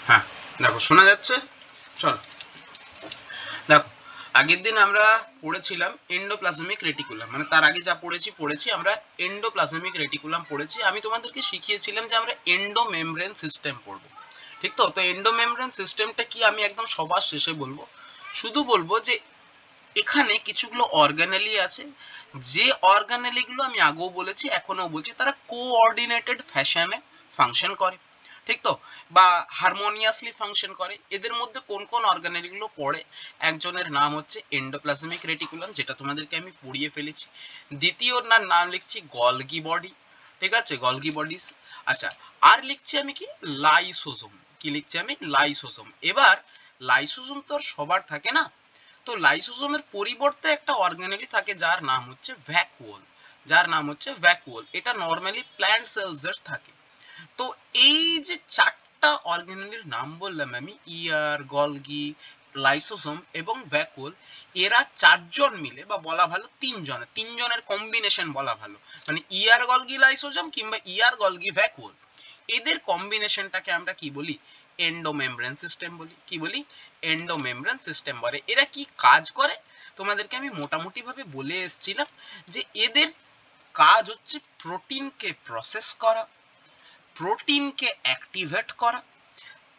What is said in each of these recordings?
হ্যাঁ দেখো শোনা যাচ্ছে। চলো দেখো, আগের দিন আমরা পড়েছিলাম এন্ডোপ্লাজমিক রেটিকুলাম, মানে তার আগে যা পড়েছি আমরা এন্ডোপ্লাজমিক রেটিকুলাম পড়েছি। আমি তোমাদেরকে শিখিয়েছিলাম যে আমরা এন্ডোমেমব্রেন সিস্টেম পড়বো, ঠিক তো? তো এন্ডোমেমব্রেন সিস্টেমটা কি আমি একদম সবার শেষে বলবো। শুধু বলবো যে এখানে কিছুগুলো অর্গানেলি আছে, যে অর্গানেলি গুলো আমি আগেও বলেছি এখনো বলছি, তারা কোঅর্ডিনেটেড ফ্যাশনে ফাংশন করে, ঠিক তো? বা হারমোনিয়াসলি ফাংশন করে। এদের মধ্যে কোন কোন অর্গানেলি গুলো পড়ে? একজনের নাম হচ্ছে এন্ডোপ্লাজমিক রেটিকুলাম, যেটা তোমাদেরকে আমি পড়িয়ে ফেলেছি। দ্বিতীয়র নাম লিখছি গলগি বডি, ঠিক আছে, গলগি বডিস। আচ্ছা, আর লিখছি আমি কি, লাইসোজোম। কি লিখছি আমি? লাইসোজোম। এবার লাইসোজোম তো আর সবার থাকে না, তো লাইসোজোমের পরিবর্তে একটা অর্গানেলি থাকে যার নাম হচ্ছে ভ্যাকুওল, এটা নরমালি প্ল্যান্ট সেলস এর থাকে। তো এই যে চারটা অর্গানেলির নাম বললাম আমি, ইয়ার, গলগি, লাইসোসোম এবং ভ্যাকুওল, এরা চারজন মিলে, বা বলা ভালো তিনজনের কম্বিনেশন বলা ভালো, মানে ইয়ার, গলগি, লাইসোসোম কিংবা ইয়ার, গলগি, ভ্যাকুওল, এদের কম্বিনেশনটাকে আমরা কি বলি? এন্ডোমেমব্রেন সিস্টেম বলি। কি বলি? এন্ডোমেমব্রেন সিস্টেম বলে। এরা কি কাজ করে তোমাদেরকে আমি মোটামুটি ভাবে বলে এসেছিলাম, যে এদের কাজ হচ্ছে প্রোটিনকে প্রসেস করা, প্রোটিনকে অ্যাক্টিভেট করা,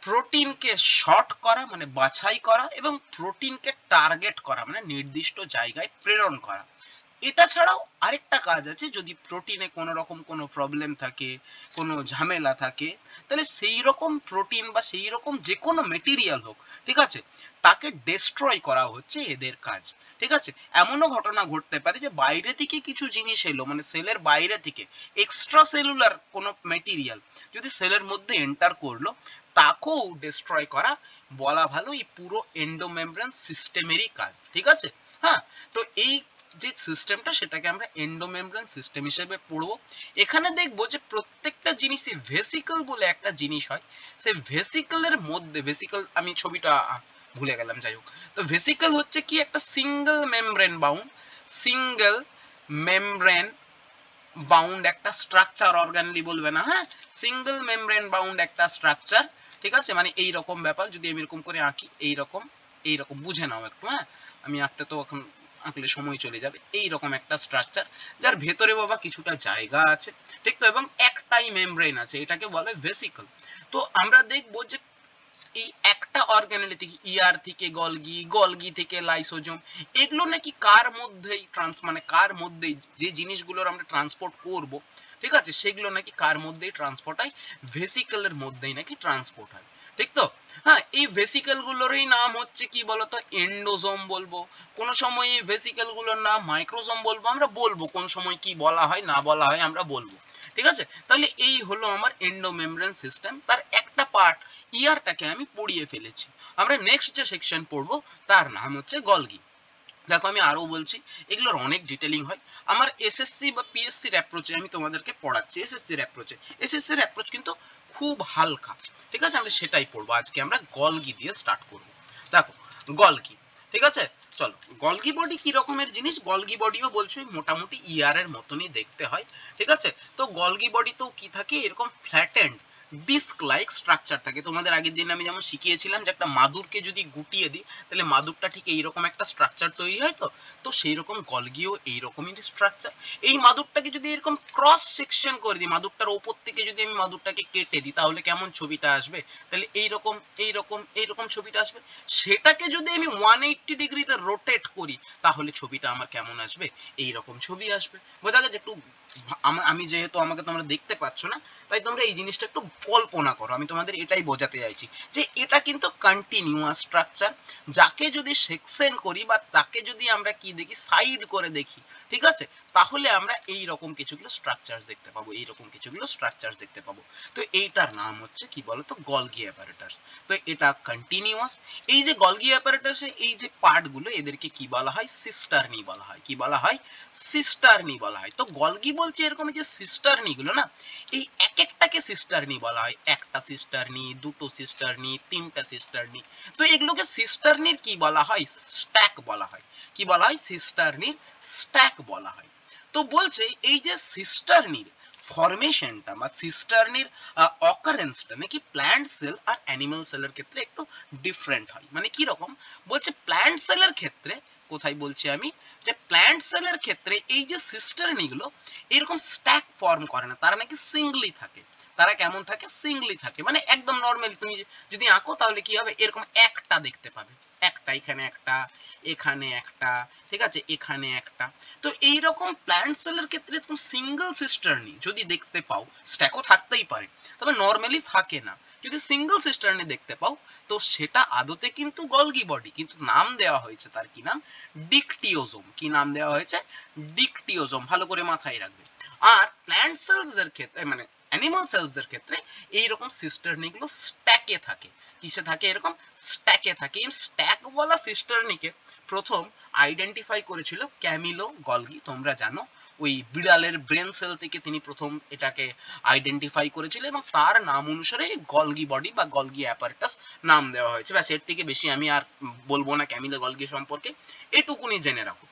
প্রোটিনকে শর্ট করা মানে বাছাই করা, এবং প্রোটিনকে টার্গেট করা মানে নির্দিষ্ট জায়গায় প্রেরণ করা। এটা ছাড়াও আরেকটা কাজ আছে, যদি প্রোটিনে কোনো রকম কোনো প্রবলেম থাকে, কোনো ঝামেলা থাকে, তাহলে সেই রকম প্রোটিন বা সেই রকম যে কোনো মেটেরিয়াল হোক, ঠিক আছে, তাকে ডেস্ট্রয় করা হচ্ছে এদের কাজ, ঠিক আছে? এমনও ঘটনা ঘটতে পারে যে বাইরে থেকে কিছু জিনিস এলো, মানে সেলের বাইরে থেকে এক্সট্রা সেলুলার কোনো মেটেরিয়াল যদি সেলের মধ্যে এন্টার করলো, তাকেও ডেস্ট্রয় করা বলা ভালো এই পুরো এন্ডোমেমব্রেন সিস্টেমেরই কাজ, ঠিক আছে? হ্যাঁ, তো এই যে সিস্টেমটা, সেটাকে আমরা এন্ডোমেমব্রেন সিস্টেম হিসেবে পড়বো। এখানে দেখবো যে প্রত্যেকটা জিনিসই ভেসিকল বলে একটা জিনিস হয়, সেই ভেসিকলের মধ্যে, ভেসিকল আমি ছবিটা ভুলে গেলাম, যাই হোক। তো ভেসিকল হচ্ছে কি, একটা সিঙ্গেল মেমব্রেন বাউন্ড একটা স্ট্রাকচার, অর্গানলি বলবে না, হ্যাঁ, সিঙ্গেল মেমব্রেন বাউন্ড একটা স্ট্রাকচার, ঠিক আছে? মানে এই রকম ব্যাপার, যদি আমি এরকম করে আঁকি, এইরকম বুঝে নাও একটু, হ্যাঁ, আমি আঁকতে তো এখন আঁকলে সময় চলে যাবে। এইরকম একটা স্ট্রাকচার, যার ভেতরে বাবা কিছুটা জায়গা আছে, ঠিক তো, এবং একটাই মেমব্রেন আছে, এটাকে বলে ভেসিকল। তো আমরা দেখবো যে এই একটা অর্গানেলি থেকে, ইয়ার থেকে গলগি, গলগি থেকে লাইসোজোম, এগুলো নাকি কার মধ্যেই মানে কার মধ্যেই যে জিনিসগুলোর আমরা ট্রান্সপোর্ট করব, ঠিক আছে, সেগুলো নাকি কার মধ্যেই ট্রান্সপোর্ট হয়? ভেসিকলের মধ্যেই নাকি ট্রান্সপোর্ট হয়, ঠিক তো? হ্যাঁ, এই ভেসিকল গুলোরই নাম হচ্ছে কি বলতো? এন্ডোজোম বলবো, কোন সময় এই ভেসিকল গুলোর নাম মাইক্রোজোম বলবো, আমরা বলবো কোন সময় কি বলা হয় না বলা হয় আমরা বলবো, ঠিক আছে? তাহলে এই হলো আমার এন্ডোমেমব্রেন সিস্টেম, তার একটা পার্ট ইয়ারটাকে আমি পড়িয়ে ফেলেছি। আমরা নেক্সট যে সেকশন পড়বো তার নাম হচ্ছে গলগি। দেখো আমি আরো বলছি, এগুলোর অনেক ডিটেলিং হয়। আমার এসএসসি বা পিএসসির অ্যাপ্রোচে আমি তোমাদেরকে পড়াচ্ছি, এসএসসির অ্যাপ্রোচ কিন্তু খুব হালকা, ঠিক আছে? আমরা সেটাই পড়বো আজকে। আমরা গলগি দিয়ে স্টার্ট করব। দেখো গলগি, ঠিক আছে, চলো। গলগি বডি কি রকমের জিনিস? গলগি বডিও বলছো মোটামুটি ইয়ারের মতনই দেখতে হয়, ঠিক আছে? তো গলগি বডি তো কি থাকে, এরকম ফ্ল্যাটেন্ড ডিস্ক লাইক স্ট্রাকচার থাকে। তোমাদের আগের দিন আমি যেমন শিখিয়েছিলাম যে একটা মাদুরকে যদি গুটিয়ে দিই, তাহলে মাদুরটা ঠিক এইরকম একটা স্ট্রাকচার তৈরি হয়। তো তো সেই রকম গলগিও এইরকমই স্ট্রাকচার। এই মাদুরটাকে যদি এরকম ক্রস সেকশন করে দিই, মাদুরটার ওপর থেকে যদি আমি মাদুরটাকে কেটে দিই, তাহলে কেমন ছবিটা আসবে? তাহলে এইরকম ছবিটা আসবে। সেটাকে যদি আমি 180 ডিগ্রিতে রোটেট করি, তাহলে ছবিটা আমার কেমন আসবে? এইরকম ছবি আসবে। বোঝা গেছে? একটু আমি যেহেতু, আমাকে তোমরা দেখতে পাচ্ছ না, তাই তোমরা এই জিনিসটা একটু কল্পনা করো। আমি তোমাদের এটাই বোঝাতে চাইছি যে এটা কিন্তু কন্টিনিউয়াস স্ট্রাকচার। যাকে যদি সেকশন করি, বা তাকে যদি আমরা কি দেখি, সাইড করে দেখি, ঠিক আছে, তাহলে আমরা এই রকম কিছুগুলো স্ট্রাকচারস দেখতে পাবো, তো এইটার নাম হচ্ছে কি বলতো? Golgi apparatus. তো এটা কন্টিনিউয়াস। এই যে গলগি অ্যাপারেটাসে এই যে পার্টগুলো, এদেরকে কি বলা হয়? সিস্টারনি বলা হয়। কি বলা হয়? সিস্টারনি বলা হয়। তো গলগি বলছে এরকম যে সিস্টারনি গুলো না, এই এক একটাকে সিস্টারনি বলা হয়। একটা সিস্টারনি, দুটো সিস্টারনি, তিনটা সিস্টারনি। তো এগুলোকে সিস্টারনির কি বলা হয়? স্ট্যাক বলা হয়। কি বলা হয়? সিস্টারনির স্ট্যাক বলা হয়। তো বলছে এই যে সিস্টারনির ফরমেশনটা বা সিস্টার্নির অকারেন্সটা নাকি প্ল্যান্ট সেল আর অ্যানিমাল সেলের ক্ষেত্রে একটু ডিফারেন্ট হয়। মানে কি রকম বলছে, প্ল্যান্ট সেলের ক্ষেত্রে কোথায় বলছি আমি, যে প্ল্যান্ট সেলের ক্ষেত্রে এই যে সিস্টার্নিগুলো এরকম স্ট্যাক ফর্ম করে না, তারা নাকি সিঙ্গলি থাকে। তারা কেমন থাকে, সিঙ্গলি থাকে, মানে একদম নর্মালি তুমি যদি আঁকো তাহলে কি হবে, এরকম একটা দেখতে পাবে, একটা এখানে একটা, এখানে একটা, ঠিক আছে, এখানে একটা। তো এইরকম প্ল্যান্ট সেলের ক্ষেত্রে তুমি সিঙ্গেল সিস্টার্নি যদি দেখতে পাও, স্ট্যাকও থাকতেই পারে, তবে নর্মালি থাকে না। যদি সিঙ্গেল সিস্টার্নি দেখতে পাও তো সেটা আদতে কিন্তু গলগি বডি, কিন্তু নাম দেওয়া হয়েছে তার কি নাম, ডিকটিওজোম। কি নাম দেওয়া হয়েছে, ডিকটিওজোম, ভালো করে মাথায় রাখবে। আর প্ল্যান্ট সেলস এর ক্ষেত্রে মানে অ্যানিমাল সেলস এর ক্ষেত্রে এইরকম সিস্টার্নি গুলো স্ট্যাকে থাকে। কিসে থাকে, এরকম স্ট্যাকে থাকে। এই স্ট্যাক বলা সিস্টার্নিকে প্রথম আইডেন্টিফাই করেছিল ক্যামিলো গলগি, তোমরা জানো ওই বিড়ালের ব্রেন সেল থেকে তিনি প্রথম এটাকে আইডেন্টিফাই করেছিল এবং তার নাম অনুসারে গলগি বডি বা গলগি অ্যাপারেটাস নাম দেওয়া হয়েছে। ব্যাস, এর থেকে বেশি আমি আর বলবো না ক্যামিলো গলগি সম্পর্কে, এটুকুনি জেনে রাখো,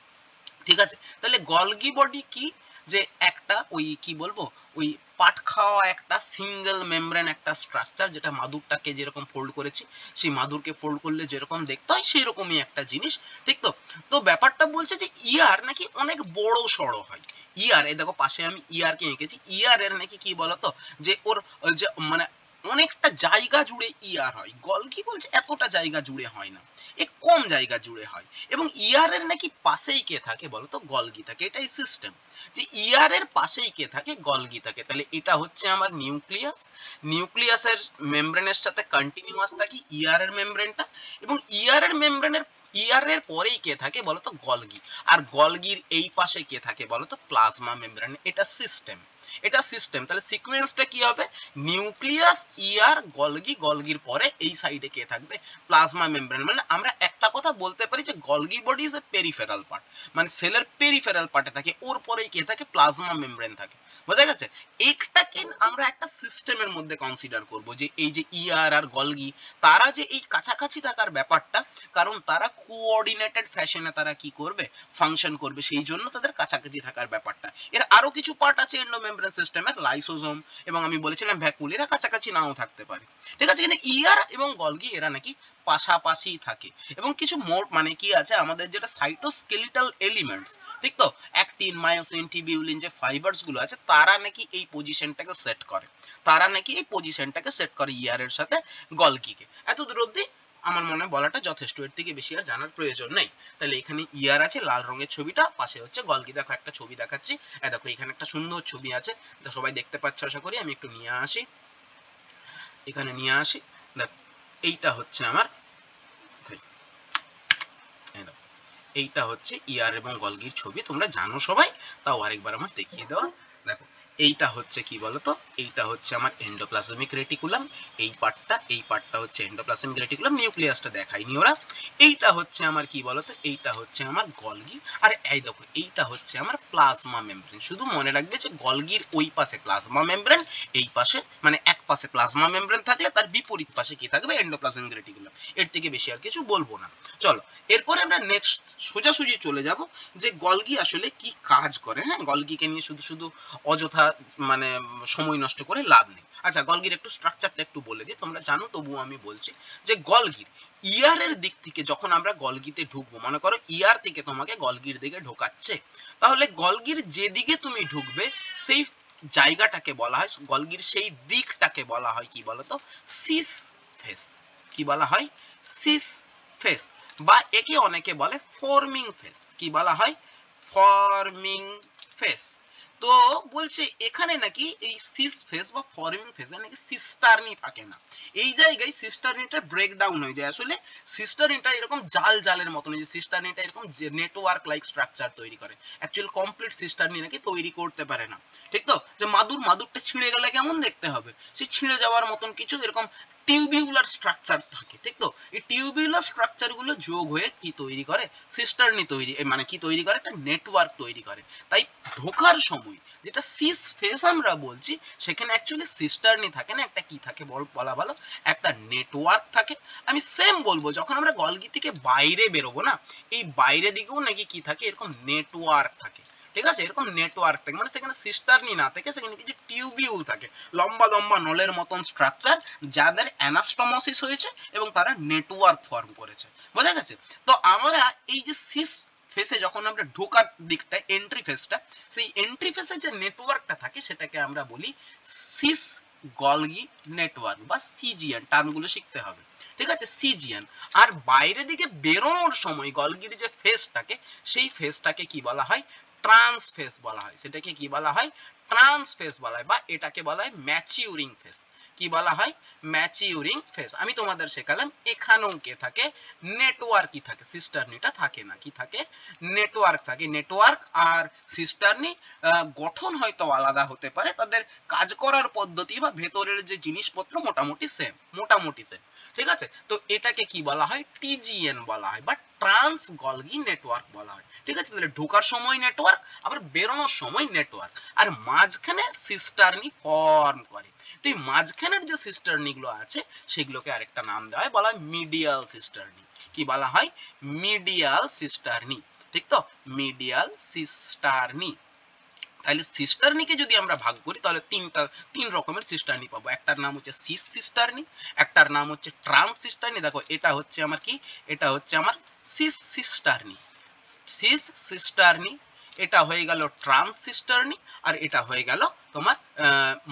ঠিক আছে। তাহলে গলগি বডি কি, যে একটা ওই কি বলবো, ওই পাট খাওয়া একটা সিঙ্গেল মেমব্রেন একটা স্ট্রাকচার, যেটা মাদুরটাকে যেরকম ফোল্ড করেছি, সেই মাদুরকে ফোল্ড করলে যেরকম দেখতে হয় সেই রকমই একটা জিনিস, ঠিক তো। তো ব্যাপারটা বলছে যে ইয়ার নাকি অনেক বড় সড়ো হয়। ইয়ার, এই দেখো পাশে আমি ইয়ার কে এঁকেছি, ইয়ার এর নাকি কি বলতো, যে ওর যে মানে অনেকটা জায়গা জুড়ে ইয়ার হয়। গলগি বলছে এতটা জায়গা জুড়ে হয় না, এ কম জায়গা জুড়ে হয়। এবং ইয়ার এর নাকি পাশেই কে থাকে বলতো, গলগি থাকে। এটাই সিস্টেম, যে ইয়ার এর পাশেই কে থাকে, গলগি থাকে। তাহলে এটা হচ্ছে আমার নিউক্লিয়াস, নিউক্লিয়াসের মেমব্রেনের সাথে কন্টিনিউয়াস থাকে ইয়ার এর মেমব্রেনটা, এবং ইয়ার এর মেমব্রেনের ইয়ার এর পরেই কে থাকে বলতো, গলগি। আর গলগির এই পাশে কে থাকে বলতো, প্লাজমা মেমব্রেন। এটা সিস্টেম, এটা সিস্টেম। তাহলে সিকোয়েন্সটা কি হবে, নিউক্লিয়াস, ইয়ার, গলগি, গলগির পরে এই সাইডে কে থাকবে, প্লাজমা মেমব্রেন। মানে আমরা একটা কথা বলতে পারি যে Golgi body is a peripheral part, মানে সেলের পেরিফেরাল পার্টে থাকে, ওর পরেই কে থাকে, প্লাজমা মেমব্রেন থাকে। বোঝা গেছে? একটাকে আমরা একটা সিস্টেমের মধ্যে কনসিডার করব, যে এই যে ইয়ার আর গলগি তারা যে এই কাছাকাছি থাকার ব্যাপারটা, কারণ তারা কোঅর্ডিনেটেড ফ্যাশনে তারা কি করবে, ফাংশন করবে, সেই জন্য তাদের কাছাকাছি থাকার ব্যাপারটা। এর আরো কিছু পার্ট আছে এন্ডোমেমব্রেন সিস্টেমের, লাইসোজোম এবং আমি বলেছিলাম ভ্যাকুল, এরা কাছাকাছি নাও থাকতে পারে, ঠিক আছে। কিন্তু ইয়ার এবং গলগি এরা নাকি পাশাপাশি থাকে। এবং কিছু মোট মানে কি আছে আমাদের যেটা সাইটোস্কেলিটাল এলিমেন্টস, ঠিক তো, অ্যাক্টিন, মায়োসিন, টিবিউলিন যে ফাইবারস গুলো আছে তারা নাকি এই পজিশনটাকে সেট করে, তারা নাকি এই পজিশনটাকে সেট করে ইয়ার এর সাথে গলগিকে। এত দূর অবধি আমার মনে হয় বলাটা যথেষ্ট, এর থেকে বেশি আর জানার প্রয়োজন নেই। তাহলে এখানে ইয়ার আছে লাল রঙের ছবিটা, পাশে হচ্ছে গলগি। দেখো একটা ছবি দেখাচ্ছি, দেখো এখানে একটা সুন্দর ছবি আছে, তো সবাই দেখতে পাচ্ছ আশা করি। আমি একটু নিয়ে আসি, এখানে নিয়ে আসি, দেখো এইটা হচ্ছে আমার, এইটা হচ্ছে ইয়ার এবং গলগির ছবি, তোমরা জানো সবাই, তাও আরেকবার আমার দেখিয়ে দেওয়া। দেখো এইটা হচ্ছে কি বলতো, এইটা হচ্ছে আমার এন্ডোপ্লাজমিক রেটিকুলাম, এই পার্টটা হচ্ছে এন্ডোপ্লাজমিক রেটিকুলাম, নিউক্লিয়াসটা দেখায়নি ওরা। এইটা হচ্ছে আমার কি বলতো, এইটা হচ্ছে আমার গলগি। আর এই দেখো এইটা হচ্ছে আমার প্লাজমা মেমব্রেন। শুধু মনে রাখবে যে গলগির ওই পাশে প্লাজমা মেমব্রেন, এই পাশে মানে এক পাশে প্লাজমা মেমব্রেন থাকলে তার বিপরীত পাশে কি থাকবে, এন্ডোপ্লাজমিক রেটিকুলাম। এর থেকে বেশি আর কিছু বলবো না। চলো এরপরে আমরা নেক্সট সোজাসুজি চলে যাব যে গলগি আসলে কি কাজ করে। হ্যাঁ, গলগিকে নিয়ে শুধু শুধু অযথা মানে সময় নষ্ট করে লাভ নেই। আচ্ছা, গলগির একটু স্ট্রাকচারটা একটু বলে দিই, তোমরা জানো তবুও আমি বলছি যে গলগির ইয়ারের দিক থেকে যখন আমরা গলগিতে ঢুকবো, মনে করো ইয়ার থেকে তোমাকে গলগির দিকে ঢোকাচ্ছে, তাহলে গলগির যেদিকে তুমি ঢুকবে সেই জায়গাটাকে বলা হয়, গলগির সেই দিকটাকে বলা হয় কি বলতো, সিস ফেস। কি বলা হয়, সিস ফেস, বা একে অনেকে বলে ফর্মিং ফেস। কি বলা হয়, ফর্মিং ফেস। তো বলছে এখানে নাকি এই সিস ফেস বা ফর্মিং ফেসে নাকি সিস্টার্নি থাকে না। এই জায়গায় সিস্টার্নিটা ব্রেকডাউন হয়ে যায়। আসলে সিস্টার্নিটা এরকম জাল জালের মতন, যে সিস্টার্নিটা এরকম নেটওয়ার্ক লাইক স্ট্রাকচার তৈরি করে, অ্যাকচুয়ালি কমপ্লিট সিস্টার্নি নাকি তৈরি করতে পারে না, ঠিক তো। যে মাদুরটা ছিঁড়ে গেলে কেমন দেখতে হবে, সেই ছিঁড়ে যাওয়ার মতন কিছু এরকম টিউবিউলার স্ট্রাকচার থাকে, ঠিক তো। এই টিউবিউলার স্ট্রাকচার গুলো যোগ হয়ে কি তৈরি করে, সিস্টার্নি তৈরি, মানে কি তৈরি করে, একটা নেটওয়ার্ক তৈরি করে। তাই ঢোকার সময় যেটা সিস ফেস আমরা বলছি, সেখানে অ্যাকচুয়ালি সিস্টার্নি থাকে না, একটা কি থাকে বলা ভালো, একটা নেটওয়ার্ক থাকে। আমি সেম বলবো যখন আমরা গলগি থেকে বাইরে বেরোবো না, এই বাইরে দিকেও নাকি কি থাকে, এরকম নেটওয়ার্ক থাকে, ঠিক আছে, এরকম নেটওয়ার্ক থাকে, মানে সেখানে সিস্টারনি না থাকে, সেখানে কিছু টিউবিউল থাকে, লম্বা লম্বা নলের মতন স্ট্রাকচার, যাদের অ্যানাস্টোমোসিস হয়েছে এবং তারা নেটওয়ার্ক ফর্ম করেছে। বোঝা গেছে? তো আমরা এই যে সিস ফেসে যখন আমরা ঢোকার দিকটা, এন্ট্রি ফেসটা, সেই এন্ট্রি ফেসে যে নেটওয়ার্কটা থাকে সেটাকে আমরা বলি সিস গলগি নেটওয়ার্ক বা সিজিএন। টার্মগুলো শিখতে হবে, ঠিক আছে, সিজিএন। আর বাইরের দিকে বেরোনোর সময় গলগির যে ফেসটাকে, সেই ফেসটাকে কি বলা হয়? ট্রান্স ফেস বলা হয়। সেটাকে কি বলা হয়? ট্রান্স ফেস বলা হয়, বা এটাকে বলা হয় ম্যাচিউরিং ফেস। কি বলা হয়? ম্যাচিউরিং ফেস। আমি তোমাদের শেখালাম এখানেও কে থাকে? নেটওয়ার্কই থাকে, সিস্টারনিটা থাকে না। কি থাকে? নেটওয়ার্ক থাকে। নেটওয়ার্ক আর সিস্টারনি গঠন হয়তো আলাদা হতে পারে, তাদের কাজ করার পদ্ধতি বা ভেতরের যে জিনিসপত্র মোটামুটি সেম, মোটামুটি সেম। ঠিক আছে, তো এটাকে কি বলা হয়? টিজিএন বলা হয় বা ট্রান্স গলগি নেটওয়ার্ক বলা হয়। ঠিক আছে, তাহলে ঢোকার সময় নেটওয়ার্ক, আবার বেরোনোর সময় নেটওয়ার্ক, আর মাঝখানে সিস্টারনি ফর্ম করে। তো এই মাঝখানের যে সিস্টারনি গুলো আছে সেগুলোকে আরেকটা নাম দেওয়া হয়, বলা হয় মিডিয়াল সিস্টারনি। কি বলা হয়? Medial cisternae. ঠিক তো, মিডিয়াল সিস্টারনি। তাহলে সিস্টারনিকে যদি আমরা ভাগ করি তাহলে তিন রকমের সিস্টারনি পাবো। একটার নাম হচ্ছে সিস সিস্টারনি, একটার নাম হচ্ছে ট্রান্স সিস্টারনি। দেখো এটা হচ্ছে আমার কি? এটা হচ্ছে আমার সিস সিস্টারনি, সিস সিস্টারনি। এটা হয়ে গেল ট্রান্স সিস্টারনি, আর এটা হয়ে গেল তোমার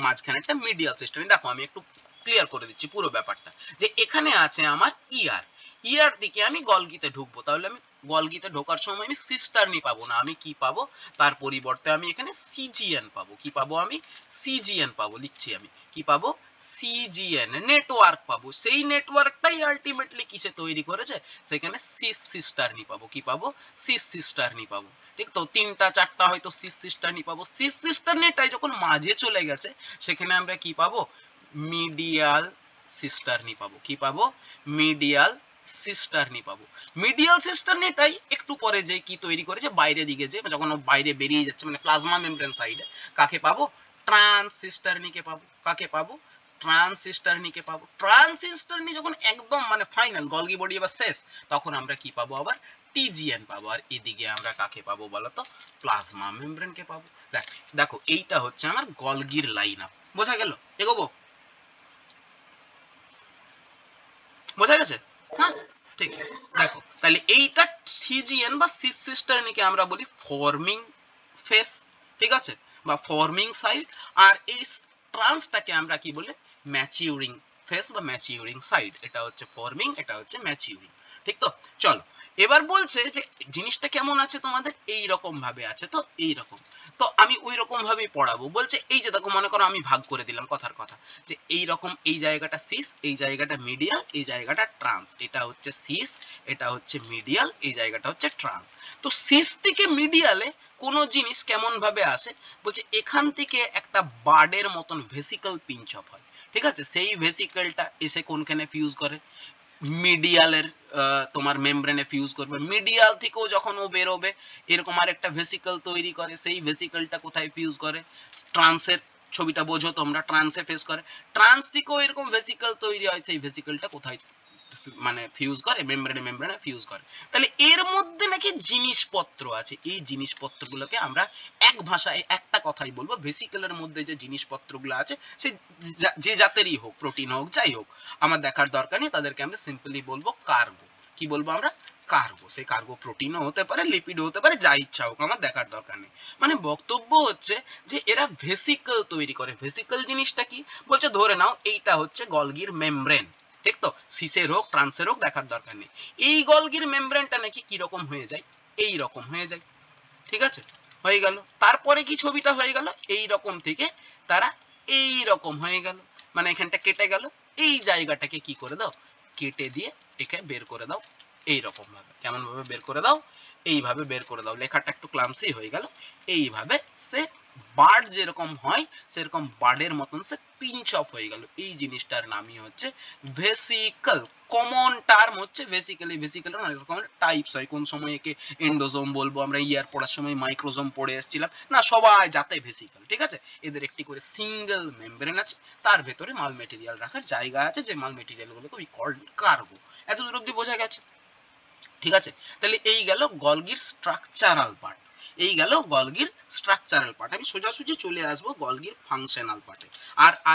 মাঝখানে একটা মিডিয়াল সিস্টারনি। দেখো আমি একটু ক্লিয়ার করে দিচ্ছি পুরো ব্যাপারটা, যে এখানে আছে আমার ইয়ার, ইয়ার দিকে আমি গলগিতে ঢুকবো, তাহলে আমি গলগিতে ঢোকার সময় আমি সিস্টারনি পাবো না, আমি কি পাবো? তার পরিবর্তে আমি এখানে সিজিএন পাবো। কি পাবো? আমি সিজিএন পাবো। লিখছি আমি, কি পাবো? সিজিএন, নেটওয়ার্ক পাবো। সেই নেটওয়ার্কটাই আলটিমেটলি কিসে তৈরি করেছে? সেখানে সিস সিস্টারনি পাবো। কি পাবো? সিস সিস্টারনি পাবো। ঠিক তো, তিনটা চারটা হয়তো সিস সিস্টারনি পাবো। সিস সিস্টারনিটাই যখন মাঝে চলে গেছে, সেখানে আমরা কি পাবো? মিডিয়াল সিস্টারনি পাবো। কি পাবো? মিডিয়াল সিস্টারনি পাবো। মিডিয়াল সিস্টারনিটাই একটু পরে যে কি তৈরি করেছে, বাইরে দিকে যে যখন বাইরে বেরিয়ে যাচ্ছে, মানে প্লাজমা মেমব্রেন সাইডে, কাকে পাবো? ট্রান্স সিস্টারনিকে পাবো। কাকে পাবো? ট্রান্স সিস্টারনিকে পাবো। ট্রান্স সিস্টারনি যখন একদম মানে ফাইনাল গলগি বডি এবার শেষ, তখন আমরা কি পাবো? আবার টিজিএন পাবো। আর এদিকে আমরা কাকে পাবো বলতো? প্লাজমা মেমব্রেনকে পাবো। দেখো এইটা হচ্ছে আমার গলগির লাইন আপ। বোঝা গেল? এগোবো? বোঝা গেছে? হ্যাঁ, ঠিক। দেখো তাহলে এইটা সিজিএন বা সিস সিস্টারনিকে আমরা বলি ফর্মিং ফেস, ঠিক আছে, বা ফর্মিং সাইড। আর এই ট্রান্সটাকে আমরা কি বলি? ম্যাচিউরিং ফেস বা ম্যাচিউরিং সাইড। এটা হচ্ছে ফর্মিং, এটা হচ্ছে ম্যাচিউরিং। ঠিক তো, চলো এবার বলছে যে জিনিসটা কেমন আছে তোমাদের, এই রকম ভাবে আছে। তো এই রকম, তো আমি ওই রকম ভাবেই পড়াবো। বলছে এই যে দেখো, মনে করো আমি ভাগ করে দিলাম কথার কথা, যে এই রকম এই জায়গাটা সিস, এই জায়গাটা মিডিয়াল, এই জায়গাটা ট্রান্স। এটা হচ্ছে সিস, এটা হচ্ছে মিডিয়াল, এই জায়গাটা হচ্ছে ট্রান্স। তো সিস থেকে মিডিয়ালে কোনো জিনিস কেমন ভাবে আসে? বলছে এখান থেকে একটা বার্ডের মতন ভেসিকল পিঞ্চ অফ হয়। ঠিক আছে, সেই ভেসিকলটা এসে কোনখানে ফিউজ করে? মিডিয়ালের তোমার মেমব্রেনে ফিউজ করবে। মিডিয়াল থেকেও যখন ও বেরোবে, এরকম আরেকটা ভেসিকল তৈরি করে। সেই ভেসিকলটা কোথায় ফিউজ করে? ট্রান্সের ছবিটা বোঝো তোমরা, ট্রান্সে ফেস করে। ট্রান্স থেকেও এরকম ভেসিকল তৈরি হয়, সেই ভেসিকলটা কোথায় মানে ফিউজ করে? মেমব্রেনে ফিউজ করে। তাহলে এর মধ্যে নাকি জিনিসপত্র আছে। এই জিনিসপত্রগুলোকে আমরা এক ভাষায় একটা কথাই বলবো, ভেসিকলের মধ্যে যে জিনিসপত্রগুলো আছে, সে যে জাতেরই হোক, প্রোটিন হোক, যাই হোক, আমার দেখার দরকার নেই, তাদেরকে আমরা সিম্পলি বলবো কার্গো। কি বলবো আমরা? কার্গো। সেই কার্গো প্রোটিনও হতে পারে, লিপিডও হতে পারে, যা ইচ্ছা হোক, আমার দেখার দরকার নেই। মানে বক্তব্য হচ্ছে যে এরা ভেসিকল তৈরি করে। ভেসিকল জিনিসটা কি? বলছে ধরে নাও এইটা হচ্ছে গলগির মেমব্রেন। ঠিক তো, সিসের হোক ট্রান্সের হোক, দেখার দরকার নেই। এই গলগির মেমব্রেনটা নাকি কিরকম হয়ে যায়? এই রকম হয়ে যায়। ঠিক আছে, হয়ে গেল। তারপরে কি ছবিটা হয়ে গেল? এই রকম থেকে তারা এই রকম হয়ে গেল, মানে এখানটা কেটে গেল। এই জায়গাটাকে কি করে দাও? কেটে দিয়ে একে বের করে দাও। এই রকম ভাবে, কেমন ভাবে বের করে দাও? এইভাবে বের করে দাও। লেখাটা একটু ক্লামসি হয়ে গেল। এইভাবে সে বার্ড যেরকম হয়, সেরকম বার্ডের মতন সে পিঞ্চ অফ হয়ে গেল। এই জিনিসটার নামই হচ্ছে ভেসিকল। কমন টার্ম হচ্ছে ভেসিক্যালি। ভেসিক্যালের অনেক রকমের টাইপস হয়। কোন সময় একে এন্ডোজোম বলবো আমরা, ইয়ার পড়ার সময় মাইক্রোজোম পড়ে এসেছিলাম না, সবাই যাতে ভেসিক্যাল। ঠিক আছে, এদের একটি করে সিঙ্গেল মেমব্রেন আছে, তার ভেতরে মাল মেটেরিয়াল রাখার জায়গা আছে, যে মাল মেটেরিয়াল গুলোকে উই কল কার্গো। এত দূর অব্দি বোঝা গেছে? ঠিক আছে, তাহলে এই গেল গলগির স্ট্রাকচারাল পার্ট। এই গেল গলগির স্ট্রাকচারাল পার্ট। আমি সোজাসুজি চলে আসবো গলগির ফাংশনাল পার্টে,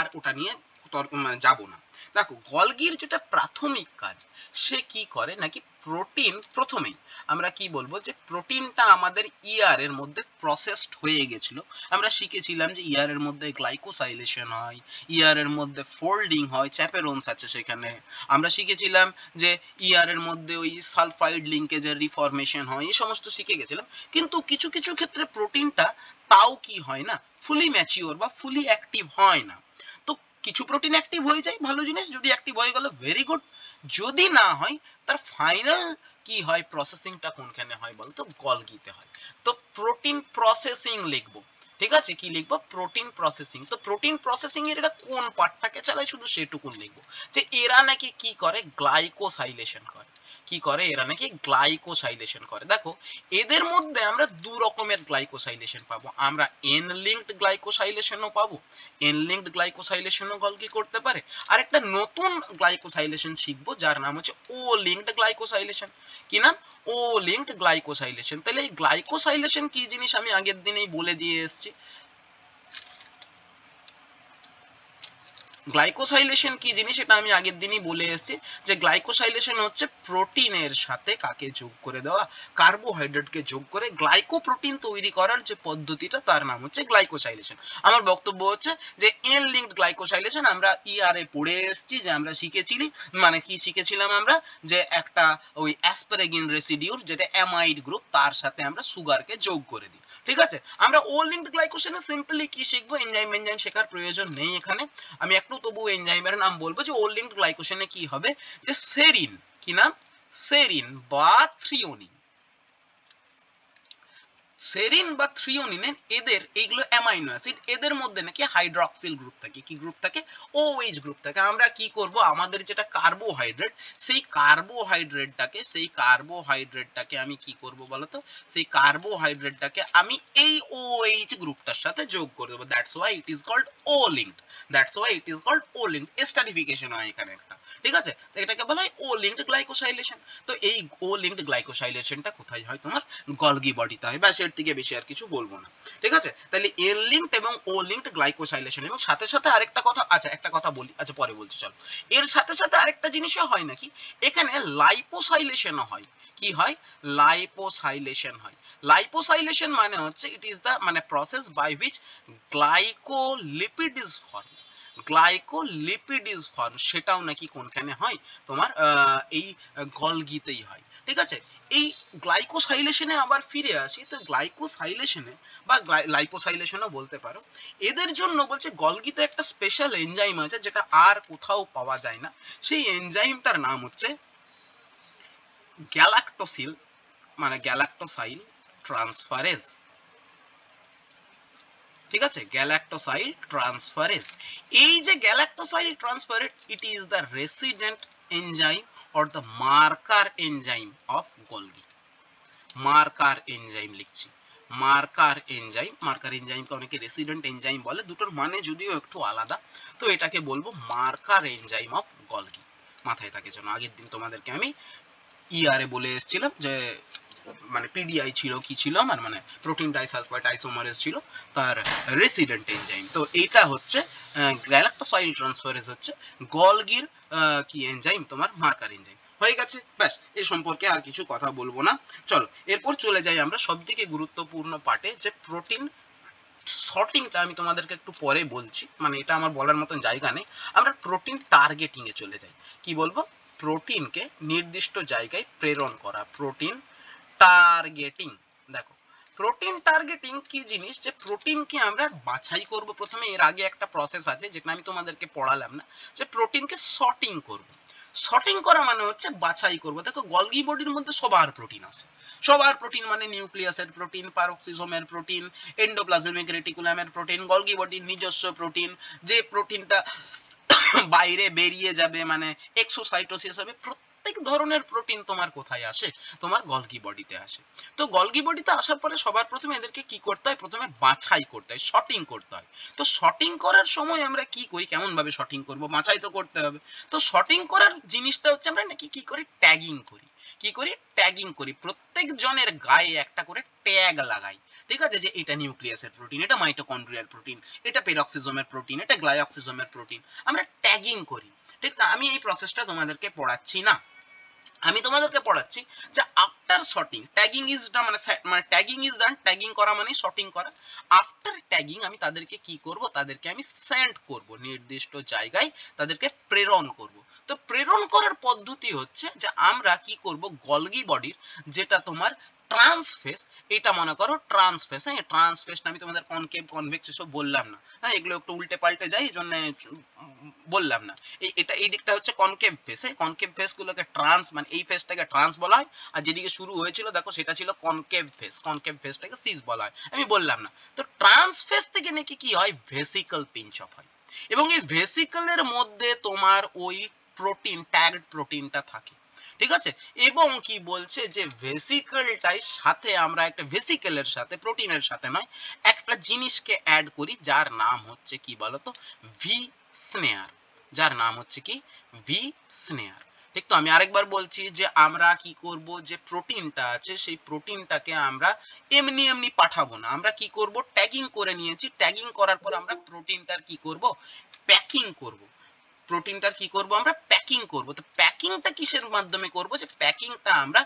আর ওটা নিয়ে তর্ক মানে যাবো না। দেখো গলগির যেটা প্রাথমিক কাজ, সে কি করে নাকি প্রোটিন, প্রথমেই আমরা কি বলবো যে প্রোটিনটা আমাদের ইয়ার এর মধ্যে প্রসেসড হয়ে গেছিল। আমরা শিখেছিলাম যে ইয়ার এর মধ্যে গ্লাইকোসাইলেশন হয়, ইয়ার এর মধ্যে ফোল্ডিং হয়, চ্যাপেরোনস আছে সেখানে। আমরা শিখেছিলাম যে ইয়ার এর মধ্যে ওই সালফাইড লিঙ্কেজের রিফরমেশন হয়, এই সমস্ত শিখে গেছিলাম। কিন্তু কিছু কিছু ক্ষেত্রে প্রোটিনটা তাও কি হয় না, ফুলি ম্যাচিওর বা ফুলি অ্যাক্টিভ হয় না। তো কিছু প্রোটিন অ্যাক্টিভ হয়ে যায়, ভালো জিনিস, যদি অ্যাক্টিভ হয়ে গেল ভেরি গুড। যদি না হয়, তার ফাইনাল কি হয়, প্রসেসিংটা কোনখানে হয় বলতো, গলগিতে হয়। তো প্রোটিন প্রসেসিং লিখবো, ঠিক আছে, কি লিখবো, প্রোটিন প্রসেসিং। তো প্রোটিন প্রসেসিং এর এটা কোন পার্টটাকে চালায় শুধু সেটুকুন লিখবো, যে এরা নাকি কি করে, গ্লাইকোসাইলেশন করে। কি করে, এরা নাকি গ্লাইকোসাইলেশন করে। দেখো এদের মধ্যে আমরা দু রকমের গ্লাইকোসাইলেশন পাবো, আমরা এন লিঙ্কড গ্লাইকোসাইলেশনও পাবো, এন লিঙ্কড গ্লাইকোসাইলেশনও গলগি করতে পারে। আর একটা নতুন গ্লাইকোসাইলেশন শিখবো যার নাম হচ্ছে ও লিঙ্কড গ্লাইকোসাইলেশন। কি নাম, ও লিঙ্কড গ্লাইকোসাইলেশন। তাহলে এই গ্লাইকোসাইলেশন কি জিনিস আমি আগের দিনেই বলে দিয়ে এসেছি। গ্লাইকোসাইলেশন কি জিনিস এটা আমি আগের দিনই বলে এসেছি, যে গ্লাইকোসাইলেশন হচ্ছে প্রোটিনের সাথে কাকে যোগ করে দেওয়া, কার্বোহাইড্রেটকে যোগ করে গ্লাইকোপ্রোটিন তৈরি করার যে পদ্ধতিটা, তার নাম হচ্ছে গ্লাইকোসাইলেশন। আমার বক্তব্য হচ্ছে যে এন লিঙ্কড গ্লাইকোসাইলেশন আমরা ইআরএ পড়ে এসেছি, যে আমরা শিখেছিলি, মানে কি শিখেছিলাম আমরা, যে একটা ওই অ্যাসপারাগিন রেসিডিউর যেটা অ্যামাইড গ্রুপ, তার সাথে আমরা সুগারকে যোগ করে দিই, ঠিক আছে। আমরা ও লিঙ্কড গ্লাইকোসাইলেশনে সিম্পলি কি শিখবো, এনজাইম শেখার প্রয়োজন নেই এখানে। আমি একটু তবু এনজাইমের নাম বলবো, যে ও লিঙ্কড গ্লাইকোজেনে কি হবে, যে সেরিন, কি নাম, সেরিন বা থ্রিওনিন, সেরিন বা থ্রিওনিন, এদের এইগুলো অ্যামাইনো অ্যাসিড, এদের মধ্যে নাকি হাইড্রক্সিল গ্রুপ থাকে, কি গ্রুপ থাকে, OH গ্রুপ থাকে। আমরা কি করব, আমাদের যেটা কার্বোহাইড্রেট, সেই কার্বোহাইড্রেটটাকে আমি কি করব বলতো, সেই কার্বোহাইড্রেটটাকে আমি এই OH গ্রুপটার সাথে যোগ করে দেবো। That's why it is called O linked, স্ট্যাটিফিকেশন হয় এখানে একটা, ঠিক আছে। তো এটাকে বলা হয় ও লিঙ্কড গ্লাইকোসাইলেশন। তো এই ও লিঙ্কড গ্লাইকোসাইলেশনটা কোথায় হয়, তোমার গলগি বডিতে হয়, ব্যাস, এর থেকে বেশি আর কিছু বলবো না, ঠিক আছে। তাহলে এন লিঙ্কড এবং ও লিঙ্কড গ্লাইকোসাইলেশন, এবং সাথে সাথে আরেকটা কথা, আচ্ছা একটা কথা বলি, আচ্ছা পরে বলছি, চলো। এর সাথে সাথে আরেকটা জিনিসও হয় নাকি, এখানে লাইপোসাইলেশনও হয়। কি হয়, লাইপোসাইলেশন হয়। লাইপোসাইলেশন মানে হচ্ছে ইট ইজ দা মানে process by which glycolipid is form, glycolipid is form, সেটাও নাকি কোনখানে হয়, তোমার এই গলগিতেই হয়, ঠিক আছে। এই গ্লাইকোসাইলেশনে আবার ফিরে আসি, তো গ্লাইকোসাইলেশনে বা লাইপোসাইলেশনও বলতে পারো, এদের জন্য বলছে গলগিতে একটা স্পেশাল এনজাইম আছে যেটা আর কোথাও পাওয়া যায় না। সেই এনজাইমটার নাম হচ্ছে গ্যালাক্টোসিল, মানে গ্যালাক্টোসাইল ট্রান্সফারেজ, ঠিক আছে, গ্যালাক্টোসাইল ট্রান্সফারেজ। এই যে galactosyl transferase, it is the resident enzyme or the marker enzyme of Golgi. Marker enzyme লিখছি, মার্কার এনজাইমকে অনেকে রেসিডেন্ট এনজাইম বলে, দুটোর মানে যদিও একটু আলাদা। তো এটাকে বলবো মার্কার এনজাইম অফ গলগি, মাথায় থাকে যেন। আগের দিন তোমাদেরকে আমি ইআরএ বলে এসেছিলাম যে মানে পিডিআই ছিল, কি ছিল আমার, মানে প্রোটিন ডাইসালফাইড আইসোমারেজ ছিল, তার রেসিডেন্ট এনজাইম। তো এইটা হচ্ছে গ্যালাক্টোসাইল ট্রান্সফারেজ হচ্ছে গলগির কি এনজাইম, তোমার মার্কার এনজাইম। হয়ে গেছে, ব্যাস, এই সম্পর্কে আর কিছু কথা বলবো না। চলো এরপর চলে যাই আমরা সবথেকে গুরুত্বপূর্ণ পার্টে, যে প্রোটিন সর্টিংটা আমি তোমাদেরকে একটু পরে বলছি, মানে এটা আমার বলার মতন জায়গা নেই। আমরা প্রোটিন টার্গেটিং এ চলে যাই। কি বলবো, প্রোটিনকে নির্দিষ্ট জায়গায় প্রেরণ করা, প্রোটিন টার্গেটিং। দেখো প্রোটিন টার্গেটিং কি জিনিস, যে প্রোটিনকে আমরা বাছাই করব প্রথমে, এর আগে একটা প্রসেস আছে যেটা আমি তোমাদেরকে পড়ালাম না, যে প্রোটিনকে সর্টিং করব। সর্টিং করা মানে হচ্ছে বাছাই করব। দেখো গলগি বডির মধ্যে সবার প্রোটিন আছে, সবার প্রোটিন মানে নিউক্লিয়াসের প্রোটিন, পারক্সিসোমের প্রোটিন, এন্ডোপ্লাজমিক রেটিকুলামের প্রোটিন, গলগি বডির নিজস্ব প্রোটিন, যে প্রোটিনটা বাইরে বেরিয়ে যাবে মানে এক্সোসাইটোসিস হবে, প্রত্যেক ধরনের প্রোটিন তোমার কোথায় আসে, তোমার গলগি বডিতে আসে। তো গলগি বডিতে আসার পরে সবার প্রথমে এদেরকে কি করতে হয়, প্রথমে বাছাই করতে হয়, শর্টিং করতে হয়। তো শর্টিং করার সময় আমরা কি করি, কেমন ভাবে শর্টিং করব, বাছাই তো করতে হবে। তো শর্টিং করার জিনিসটা হচ্ছে আমরা নাকি কি করি, ট্যাগিং করি। কি করি, ট্যাগিং করি, প্রত্যেক জনের গায়ে একটা করে ট্যাগ লাগাই। ঠিক আছে, যে এটা নিউক্লিয়াসের প্রোটিন, এটা মাইটোকন্ড্রিয়ার প্রোটিন, এটা পেরক্সিজোমের প্রোটিন, এটা গ্লাইঅক্সিজোমের প্রোটিন, আমরা ট্যাগিং করি। ঠিক না, আমি এই প্রসেসটা তোমাদেরকে পড়াচ্ছি না, আমি তোমাদেরকে পড়াচ্ছি যে after sorting tagging is done, মানে ট্যাগিং ইজ ডান, ট্যাগিং করা মানে শর্টিং করা। আফটার ট্যাগিং আমি তাদেরকে কি করব, তাদেরকে আমি সেন্ড করব, নির্দিষ্ট জায়গায় তাদেরকে প্রেরণ করব। তো প্রেরণ করার পদ্ধতি হচ্ছে যে আমরা কি করব, গলগি বডির যেটা তোমার ট্রান্সফেস, এটা মনে করো ট্রান্সফেস, হ্যাঁ ট্রান্সফেসটা আমি তোমাদের কনকেভ কনভেক্স এসব বললাম না, হ্যাঁ এগুলো একটু উল্টে পাল্টে যায়, এই জন্য বললাম না। এটা এই দিকটা হচ্ছে কনকেভ ফেস, হ্যাঁ কনকেভ ফেস গুলোকে ট্রান্স, মানে এই ফেসটাকে ট্রান্স বলা হয়, আর যেদিকে শুরু হয়েছিল দেখো সেটা ছিল কনকেভ ফেস, কনকেভ ফেসটাকে সিস বলা হয়, আমি বললাম না। তো ট্রান্স ফেস থেকে নাকি কি হয়, ভেসিকল পিঞ্চ অফ হয়, এবং এই ভেসিকলের মধ্যে তোমার ওই প্রোটিন, ট্যাগড প্রোটিনটা থাকে, ঠিক আছে। এবং কি বলছে যে ভেসিকলটাই সাথে আমরা একটা ভেসিকলের সাথে, প্রোটিনের সাথে নয়, একটা জিনিসকে অ্যাড করি যার নাম হচ্ছে কি বলতো, ভি স্নেয়ার, যার নাম হচ্ছে কি ভি স্নেয়ার। ঠিক তো, আমি আরেকবার বলছি যে আমরা কি করব, যে প্রোটিনটা আছে সেই প্রোটিনটাকে আমরা এমনি এমনি পাঠাবো না, আমরা কি করব, ট্যাগিং করে নিয়েছি, ট্যাগিং করার পর আমরা প্রোটিনটার কি করব, প্যাকিং করব, প্রোটিনটার কি করব, আমরা প্যাকিং করব। তো প্যাকিংটা কিসের মাধ্যমে করব, যে প্যাকিংটা আমরা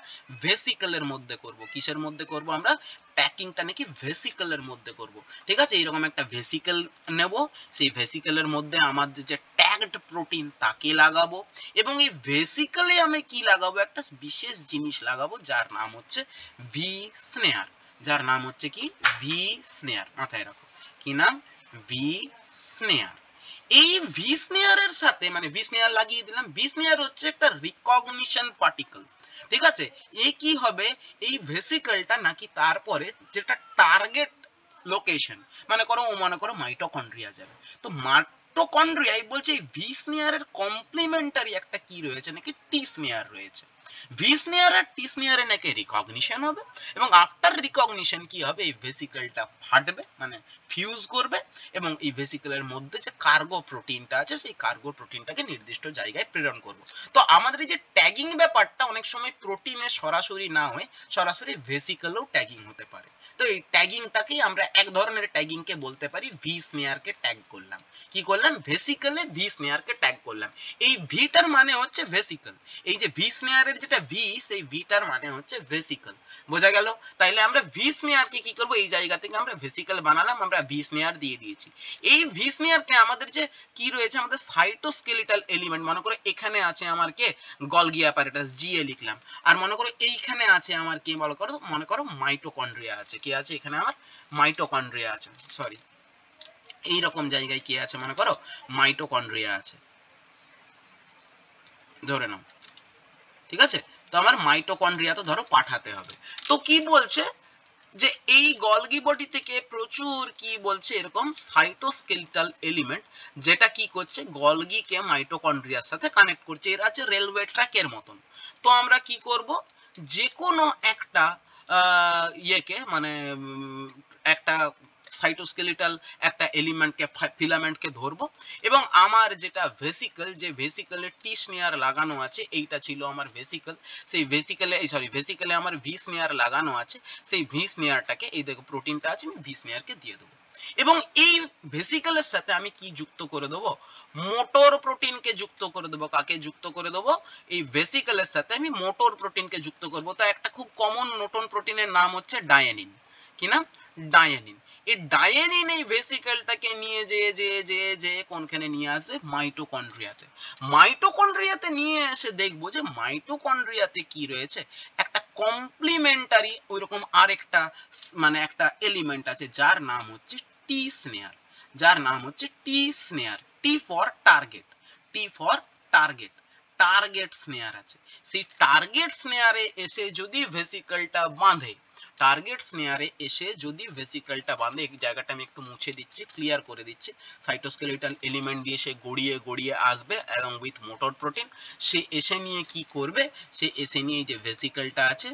ভেসিকলের মধ্যে করব, কিসের মধ্যে করব, আমরা প্যাকিংটা নাকি ভেসিকলের মধ্যে করব। ঠিক আছে, এরকম একটা ভেসিকল নেব, সেই ভেসিকলের মধ্যে আমাদের যে ট্যাগড প্রোটিন তাকে লাগাবো, এবং এই ভেসিকলে আমি কি লাগাবো, একটা বিশেষ জিনিস লাগাবো যার নাম হচ্ছে ভি স্নেয়ার, যার নাম হচ্ছে কি ভি স্নেয়ার, মাথায় রাখো কি নাম, ভি স্নেয়ার। এই ভি স্নেয়ারের সাথে, মানে ভি স্নেয়ার লাগিয়ে দিলাম, ভি স্নেয়ার হচ্ছে একটা রিকগনিশন পার্টিকল, ঠিক আছে। এ কি হবে, এই ভেসিকলটা নাকি তারপরে যেটা টার্গেট লোকেশন, মনে করো মাইটোকন্ড্রিয়া যাবে, তো মাইটোকন্ড্রিয়ায় বলছে এই ভি স্নেয়ারের কমপ্লিমেন্টারি একটা কি রয়েছে, নাকি টি স্নেয়ার রয়েছে। ভি স্নেয়ার আর টি স্নেয়ারে নাকি রিকগনিশন হবে, এবং আফটার রিকগনিশন কি হবে, এই ভেসিকলটা ফাটবে, মানে ফিউজ করবে, এবং এই ভেসিকলের মধ্যে যে কার্গো প্রোটিনটা আছে সেই কার্গো প্রোটিনটাকে নির্দিষ্ট জায়গায় প্রেরণ করব। তো আমাদের এই যে ট্যাগিং ব্যাপারটা অনেক সময় প্রোটিনে সরাসরি না হয়ে সরাসরি ভেসিকলেও ট্যাগিং হতে পারে। তো এই ট্যাগিংটাকেই আমরা এক ধরনের ট্যাগিংকে বলতে পারি ভি স্নেয়ারকে ট্যাগ করলাম, কি করলাম, ভেসিকলে ভি স্নেয়ারকে ট্যাগ করলাম। এই ভিটার মানে হচ্ছে ভেসিকল, এই যে ভি স্নেয়ারের যেটা ভি, সেই ভিটার মানে হচ্ছে ভেসিকল, বোঝা গেল। তাইলে আমরা ভি স্নেয়ারকে কি করব, এই জায়গা থেকে আমরা ভেসিকল বানালাম, আমরা ভি স্নেয়ার দিয়ে দিয়েছি। এই ভি স্নেয়ারকে আমাদের যে কি রয়েছে, আমাদের সাইটোস্কেলিটাল এলিমেন্ট, মনে করো এখানে আছে আমার কে গলগি অ্যাপারেটাস, জিএ লিখলাম, আর মনে করো এইখানে আছে আমার কি, মনে করো মাইটোকন্ড্রিয়া আছে, কি আছে এখানে আমার মাইটোকন্ড্রিয়া আছে, সরি এইরকম জায়গায় কি আছে, মনে করো মাইটোকন্ড্রিয়া আছে, ধরে নাও, ঠিক আছে। তো আমার মাইটোকন্ড্রিয়া তো ধরো পাঠাতে হবে, তো কি বলছে যে এই গলগি বডি থেকে প্রচুর কি বলছে এরকম সাইটোস্কেলিটাল এলিমেন্ট, যেটা কি করছে, গলগিকে মাইটোকন্ড্রিয়ার সাথে কানেক্ট করছে, এরা হচ্ছে রেলওয়ে ট্র্যাকের মতন। তো আমরা কি করব, যে কোনো একটা ইয়েকে, মানে একটা সাইটোস্কেলিটাল একটা এলিমেন্টকে, ফিলামেন্টকে ধরবো, এবং আমার যেটা ভেসিকল, যে ভেসিকলে টি স্নেয়ার লাগানো আছে, এইটা ছিল আমার ভেসিকল, সেই ভেসিকলে আমার ভি স্নেয়ার লাগানো আছে, সেই ভি স্নেয়ারটাকে, এই দেখো প্রোটিনটা আছে, আমি ভি স্নেয়ারকে দিয়ে দেবো, এবং এই ভেসিকলের সাথে আমি কি যুক্ত করে দেবো, মোটর প্রোটিনকে যুক্ত করে দেবো। কাকে যুক্ত করে দেবো, এই ভেসিকলের সাথে আমি মোটর প্রোটিনকে যুক্ত করব। তো একটা খুব কমন নতুন প্রোটিনের নাম হচ্ছে ডায়ানিন, কি নাম, ডায়ানিন। এই ডায়ানিন এই ভেসিকলটাকে নিয়ে যে কোনখানে নিয়ে আসবে, মাইটোকন্ড্রিয়াতে। মাইটোকন্ড্রিয়াতে নিয়ে এসে দেখবো যে মাইটোকন্ড্রিয়াতে কি রয়েছে, একটা কমপ্লিমেন্টারি ওইরকম আরেকটা, মানে একটা এলিমেন্ট আছে যার নাম হচ্ছে টি স্নেয়ার, যার নাম হচ্ছে T snare, T for target, T for target, target snare আছে। সেই টার্গেট স্নেয়ারে এসে যদি ভেসিকলটা বাঁধে, টার্গেট স্নেয়ারে এসে যদি ভেসিকলটা বাঁধে, এই জায়গাটা আমি একটু মুছে দিচ্ছি, ক্লিয়ার করে দিচ্ছি, সাইটোস্কেলিটাল এলিমেন্ট দিয়ে সে গড়িয়ে গড়িয়ে আসবে অ্যালং উইথ মোটর প্রোটিন, সে এসে নিয়ে কি করবে, সে এসে নিয়ে যে ভেসিকলটা আছে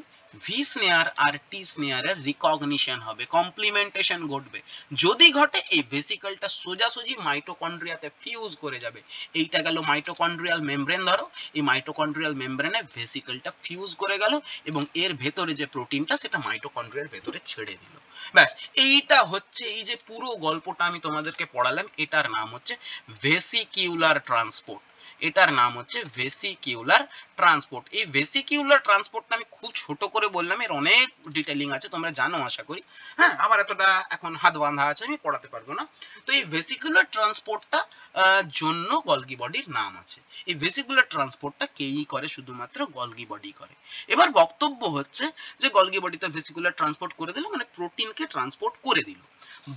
ভি স্নেয়ার আর টি স্নেয়ারের রিকগনিশন হবে, কমপ্লিমেন্টেশন ঘটবে। যদি ঘটে এই ভেসিকলটা সোজাসুজি মাইটোকন্ড্রিয়াতে ফিউজ করে যাবে। এইটা গেল মাইটোকন্ড্রিয়াল মেমব্রেন, ধরো এই মাইটোকন্ড্রিয়াল মেমব্রেনে ভেসিকলটা ফিউজ করে গেল এবং এর ভেতরে যে প্রোটিনটা সেটা মাইটোকন্ড্রিয়ার ভেতরে ছেড়ে দিল। ব্যাস, এইটা হচ্ছে এই যে পুরো গল্পটা আমি তোমাদেরকে পড়ালাম, এটার নাম হচ্ছে ভেসিকিউলার ট্রান্সপোর্ট। এটার নাম হচ্ছে ভেসিকিউলার ট্রান্সপোর্ট। এই ভেসিকিউলার ট্রান্সপোর্টটা আমি খুব ছোট করে বললাম, এর অনেক ডিটেইলিং আছে, তোমরা জানো আশা করি। হ্যাঁ, আবার এতটা এখন হাত বাঁধা আছে, আমি পড়াতে পারবো না। তো এই ভেসিকুলার ট্রান্সপোর্টটা জন্য গলগি বডির নাম আছে। এই ভেসিকুলার ট্রান্সপোর্টটা কেই করে? শুধুমাত্র গলগি বডি করে। এবার বক্তব্য হচ্ছে যে গলগি বডিতে ভেসিকুলার ট্রান্সপোর্ট করে দিল মানে প্রোটিনকে ট্রান্সপোর্ট করে দিল।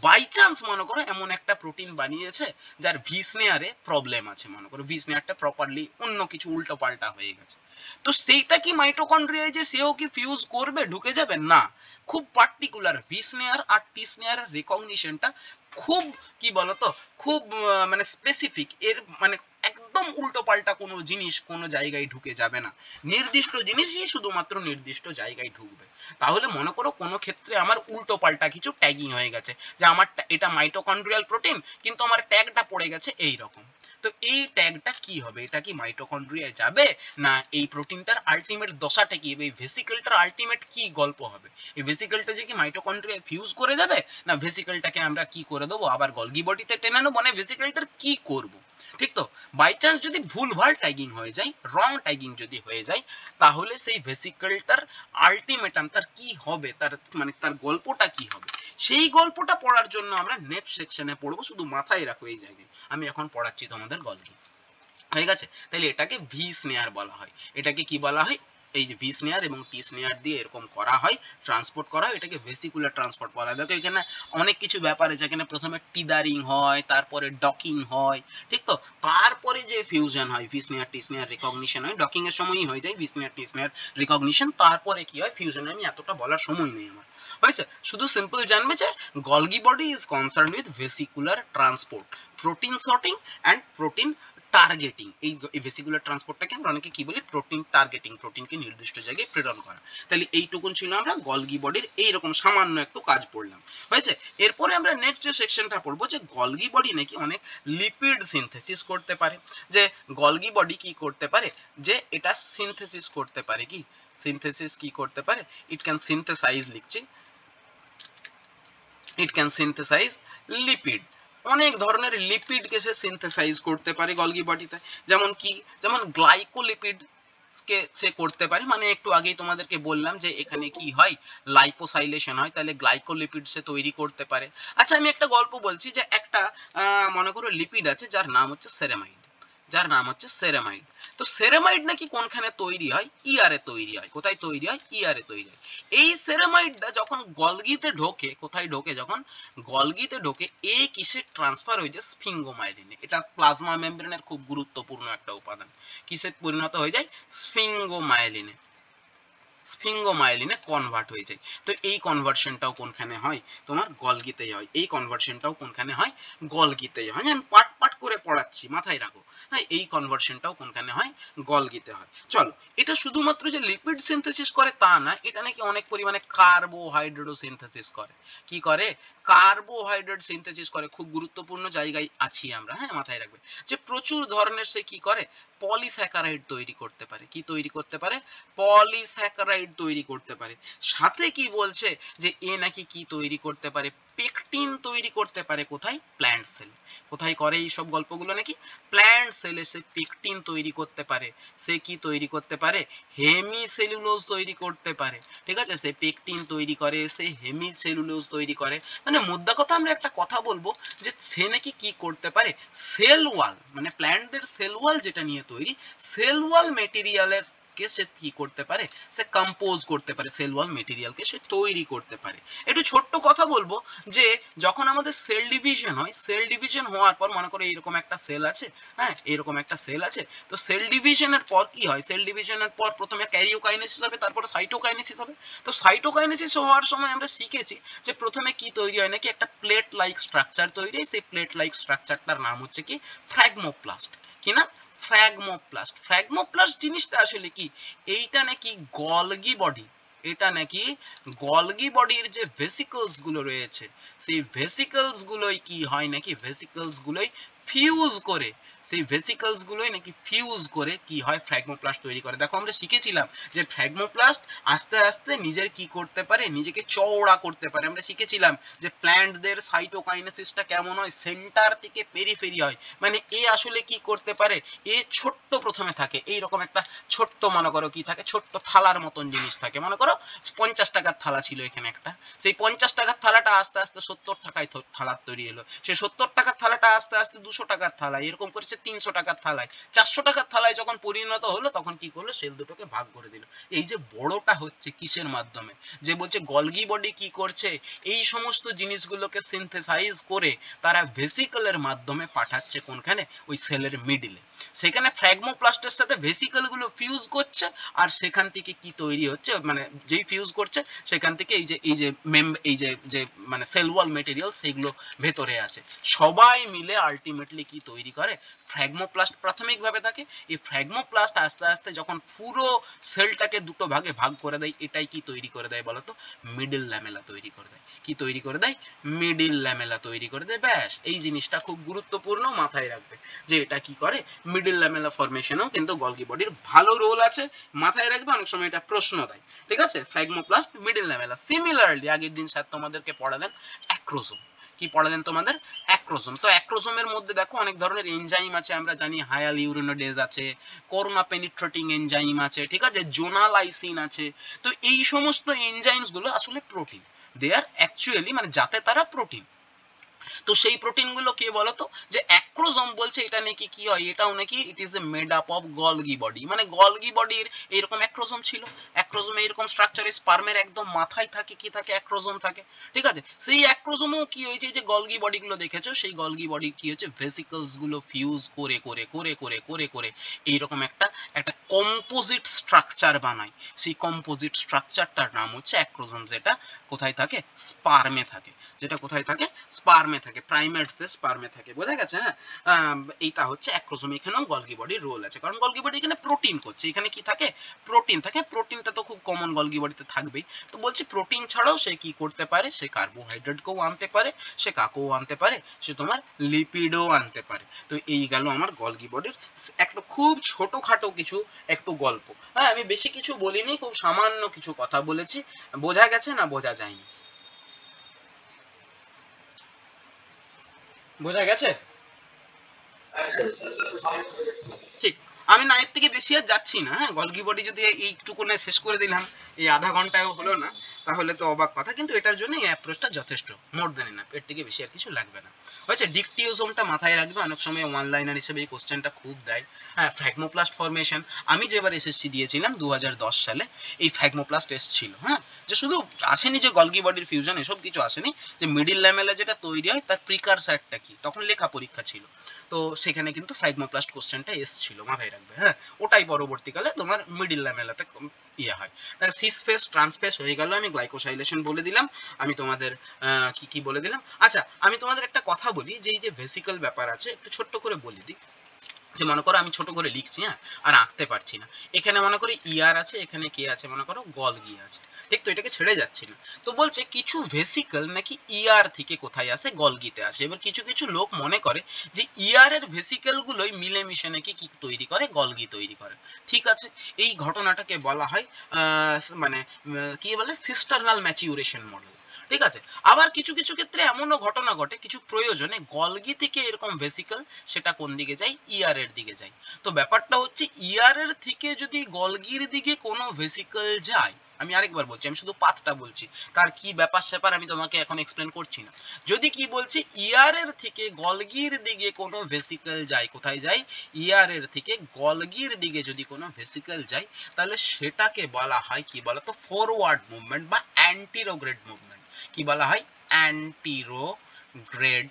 বাই চান্স মনে করো এমন একটা প্রোটিন বানিয়েছে যার ভি স্নেয়ারে প্রবলেম আছে, মনে করো ভি স্নেয়ারটা প্রপারলি অন্য কিছু উল্টো পাল্টা হয়ে গেছে, তো সেইটা কি মাইটোকন্ড্রিয়ায় যে সেও কি ফিউজ করবে, ঢুকে যাবে? না, খুব পার্টিকুলার ভি স্নেয়ার আর টি স্নেয়ারের রিকগনিশনটা খুব কি বলতো, খুব মানে স্পেসিফিক, এর মানে একদম উল্টো পাল্টা কোনো জিনিস কোনো জায়গায় ঢুকে যাবে না, নির্দিষ্ট জিনিসই শুধুমাত্র নির্দিষ্ট জায়গায় ঢুকবে। তাহলে মনে করো কোনো ক্ষেত্রে আমার উল্টো পাল্টা কিছু ট্যাগিং হয়ে গেছে, যে আমার এটা মাইটোকন্ড্রিয়াল প্রোটিন কিন্তু আমার ট্যাগটা পড়ে গেছে এই রকম, তো এই ট্যাগটা কি হবে? এটা কি মাইটোকন্ড্রিয়ায় যাবে, না এই প্রোটিনটার আলটিমেট দশাটা কি, এই ভেসিকলটার আলটিমেট কি গল্প হবে? এই ভেসিকলটা যে কি মাইটোকন্ড্রিয়ায় ফিউজ করে যাবে, না ভেসিকলটাকে আমরা কি করে দেবো, আবার গলগি বডিতে টেনে নেবো, মানে ভেসিকলটার কি করব? ঠিক তো? বাই চান্স যদি ভুলভাল ট্যাগিং হয়ে যায়, রং ট্যাগিং যদি হয়ে যায়, তাহলে সেই ভেসিকলটার আলটিমেটাম তার কি হবে, তার মানে তার গল্পটা কি হবে, সেই গল্পটা পড়ার জন্য আমরা নেক্সট সেকশনে পড়বো। শুধু মাথায় রাখো এই জায়গায় আমি এখন পড়াচ্ছি তোমাদের গলগি, হয়ে গেছে? তাহলে এটাকে ভি স্নেয়ার বলা হয়। এটাকে কি বলা হয়? এই যে ভি স্নেয়ার এবং টি স্নেয়ার দিয়ে এরকম করা হয়, ট্রান্সপোর্ট করা হয়, এটাকে ভেসিকুলার ট্রান্সপোর্ট বলা হয়। দেখো এখানে অনেক কিছু ব্যাপার আছে, এখানে প্রথমে টিদারিং হয়, তারপরে ডকিং হয়, ঠিক তো? তারপরে যে ফিউশন হয়, ভি স্নেয়ার টি স্নেয়ার রিকগনিশন হয়, ডকিং এর সময়ই হয়ে যায় ভি স্নেয়ার টি স্নেয়ার রিকগনিশন, তারপরে কি হয় ফিউশন। আমি এতটা বলার সময় নেই আমার, হয়েছে? শুধু সিম্পল জানবে যে Golgi body is concern with vesicular transport, protein sorting and protein targeting. এই ভেসিকুলার ট্রান্সপোর্টটাকে আমরা অনেকে কি বলি, প্রোটিন টার্গেটিং, প্রোটিনকে নির্দিষ্ট জায়গায় প্রেরণ করা। তাহলে এইটুকুন ছিল আমরা গলগি বডির এইরকম সামান্য একটু কাজ পড়লাম, হয়েছে? এরপরে আমরা নেক্সট যে সেকশনটা পড়বো, যে গলগি বডি নাকি অনেক লিপিড সিনথেসিস করতে পারে। যে গলগি বডি কি করতে পারে, যে এটা সিনথেসিস করতে পারে, কি সিনথেসিস কি করতে পারে, ইট ক্যান সিনথেসাইজ, লিখছি, ইট ক্যান সিনথেসাইজ লিপিড। অনেক ধরনের লিপিডকে সে সিনথেসাইজ করতে পারে গলগি বডিতে। যেমন কি, যেমন গ্লাইকোলিপিড কে সে করতে পারে, মানে একটু আগেই তোমাদেরকে বললাম যে এখানে কি হয়, লাইপোসাইলেশন হয়, তাহলে গ্লাইকোলিপিড সে তৈরি করতে পারে। আচ্ছা আমি একটা গল্প বলছি, যে একটা মনে করো লিপিড আছে যার নাম হচ্ছে সেরামাইড, যার নাম হচ্ছে সেরামাইড। তো সেরামাইড নাকি কোনখানে তৈরি হয়, ইয়ারে তৈরি হয়। কোথায় তৈরি হয়? ইয়ারে তৈরি হয়। এই সেরামাইডটা যখন গলগিতে ঢোকে, কোথায় ঢোকে, যখন গলগিতে ঢোকে, এই কিসে ট্রান্সফার হয়ে যায়, স্ফিঙ্গোমাইলিনে। এটা প্লাজমা মেমব্রেনের খুব গুরুত্বপূর্ণ একটা উপাদান। কিসে পরিণত হয়ে যায়? স্ফিঙ্গোমাইলিনে, স্ফিঙ্গোমাইলিনে কনভার্ট হয়ে যায়। তো এই কনভার্সনটাও কোনখানে হয়? তোমার গলগিতেই হয়। এই কনভার্সনটাও কোনখানে হয়? গলগিতেই হয়। আমি পাট পাট করে পড়াচ্ছি, মাথায় রাখো। হ্যাঁ, এই কনভার্সনটাও কোনখানে হয়? গলগিতে হয়। চলো, এটা শুধুমাত্র যে লিপিড সিনথেসিস করে তা না, এটা নাকি অনেক পরিমাণে কার্বোহাইড্রেটও সিনথেসিস করে। কি করে? কার্বোহাইড্রেট সিনথেসিস করে। খুব গুরুত্বপূর্ণ জায়গায় আছি আমরা, হ্যাঁ মাথায় রাখবে। যে প্রচুর ধরনের সে কি করে, পলিস্যাকারাইড তৈরি করতে পারে। কি তৈরি করতে পারে? পলিস্যাকারাইড তৈরি করতে পারে। সাথে কি বলছে, যে এ নাকি কি তৈরি করতে পারে, পেকটিন তৈরি করতে পারে। কোথায়? Plant sell. কোথায় করে এই সব গল্পগুলো? নাকি প্ল্যান্ট সেলে সে পেকটিন তৈরি করতে পারে। সে কি তৈরি করতে পারে? হেমিসেলুলোজ তৈরি করতে পারে। ঠিক আছে, সে পেকটিন তৈরি করে, সে হেমিসেলুলোজ তৈরি করে। মানে মোদ্দা কথা আমরা একটা কথা বলবো, যে সে নাকি কি করতে পারে, সেল ওয়াল, মানে প্ল্যান্টদের সেল ওয়াল যেটা নিয়ে তৈরি, সেল ওয়াল মেটেরিয়ালের কে সে কি করতে পারে, সে কম্পোজ করতে পারে, সেল ওয়াল মেটেরিয়ালকে সে তৈরি করতে পারে। একটু ছোট্ট কথা বলবো, যে যখন আমাদের সেল ডিভিশন হয়, সেল ডিভিশন হওয়ার পর মনে করো এরকম একটা সেল আছে, হ্যাঁ এরকম একটা সেল আছে, তো সেল ডিভিশনের পর কি হয়, সেল ডিভিশনের পর প্রথমে ক্যারিওকাইনেসিস হবে, তারপরে সাইটোকাইনেসিস হবে। তো সাইটোকাইনেসিস হওয়ার সময় আমরা শিখেছি যে প্রথমে কি তৈরি হয়, নাকি একটা প্লেট লাইক স্ট্রাকচার তৈরি হয়। সেই প্লেট লাইক স্ট্রাকচারটার নাম হচ্ছে কি, ফ্র্যাগমোপ্লাস্ট। কি না? ফ্র্যাগমোপ্লাস্ট। ফ্র্যাগমোপ্লাস্ট জিনিসটা আসলে কি, এইটা নাকি গলগি বডি, এটা নাকি গলগি বডির যে ভেসিকলস গুলো রয়েছে সেই ভেসিকলস গুলোই কি হয় নাকি ভেসিকলস গুলোই ফিউজ করে, সেই ভেসিকলস গুলোই নাকি ফিউজ করে কি হয় ফ্র্যাগমোপ্লাস্ট তৈরি করে। দেখো আমরা শিখেছিলাম যে ফ্র্যাগমোপ্লাস্ট আস্তে আস্তে নিজের কি করতে পারে, নিজেকে চওড়া করতে পারে। আমরা শিখেছিলাম যে প্ল্যান্টদের সাইটোকাইনেসিসটা কেমন হয়, সেন্টার থেকে পেরিফেরি হয়। মানে এ আসলে কি করতে পারে, এ ছোট্ট প্রথমে থাকে এইরকম একটা ছোট্ট, মনে করো কি থাকে, ছোট্ট থালার মতন জিনিস থাকে। মনে করো 50 টাকার থালা ছিল এখানে একটা, সেই 50 টাকার থালাটা আস্তে আস্তে 70 টাকায় থালা তৈরি হলো, সেই 70 টাকার থালাটা আস্তে আস্তে 200 টাকার থালায়, এরকম করেছে 300 টাকার থালায়, 400 টাকার থালায় যখন পরিণত হলো তখন কি করলো, সেল দুটোকে ভাগ করে দিল। এই যে বড়টা হচ্ছে কিসের মাধ্যমে, যে বলছে গলগি বডি কি করছে, এই সমস্ত জিনিসগুলোকে সিনথেসাইজ করে তারা ভেসিকলের মাধ্যমে পাঠাচ্ছে কোনখানে, ওই সেলের মিডিলে। সেখানে ফ্র্যাগমোপ্লাস্টের সাথে ভেসিকল গুলো ফিউজ করছে, আর সেখান থেকে কি তৈরি হচ্ছে, মানে যেই ফিউজ করছে সেখান থেকে এই যে মানে সেল ওয়াল মেটেরিয়াল সেগুলো ভেতরে আছে, সবাই মিলে আলটিমেটলি কি তৈরি করে, ফ্র্যাগমোপ্লাস্ট প্রাথমিকভাবে থাকে। এই ফ্র্যাগমোপ্লাস্ট আস্তে আস্তে যখন পুরো সেলটাকে দুটো ভাগে ভাগ করে দেয়, এটাই কি তৈরি করে দেয় বলতো, মিডল ল্যামেলা তৈরি করে দেয়। কি তৈরি করে দেয়, মিডল ল্যামেলা তৈরি করে দেয়। ব্যাস, এই জিনিসটা খুব গুরুত্বপূর্ণ, মাথায় রাখবে যে এটা কি করে, মিডল ল্যামেলা ফরমেশনেও কিন্তু গলগি বডির ভালো রোল আছে, মাথায় রাখবে, অনেক সময় এটা প্রশ্ন দেয়। ঠিক আছে, ফ্র্যাগমোপ্লাস্ট, মিডল ল্যামেলা। সিমিলারলি আগের দিন স্যার তোমাদেরকে পড়ালেন অ্যাক্রোজোম। কি পড়ালেন তোমাদের, অ্যাক্রোজোম। তো অ্যাক্রোজোমের মধ্যে দেখো অনেক ধরনের এনজাইম আছে, আমরা জানি হায়াল ইউরিনোডেজ আছে, করোনা পেনিট্রেটিং এনজাইম আছে, ঠিক আছে, জোনালাইসিন আছে। তো এই সমস্ত এনজাইমস গুলো আসলে প্রোটিন, দে আর অ্যাকচুয়ালি মানে যাতে তারা প্রোটিন। তো সেই প্রোটিন গুলো কে বলতো, যে অ্যাক্রোজোম বলছে এটা নাকি কি হয়, এটাও নাকি it is a made up of Golgi body. মানে গলগি বডির এইরকম অ্যাক্রোজোম ছিল, অ্যাক্রোজোমে এরকম স্ট্রাকচারে স্পার্মের একদম মাথায় থাকে কি থাকে, অ্যাক্রোজোম থাকে। ঠিক আছে, সেই অ্যাক্রোজোমও কি হয়েছে, যে গলগি বডি গুলো দেখেছো, সেই গলগি বডি কি হচ্ছে, ভেসিকলস গুলো ফিউজ করে করে করে করে করে করে এইরকম একটা একটা কম্পোজিট স্ট্রাকচার বানায়। সেই কম্পোজিট স্ট্রাকচারটার নাম হচ্ছে অ্যাক্রোজোম, যেটা কোথায় থাকে, স্পার্মে থাকে। যেটা কোথায় থাকে, স্পার্মে থাকে, প্রাইমেটসদের স্পার্মে থাকে। বোঝা গেছে? হ্যাঁ, এইটা হচ্ছে অ্যাক্রোজোম। এখানেও গলগি বডির রোল আছে, কারণ গলগি বডি এখানে প্রোটিন করছে। এখানে কি থাকে, প্রোটিন থাকে। প্রোটিনটা তো খুব কমন গলগি বডিতে থাকবেই। তো বলছি প্রোটিন ছাড়াও সে কি করতে পারে, সে কার্বোহাইড্রেটকেও আনতে পারে, সে কাকেও আনতে পারে, সে তোমার লিপিডও আনতে পারে। তো এই গেল আমার গলগি বডির একটা খুব ছোটখাটো কিছু একটু গল্প। হ্যাঁ, আমি বেশি কিছু বলিনি, খুব সামান্য কিছু কথা বলেছি। বোঝা গেছে না বোঝা যায়নি? বোঝা গেছে? ঠিক। আমি না এর থেকে বেশি আর যাচ্ছি না। হ্যাঁ, গলগি বডি যদি এইটুকুনে শেষ করে দিলাম, এই আধা ঘন্টায়ও হলো না, তাহলে তো অবাক কথা। কিন্তু এটার জন্য এই অ্যাপ্রোচটা যথেষ্ট, মোর দেন এনাফ। এর থেকে বেশি আর কিছু লাগবে না। হয়েছে, ডিকটিওজোমটা মাথায় রাখবে, অনেক সময় ওয়ান লাইনার হিসেবে এই কোশ্চেনটা খুব দেয়। হ্যাঁ, ফ্র্যাগমোপ্লাস্ট ফরমেশন, আমি যেবার এসএসসি দিয়েছিলাম 2010 সালে, এই ফ্র্যাগমোপ্লাস্ট এসেছিল। হ্যাঁ, যে শুধু আসেনি যে গলগি বডির ফিউশন, এসব কিছু আসেনি, যে মিডিল ল্যামেলা যেটা তৈরি হয় তার প্রিকারসারটা কি, তখন লেখা পরীক্ষা ছিল। তো সেখানে কিন্তু ফ্র্যাগমোপ্লাস্ট কোশ্চেনটা এসেছিল, মাথায় রাখবে। হ্যাঁ, ওটাই পরবর্তীকালে তোমার মিডিল ল্যামেলাতে ইয়ে হয়। সিস ফেস ট্রান্সফেস হয়ে গেল, আমি গ্লাইকোসাইলেশন বলে দিলাম, আমি তোমাদের কি কি বলে দিলাম। আচ্ছা, আমি তোমাদের একটা কথা বলি, যে এই যে ভেসিকল ব্যাপার আছে, একটু ছোট্ট করে বলে দিই। যে মনে করো আমি ছোট করে লিখছি, হ্যাঁ, আর আঁকতে পারছি না। এখানে মনে করো ইয়ার আছে, এখানে কে আছে, মনে করো গলগি আছে। ঠিক, তো এটাকে ছেড়ে যাচ্ছি না। তো বলছে কিছু ভেসিকল নাকি ইয়ার থেকে কোথায় আসে, গলগিতে আসে। এবার কিছু কিছু লোক মনে করে যে ইয়ারের ভেসিকল গুলোই মিলেমিশে নাকি কি তৈরি করে, গলগি তৈরি করে। ঠিক আছে, এই ঘটনাটাকে বলা হয় মানে কি বলে, সিস্টারনাল ম্যাচিউরেশন মডেল। ঠিক আছে, আবার কিছু কিছু ক্ষেত্রে এমনও ঘটনা ঘটে, কিছু প্রয়োজনে গলগি থেকে এরকম ভেসিকল সেটা কোন দিকে যায়, ইয়ার এর দিকে যায়। তো ব্যাপারটা হচ্ছে, ইয়ার এর থেকে যদি গলগির দিকে কোনো ভেসিকল যায়, আমি আরেকবার বলছি, আমি শুধু পাথটা বলছি, তার কি ব্যাপার স্যাপার আমি তোমাকে এখন এক্সপ্লেন করছি না। যদি কি বলছি, ইয়ার এর থেকে গলগির দিকে কোনো ভেসিকল যায়, কোথায় যায়, ইয়ার এর থেকে গলগির দিকে যদি কোনো ভেসিকল যায়, তাহলে সেটাকে বলা হয় কি বলতো, ফরওয়ার্ড মুভমেন্ট বা অ্যান্টিরোগ্রেড মুভমেন্ট। কি বলা হয়, অ্যান্টিরোগ্রেড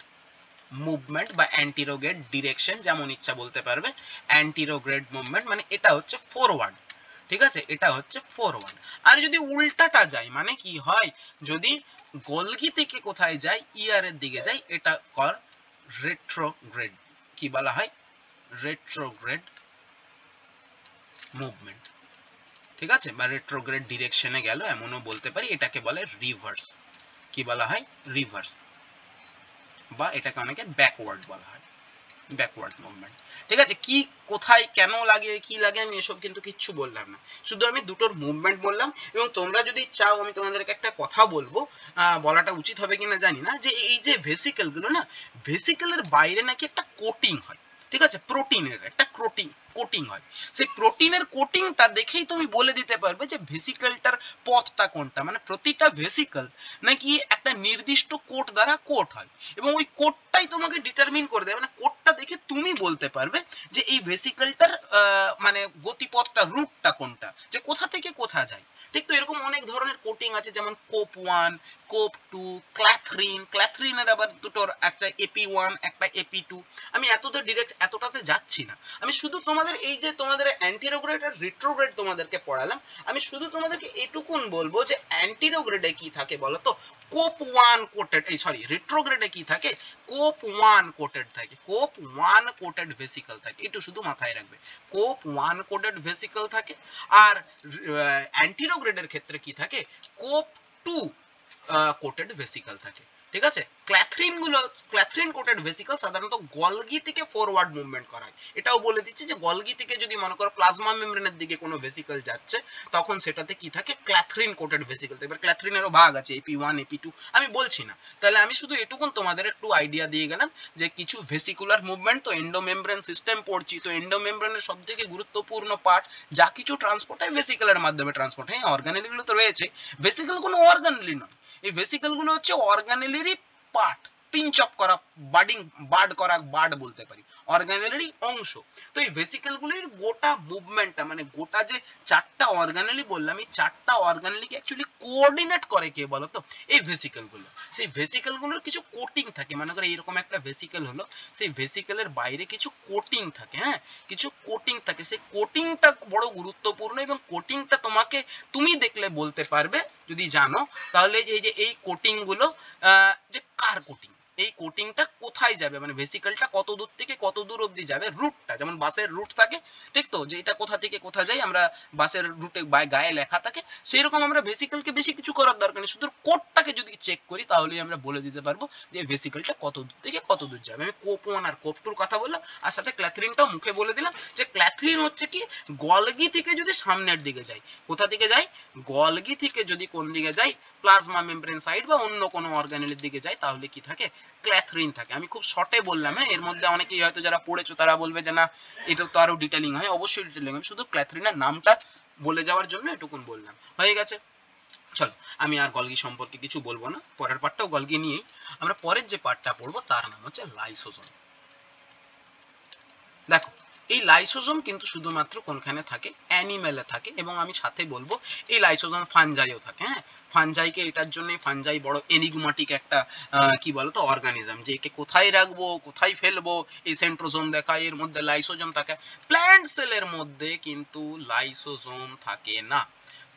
মুভমেন্ট বা অ্যান্টিরোগ্রেড ডিরেকশন, যেমন ইচ্ছা বলতে পারবে। অ্যান্টিরোগ্রেড মুভমেন্ট মানে এটা হচ্ছে ফরওয়ার্ড। ঠিক আছে, এটা হচ্ছে ফরওয়ার্ড। আর যদি উল্টাটা যায়, মানে কি হয়, যদি গলগি থেকে কোথায় যায়, ইয়ার এর দিকে যায়, এটা কর রেট্রোগ্রেড। কি বলা হয়, রেট্রোগ্রেড মুভমেন্ট। ঠিক আছে, বা রেট্রোগ্রেড ডিরেকশনে গেল এমনও বলতে পারি। এটাকে বলে রিভার্স। কি বলা হয়? রিভার্স, বা এটাকে অনেকে ব্যাকওয়ার্ড বলা হয়, ব্যাকওয়ার্ড মুভমেন্ট। ঠিক আছে, কি কোথায় কেন লাগে কি লাগে আমি এসব কিন্তু কিচ্ছু বললাম না, শুধু আমি দুটোর মুভমেন্ট বললাম। এবং তোমরা যদি চাও আমি তোমাদেরকে একটা কথা বলবো, বলাটা উচিত হবে কিনা জানি না, যে এই যে ভেসিকেল গুলো না, ভেসিকেলের বাইরে নাকি একটা কোটিং হয়। ঠিক আছে, প্রোটিনের একটা কোটিং হয়। সেই প্রোটিনের কোটিংটা দেখেই তুমি বলে দিতে পারবে যে ভেসিকেলটার পথটা কোনটা। মানে প্রতিটা ভেসিকেল নাকি একটা নির্দিষ্ট কোট দ্বারা কোট হয়, এবং ওই কোটটাই তোমাকে ডিটারমিন করে দেয়। মানে কোটটা দেখে তুমি বলতে পারবে যে এই ভেসিকেলটার মানে গতিপথটা, রুটটা কোনটা, যে কোথা থেকে কোথা যায়। ঠিক তো এরকম অনেক ধরনের কোটিং আছে, যেমন কোপ 1, কোপ 2, ক্ল্যাথরিন। ক্ল্যাথরিনের আবার দুটোর, একটা এপি 1 একটা এপি 2। আমি এতটাতে যাচ্ছি না, আমি শুধু তোমাদের এই যে তোমাদের অ্যান্টিরোগ্রেড আর রিট্রোগ্রেড তোমাদেরকে পড়ালাম, আমি শুধু তোমাদেরকে এটুকুন বলবো যে অ্যান্টিরোগ্রেডে কি থাকে বলো তো? কোপ 1 কোটেড, এই সরি রেট্রোগ্রেডে কি থাকে? কোপ 1 কোটেড থাকে, কোপ 1 কোটেড ভেসিকল থাকে, একটু শুধু মাথায় রাখবে, কোপ 1 কোটেড ভেসিকল থাকে। আর অ্যান্টিরোগ্রেডের ক্ষেত্রে কি থাকে? কোপ 2 কোটেড ভেসিকল থাকে। ঠিক আছে, ক্ল্যাথরিন কোটেড ভেসিকল সাধারণত গলগি থেকে ফরওয়ার্ড মুভমেন্ট করায়। এটাও বলে দিচ্ছি যে গলগি থেকে যদি মনে করো প্লাজমা মেমব্রেনের দিকে কোনো ভেসিকল যাচ্ছে, তখন সেটাতে কি থাকে? ক্ল্যাথরিন কোটেড ভেসিকল। এবার ক্ল্যাথরিনেরও ভাগ আছে, এপি 1 এপি 2, আমি বলছি না। তাহলে আমি শুধু এটুকুন তোমাদের একটু আইডিয়া দিয়ে গেলাম যে কিছু ভেসিকুলার মুভমেন্ট। তো এন্ডোমেমব্রেন সিস্টেম পড়ছি, তো এন্ডোমেমব্রেনের সব থেকে গুরুত্বপূর্ণ পার্ট, যা কিছু ট্রান্সপোর্ট হয় ভেসিকলের মাধ্যমে ট্রান্সপোর্ট হয়। অর্গানেলি গুলো তো রয়েছে, ভেসিকল কোনো অর্গানেলি নয়। এই ভেসিকল গুলো হচ্ছে অর্গানেলেরই পার্ট, পিঞ্চ অফ করা, বার্ড করা, বার্ড বলতে পারি, অর্গানেলেরই অংশ। তো এই ভেসিকল গুলির গোটা মুভমেন্টটা, মানে গোটা যে চারটা অর্গানেলি বললাম, এই চারটা অর্গানেলিকে অ্যাকচুয়ালি কোঅর্ডিনেট করে কে বলতো? এই ভেসিকল গুলো। সেই ভেসিকল গুলোর কিছু কোটিং থাকে, মনে করো এরকম একটা ভেসিকল হলো, সেই ভেসিকলের বাইরে কিছু কোটিং থাকে, হ্যাঁ, কিছু কোটিং থাকে। সেই কোটিংটা বড় গুরুত্বপূর্ণ, এবং কোটিংটা তুমি দেখলে বলতে পারবে যদি জানো, তাহলে এই যে এই কোটিং গুলো যে কার কোটিং, এই কোটিংটা কোথায় যাবে, মানে ভেসিকলটা কত দূর থেকে কত দূর অবধি যাবে, রুটটা, যেমন বাসের রুট থাকে, ঠিক তো, যে এটা কোথা থেকে কোথা যায়, আমরা বাসের রুটে গায়ে লেখা থাকে, সেই রকম আমরা ভেসিকলকে বেশি কিছু করার দরকার নেই, শুধু কোডটাকে যদি চেক করি তাহলেই আমরা বলে দিতে পারবো যে ভেসিকলটা কত দূর থেকে কত দূর যাবে। আমি কোপ 1 আর কোপ 2 এর কথা বললাম, আর সাথে ক্ল্যাথরিনটাও মুখে বলে দিলাম, যে ক্ল্যাথরিন হচ্ছে কি, গলগি থেকে যদি সামনের দিকে যায়, কোথা থেকে যায়? গলগি থেকে যদি কোন দিকে যায়, প্লাজমা মেমব্রেন সাইড বা অন্য কোনো অর্গানেলের দিকে যায়, তাহলে কি থাকে? ক্ল্যাথরিন থাকে। আমি খুব শর্টে বললাম, হ্যাঁ, এর মধ্যে অনেকেই হয়তো যারা পড়েছো তারা বলবে যে না, এটা তো আরো ডিটেইলিং হয়। অবশ্যই ডিটেইলিং, আমি শুধু ক্ল্যাথরিনের নামটা বলে যাওয়ার জন্য এটুকুন বললাম, হয়ে গেছে। চলো, আমি আর গলগি সম্পর্কে কিছু বলবো না, পরের পার্টটাও গলগি নিয়েই। আমরা পরের যে পার্টটা পড়বো তার নাম হচ্ছে লাইসোজোম। দেখো, এই লাইসোজোম কিন্তু শুধুমাত্র কোনখানে থাকে? অ্যানিমেলে থাকে, এবং আমি সাথে বলবো এই লাইসোজোম ফানজাইও থাকে। হ্যাঁ, ফানজাইকে এটার জন্য, ফানজাই বড় এনিগমাটিক একটা কি বলতো অর্গানিজম, যে একে কোথায় রাখবো কোথায় ফেলবো, এই সেন্ট্রোজোম দেখায়, এর মধ্যে লাইসোজোম থাকে। প্ল্যান্ট সেলের মধ্যে কিন্তু লাইসোজোম থাকে না,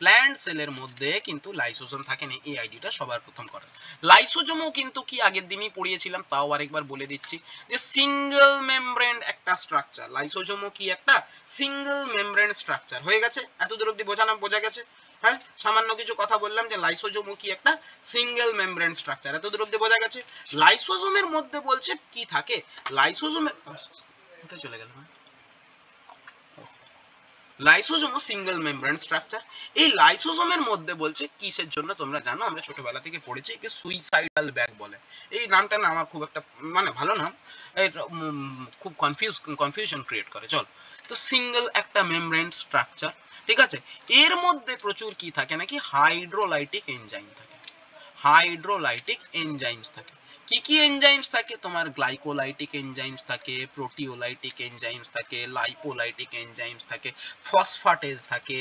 প্ল্যান্ট সেলের মধ্যে কিন্তু লাইসোজোম থাকে না, এই আইডিটা সবার প্রথম করা। লাইসোজোমও কিন্তু কি আগের দিনই পড়িয়েছিলাম, তাও আরেকবার বলে দিচ্ছি, যে সিঙ্গেল মেমব্রেন একটা স্ট্রাকচার। লাইসোজোমও কি একটা সিঙ্গেল মেমব্রেন স্ট্রাকচার। হয়ে গেছে, এতদূর অবধি বোঝা গেছে? হ্যাঁ, সামান্য কিছু কথা বললাম যে লাইসোজোমও কি একটা সিঙ্গেল মেমব্রেন স্ট্রাকচার, এতদূর অবধি বোঝা গেছে? লাইসোজোমের মধ্যে বলছে কি থাকে, লাইসোজোমের কোথায় চলে গেল, লাইসোজোম সিঙ্গেল মেমব্রেন স্ট্রাকচার। এই লাইসোজোমের মধ্যে বলছে কিসের জন্য তোমরা জানো, আমরা ছোটবেলা থেকে পড়েছি, একে সুইসাইডাল ব্যাগ বলে। এই নামটা না আমার খুব একটা মানে ভালো নাম, খুব কনফিউশন ক্রিয়েট করে। চল, তো সিঙ্গেল একটা মেমব্রেন স্ট্রাকচার, ঠিক আছে। এর মধ্যে প্রচুর কি থাকে নাকি, হাইড্রোলাইটিক এনজাইম থাকে, হাইড্রোলাইটিক এনজাইমস থাকে। কি কি এনজাইমস থাকে? তোমার গ্লাইকোলাইটিক এনজাইমস থাকে, প্রোটিওলাইটিক এনজাইমস থাকে, লাইপোলাইটিক এনজাইমস থাকে, ফসফাটেজ থাকে,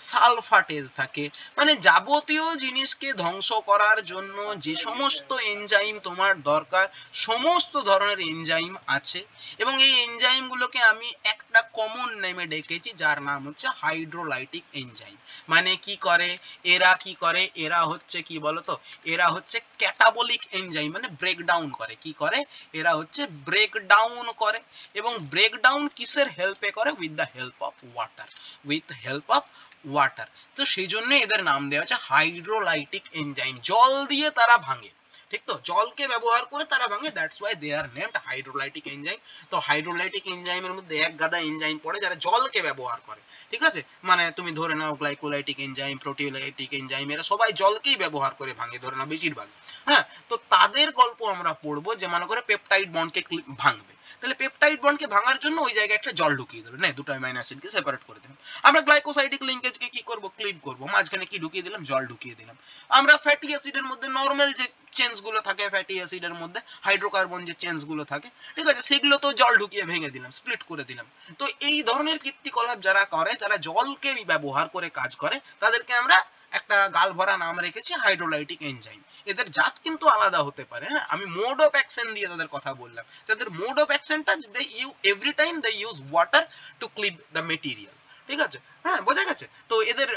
সালফাটেজ থাকে। মানে যাবতীয় জিনিসকে ধ্বংস করার জন্য যে সমস্ত এনজাইম তোমার দরকার, সমস্ত ধরনের এনজাইম আছে, এবং এই এনজাইমগুলোকে আমি একটা কমন নেমে ডেকেছি, যার নাম হচ্ছে হাইড্রোলাইটিক এনজাইম। মানে কি করে এরা? কি করে এরা? হচ্ছে কি বলতো, এরা হচ্ছে ক্যাটাবলিক এনজাইম, মানে ব্রেকডাউন করে। কি করে? এরা হচ্ছে ব্রেকডাউন করে। এবং ব্রেকডাউন কিসের হেল্পে করে? With the help of water, with help of water. তো সেই জন্য এদের নাম দেওয়া আছে হাইড্রোলাইটিক এনজাইম, জল দিয়ে তারা ভাঙে, ঠিক তো, জলকে ব্যবহার করে তারা ভাঙে, that's why they are named hydrolytic enzyme. তো হাইড্রোলাইটিক এনজাইমের মধ্যে এক গাদা এনজাইম পড়ে যারা জলকে ব্যবহার করে, ঠিক আছে, মানে তুমি ধরে নাও গ্লাইকোলাইটিক এনজাইম, প্রোটিওলাইটিক এনজাইম, এরা সবাই জলকেই ব্যবহার করে ভাঙে, ধরে নাও বেশিরভাগ। হ্যাঁ, তো তাদের গল্প আমরা পড়বো যে মনে করে পেপটাইড বন্ডকে ভাঙবে, তাহলে পেপটাইড বন্ডকে ভাঙার জন্য ওই জায়গায় একটা জল ঢুকিয়ে দিল, না দুটো অ্যামাইনো অ্যাসিডকে সেপারেট করে দিলাম। আমরা গ্লাইকোসাইডিক লিঙ্কেজকে কি করব, ক্লিভ করব, মাঝখানে কি ঢুকিয়ে দিলাম, জল ঢুকিয়ে দিলাম। আমরা ফ্যাটি অ্যাসিডের মধ্যে নরমাল যে চেঞ্জ গুলো থাকে, ফ্যাটি অ্যাসিডের মধ্যে হাইড্রোকার্বন যে চেঞ্জ গুলো থাকে, ঠিক আছে, সেগুলো তো জল ঢুকিয়ে ভেঙে দিলাম, স্প্লিট করে দিলাম। তো এই ধরনের কীর্তিকলাপ যারা করে, যারা জলকে ব্যবহার করে কাজ করে, তাদেরকে আমরা একটা গালভরা নাম রেখেছি হাইড্রোলাইটিক এনজাইম। এদের জাত কিন্তু আলাদা হতে পারে, হ্যাঁ, আমি মোড অফ অ্যাকশন দিয়ে তাদের কথা বললাম, তাদের মোড অফ অ্যাকশনটা they you every time they use water to cleave the material, ঠিক আছে, হ্যাঁ, বোঝা গেছে। তো এদের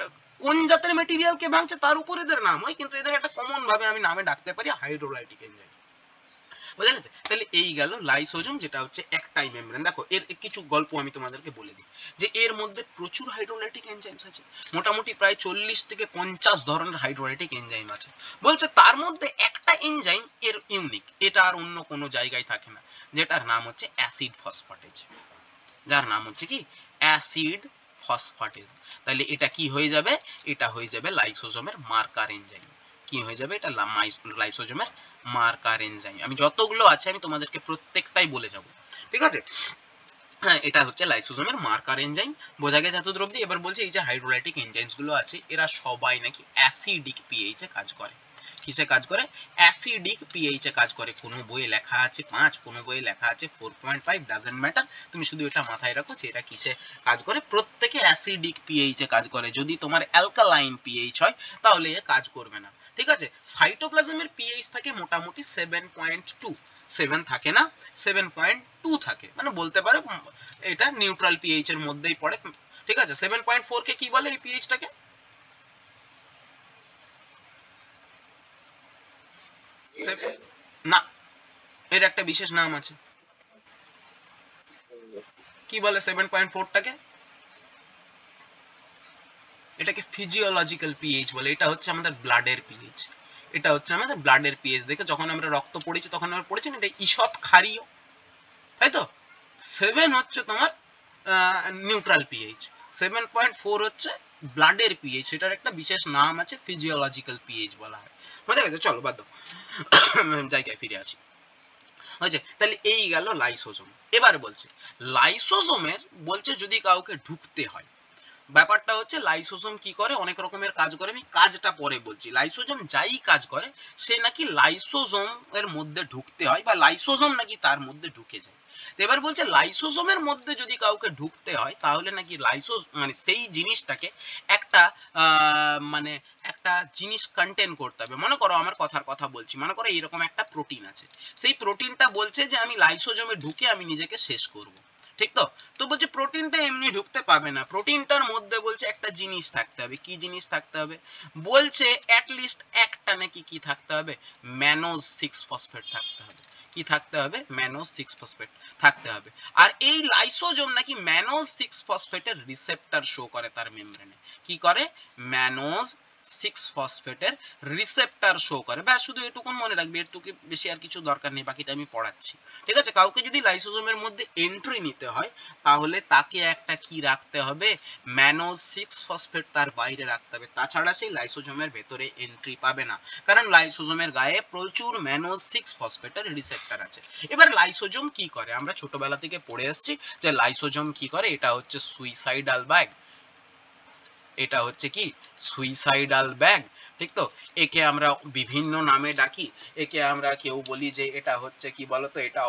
কোন জাতের মেটেরিয়ালকে ভাঙছে তার উপর এদের নাম হয়, কিন্তু এদের একটা কমন ভাবে আমি নামে ডাকতে পারি হাইড্রোলাইটিক এনজাইম, বোঝা গেছে। তাহলে এই গেল লাইসোজোম, যেটা হচ্ছে একটাই মেমব্রেন। দেখো এর কিছু গল্প আমি তোমাদেরকে বলে দিই, যে এর মধ্যে প্রচুর হাইড্রোলাইটিক এনজাইমস আছে, মোটামুটি প্রায় 40 থেকে 50 ধরনের হাইড্রোলাইটিক এনজাইম আছে। বলছে তার মধ্যে একটা এনজাইম এর ইউনিক, এটা আর অন্য কোনো জায়গায় থাকে না, যেটার নাম হচ্ছে অ্যাসিড ফসফেটেজ, যার নাম হচ্ছে কি অ্যাসিড ফসফেটেজ। তাহলে এটা কি হয়ে যাবে, এটা হয়ে যাবে লাইসোজোমের মার্কার এনজাইম। কি হয়ে যাবে, এটা লাইসোজোমের মার্কার এনজাইম। আমি যতগুলো আছে আমি তোমাদেরকে প্রত্যেকটাই বলে যাব, ঠিক আছে। হ্যাঁ, এটা হচ্ছে লাইসোজোমের মার্কার এনজাইম, বোঝা গেছে এতদূর অবধি। এবার বলছি এই যে হাইড্রোলাইটিক এনজাইমস গুলো আছে, এরা সবাই নাকি অ্যাসিডিক পিএইচ এ কাজ করে। কিসে কাজ করে, অ্যাসিডিক পিএইচ এ কাজ করে। কোনো বইয়ে লেখা আছে 5, কোনো বইয়ে লেখা আছে 4.5, ডাজন্ট ম্যাটার, তুমি শুধু এটা মাথায় রাখো যে এরা কিসে কাজ করে, প্রত্যেকে অ্যাসিডিক পিএইচ এ কাজ করে। যদি তোমার অ্যালকালাইন পিএইচ হয় তাহলে এ কাজ করবে না, ঠিক আছে। সাইটোপ্লাজমের পিএইচ থাকে মোটামুটি 7.2, 7 থাকে না, 7.2 থাকে, মানে বলতে পারো এটা নিউট্রাল পিএইচ এর মধ্যেই পড়ে, ঠিক আছে। 7.4 কে কি বলে এই পিএইচটাকে, না, এর একটা বিশেষ নাম আছে, কি বলে 7.4 টাকে, এটাকে ফিজিওলজিক্যাল পিএইচ বলে। এটা হচ্ছে আমাদের ব্লাডের পিএইচ, এটা হচ্ছে আমাদের ব্লাডের পিএইচ। দেখে যখন আমরা রক্ত পড়েছি তখন আমরা পড়েছি না এটা ঈষৎ ক্ষারীয়, তাই তো। 7 হচ্ছে তোমার নিউট্রাল পিএইচ, 7.4 হচ্ছে ব্লাডের পিএইচ, সেটার একটা বিশেষ নাম আছে, ফিজিওলজিক্যাল পিএইচ বলা হয়, বুঝা গেছে। চলো বাদ দাও, জায়গায় ফিরে আসি, হয়েছে। তাহলে এই গেল লাইসোজোম। এবার বলছে লাইসোজোমের, বলছে যদি কাউকে ঢুকতে হয়, ব্যাপারটা হচ্ছে লাইসোজোম কি করে, অনেক রকমের কাজ করে, আমি কাজটা পরে বলছি। লাইসোজোম যাই কাজ করে সে নাকি লাইসোজোম এর মধ্যে ঢুকতে হয়, বা লাইসোজোম নাকি তার মধ্যে ঢুকে যায়। এবার বলছে লাইসোজোমের মধ্যে যদি কাউকে ঢুকতে হয় তাহলে নাকি মানে সেই জিনিসটাকে একটা মানে একটা জিনিস কন্টেন করতে হবে। মনে করো আমার কথার কথা বলছি, মনে করো এরকম একটা প্রোটিন আছে, সেই প্রোটিনটা বলছে যে আমি লাইসোজোমে ঢুকে আমি নিজেকে শেষ করব, ঠিক তো। তো বলছে প্রোটিনটা এমনি ঢুকতে পাবে না, প্রোটিনটার মধ্যে বলছে একটা জিনিস থাকতে হবে। কি জিনিস থাকতে হবে, বলছে অ্যাটলিস্ট একটা নাকি কি থাকতে হবে, ম্যানোজ 6 ফসফেট থাকতে হবে। কি থাকতে হবে, ম্যানোজ 6 ফসফেট থাকতে হবে। আর এই লাইসোজোম নাকি ম্যানোজ 6 ফসফেটের রিসেপ্টর শো করে তার মেমব্রেনে। কি করে, ম্যানোজ 6 ফসফেটের রিসেপ্টর শো করে। ব্যাস শুধু এটুকুন মনে রাখবে, এর থেকে বেশি আর কিছু দরকার নেই, বাকিটা আমি পড়াচ্ছি, ঠিক আছে। কাউকে যদি লাইসোজোমের মধ্যে এন্ট্রি নিতে হয় তাহলে তাকে একটা কি রাখতে হবে, ম্যানোজ 6 ফসফেট তার বাইরে রাখতে হবে, তাছাড়া সেই লাইসোজোমের ভেতরে এন্ট্রি পাবে না, কারণ লাইসোজোমের গায়ে প্রচুর ম্যানোজ 6 ফসফেটের রিসেপ্টর আছে। এবার লাইসোজোম কি করে, আমরা ছোটবেলা থেকে পড়ে এসেছি যে লাইসোজোম কি করে, এটা হচ্ছে সুইসাইডাল ব্যাগ, এটা হচ্ছে কি সুইসাইডাল ব্যাগ, ঠিক তো। একে আমরা বিভিন্ন নামে ডাকি, একে আমরা কেউ বলি যে এটা হচ্ছে কি বলতো, এটা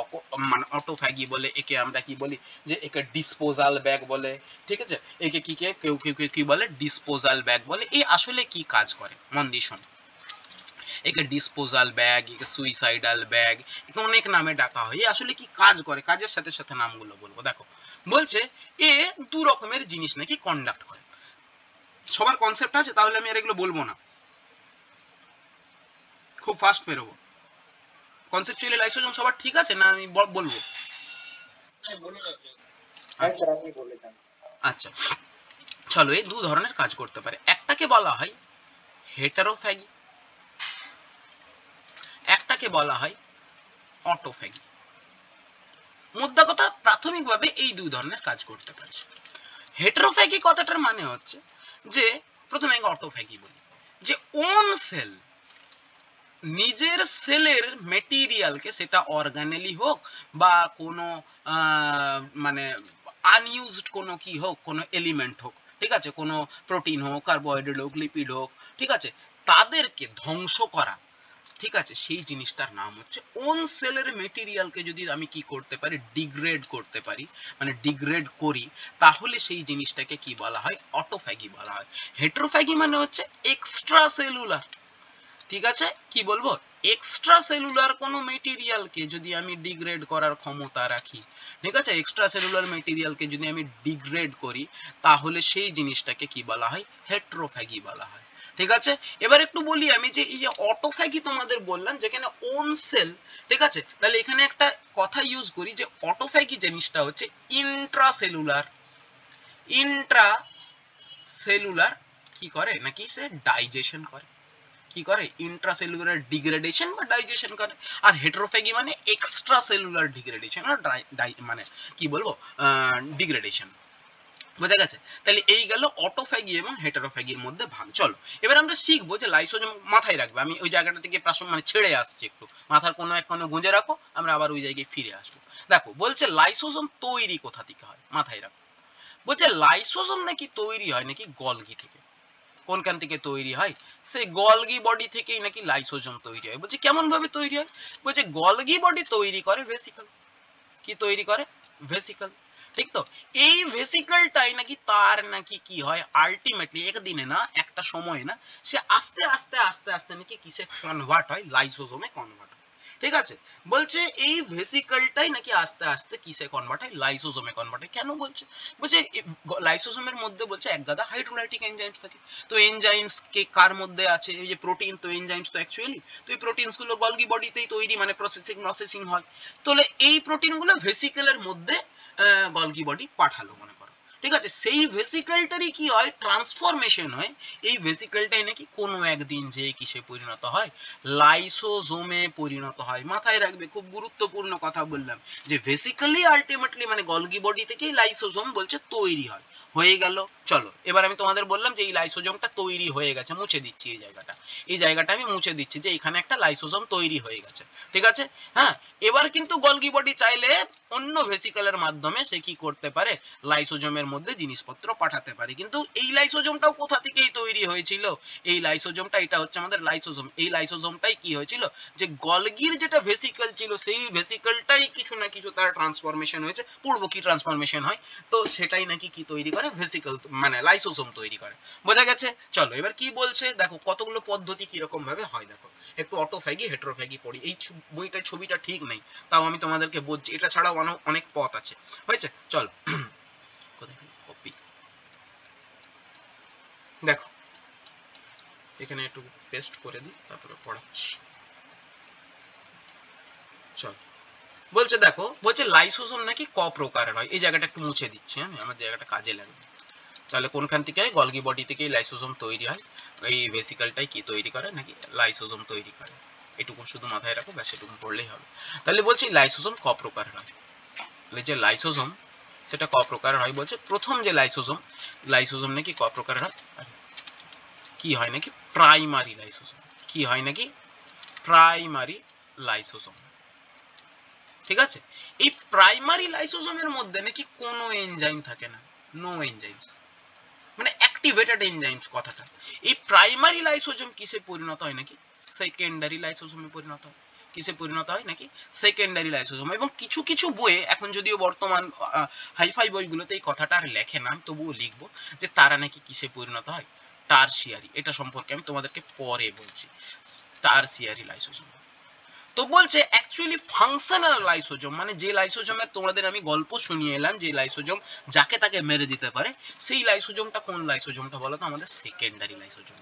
মানে অটোফ্যাগি বলে, একে আমরা কি বলি যে একে ডিসপোজাল ব্যাগ বলে, ঠিক আছে। একে কি কেউ কেউ কি বলে, ডিসপোজাল ব্যাগ বলে। এই আসলে কি কাজ করে মন দিয়ে শোনো, একে ডিসপোজাল ব্যাগ, একে সুইসাইডাল ব্যাগ, একে অনেক নামে ডাকা হয়। আসলে কি কাজ করে, কাজের সাথে সাথে নামগুলো বলবো। দেখো বলছে এ দু রকমের জিনিস নাকি কন্ডাক্ট করে, সবার কনসেপ্ট আছে, তাহলে আমি আর এগুলো বলবো না, খুব ফাস্ট বেরোবো। কনসেপচুয়ালি লাইসোজোম সবার ঠিক আছে না আমি বলবো? আচ্ছা, চলো, এই দু ধরনের কাজ করতে পারে। একটাকে বলা হয় হেটারোফ্যাগি, একটাকে বলা হয় অটোফ্যাগি। মোদ্দা কথা প্রাথমিকভাবে এই দুই ধরনের কাজ করতে পারে। হেটারোফ্যাগি কথাটার মানে হচ্ছে যে, প্রথমে অটোফ্যাগি বলি, যে ওন সেল নিজের সেলের মেটেরিয়ালকে, সেটা অর্গানেলি হোক বা কোনো মানে আনইউজড কোনো কি হোক, কোনো এলিমেন্ট হোক, ঠিক আছে, কোনো প্রোটিন হোক, কার্বোহাইড্রেট হোক, লিপিড হোক, ঠিক আছে, তাদেরকে ধ্বংস করা, ঠিক আছে, সেই জিনিসটার নাম হচ্ছে ওন সেলের মেটেরিয়ালকে যদি আমি কি করতে পারি, ডিগ্রেড করতে পারি, মানে ডিগ্রেড করি, তাহলে সেই জিনিসটাকে কি বলা হয়, অটোফ্যাগি বলা হয়। হেটারোফ্যাগি মানে হচ্ছে এক্সট্রা সেলুলার, ঠিক আছে, কি বলবো, এক্সট্রা সেলুলার কোনো মেটেরিয়ালকে যদি আমি ডিগ্রেড করার ক্ষমতা রাখি, ঠিক আছে, এক্সট্রা সেলুলার মেটেরিয়ালকে যদি আমি ডিগ্রেড করি, তাহলে সেই জিনিসটাকে কি বলা হয়, হেটারোফ্যাগি বলা হয়। ঠিক আছে, এবার একটু বলি আমি যে এই যে অটোফ্যাগি তোমাদের বললাম যেখানে ওন সেল, ঠিক আছে, তাহলে এখানে একটা কথা ইউজ করি যে অটোফ্যাগি জিনিসটা হচ্ছে ইন্ট্রাসেলুলার, ইন্ট্রাসেলুলার কি করে নাকি সে ডাইজেশন করে, কি করে, ইন্ট্রাসেলুলার ডিগ্রেডেশন বা ডাইজেশন করে। আর হেটারোফ্যাগি মানে এক্সট্রা সেলুলার ডিগ্রেডেশন আর মানে কি বলবো, ডিগ্রেডেশন। বোঝা গেছে? তাহলে এই গেল অটোফ্যাগি এবং হেটারোফ্যাগির মধ্যে ভাগ। চলো এবার আমরা শিখবো যে লাইসোজোম, মাথায় রাখবে, আমি ওই জায়গাটা থেকে মানে ছেড়ে আসছি, একটু মাথার কোনো এক কোনো গুঁজে রাখো, আমরা আবার ওই জায়গায় ফিরে আসবো। দেখো বলছে লাইসোজোম তৈরি কোথা থেকে হয়, মাথায় রাখো। বলছে লাইসোজোম নাকি তৈরি হয় নাকি গলগি থেকে। কোনখান থেকে তৈরি হয়, সেই গলগি বডি থেকেই নাকি লাইসোজোম তৈরি হয়। বলছে কেমন ভাবে তৈরি হয়, বলছে গলগি বডি তৈরি করে ভেসিকল। কি তৈরি করে, ভেসিকল, ঠিক তো। এই ভেসিকলটাই নাকি তার নাকি কি হয়, আলটিমেটলি একদিনে না, একটা সময়ে না, সে আস্তে আস্তে আস্তে আস্তে নাকি কিসে কনভার্ট হয়, লাইসোজোমে কনভার্ট হয়। ঠিক আছে, বলছে এই ভেসিকলটাই নাকি আস্তে আস্তে কিসে কনভার্ট হয়, লাইসোজোমে কনভার্ট হয়। কেন বলছে, বলছে লাইসোজোমের মধ্যে বলছে এক গাদা হাইড্রোলাইটিক এনজাইমস থাকে। তো এনজাইমস কে কার মধ্যে আছে, এই যে প্রোটিন, তো এনজাইমস তো অ্যাকচুয়ালি, তো এই প্রোটিনস গুলো গলগি বডিতেই তৈরি, মানে প্রসেসিং হয়। তাহলে এই প্রোটিন গুলো ভেসিকেলের মধ্যে গলগি বডি পাঠালো মনে করো, ঠিক আছে, সেই ভেসিকেলটারই কি হয়, ট্রান্সফরমেশন হয়। এই ভেসিকেলটাই নাকি কোনো একদিন যে কিসে পরিণত হয়, লাইসোজোমে পরিণত হয়। মাথায় রাখবে, খুব গুরুত্বপূর্ণ কথা বললাম, যে ভেসিক্যালি আলটিমেটলি মানে গলগি বডি থেকেই লাইসোজোম বলছে তৈরি হয়। হয়ে গেল। চলো এবার আমি তোমাদের বললাম যে এই লাইসোজোমটা তৈরি হয়ে গেছে, মুছে দিচ্ছি এই জায়গাটা, এই জায়গাটা আমি মুছে দিচ্ছি যে এখানে একটা লাইসোজোম তৈরি হয়ে গেছে, ঠিক আছে। হ্যাঁ, এবার কিন্তু গলগি বডি চাইলে অন্য ভেসিকেলের মাধ্যমে সে কি করতে পারে, লাইসোজোমের মধ্যে জিনিসপত্র পাঠাতে পারে। কিন্তু এই লাইসোজোমটাও কোথা থেকেই তৈরি হয়েছিল, এই লাইসোজোমটা, এটা হচ্ছে আমাদের লাইসোজোম, এই লাইসোজোমটাই কি হয়েছিল, যে গলগির যেটা ভেসিকেল ছিল সেই ভেসিকেলটাই কিছু না কিছু তার ট্রান্সফরমেশন হয়েছে, পূর্ব কি ট্রান্সফরমেশন হয়, তো সেটাই নাকি কি তৈরি করে, ভেসিকেল মানে লাইসোজোম তৈরি করে। বোঝা গেছে? চলো এবার কি বলছে দেখো, কতগুলো পদ্ধতি কিরকম ভাবে হয় দেখো। একটু অটোফ্যাগি হেটারোফ্যাগি পড়ি, এই বইটার ছবিটা ঠিক নেই, তাও আমি তোমাদেরকে বলছি, এটা ছাড়াও অনেক পথ আছে, হয়েছে। চলো কোথায় কপি, দেখো এখানে একটু পেস্ট করে দিই, তারপরে পড়াচ্ছি। চলো বলছে দেখো, বলছে লাইসোজোম নাকি ক প্রকারের হয়, এই জায়গাটা একটু মুছে দিচ্ছি, আমি আমার জায়গাটা কাজে লাগবে। তাহলে কোনখান থেকে হয়, গলগি বডি থেকেই লাইসোজোম তৈরি হয়, এই ভেসিকলটাই কি তৈরি করে নাকি লাইসোজোম তৈরি করে, এটুকু শুধু মাথায় রাখো, ব্যাস এটুকু পড়লেই হবে। তাহলে বলছি লাইসোজোম ক প্রকারের হয়, তাহলে যে লাইসোজোম সেটা ক প্রকারের হয়, বলছে প্রথম যে লাইসোজোম, লাইসোজোম নাকি ক প্রকারের হয়, কি হয় নাকি প্রাইমারি লাইসোজোম, কি হয় নাকি প্রাইমারি লাইসোজোম, ঠিক আছে। এই প্রাইমারি লাইসোজোমের মধ্যে নাকি কোনো এনজাইম থাকে না, নো এনজাইমস, মানে অ্যাক্টিভেটেড এনজাইমস কথাটা। এই প্রাইমারি লাইসোজোম কিসে পরিণত হয় নাকি সেকেন্ডারি লাইসোজোমে পরিণত হয়, কিসে পরিণত হয় নাকি সেকেন্ডারি লাইসোজোম। এবং কিছু কিছু বইয়ে এখন যদিও বর্তমান হাইফাই বইগুলোতে এই কথাটা আর লেখে না, তবুও লিখবো যে তারা নাকি কিসে পরিণত হয়, টারশিয়ারি। এটা সম্পর্কে আমি তোমাদেরকে পরে বলছি, টারশিয়ারি লাইসোজোম। তো বলছে অ্যাকচুয়ালি ফাংশনাল লাইসোজোম মানে যে লাইসোজোমের তোমাদের আমি গল্প শুনিয়ে এলাম, যে লাইসোজোম যাকে তাকে মেরে দিতে পারে, সেই লাইসোজোমটা কোন লাইসোজোমটা বলো তো আমাদের? Secondary lysosome.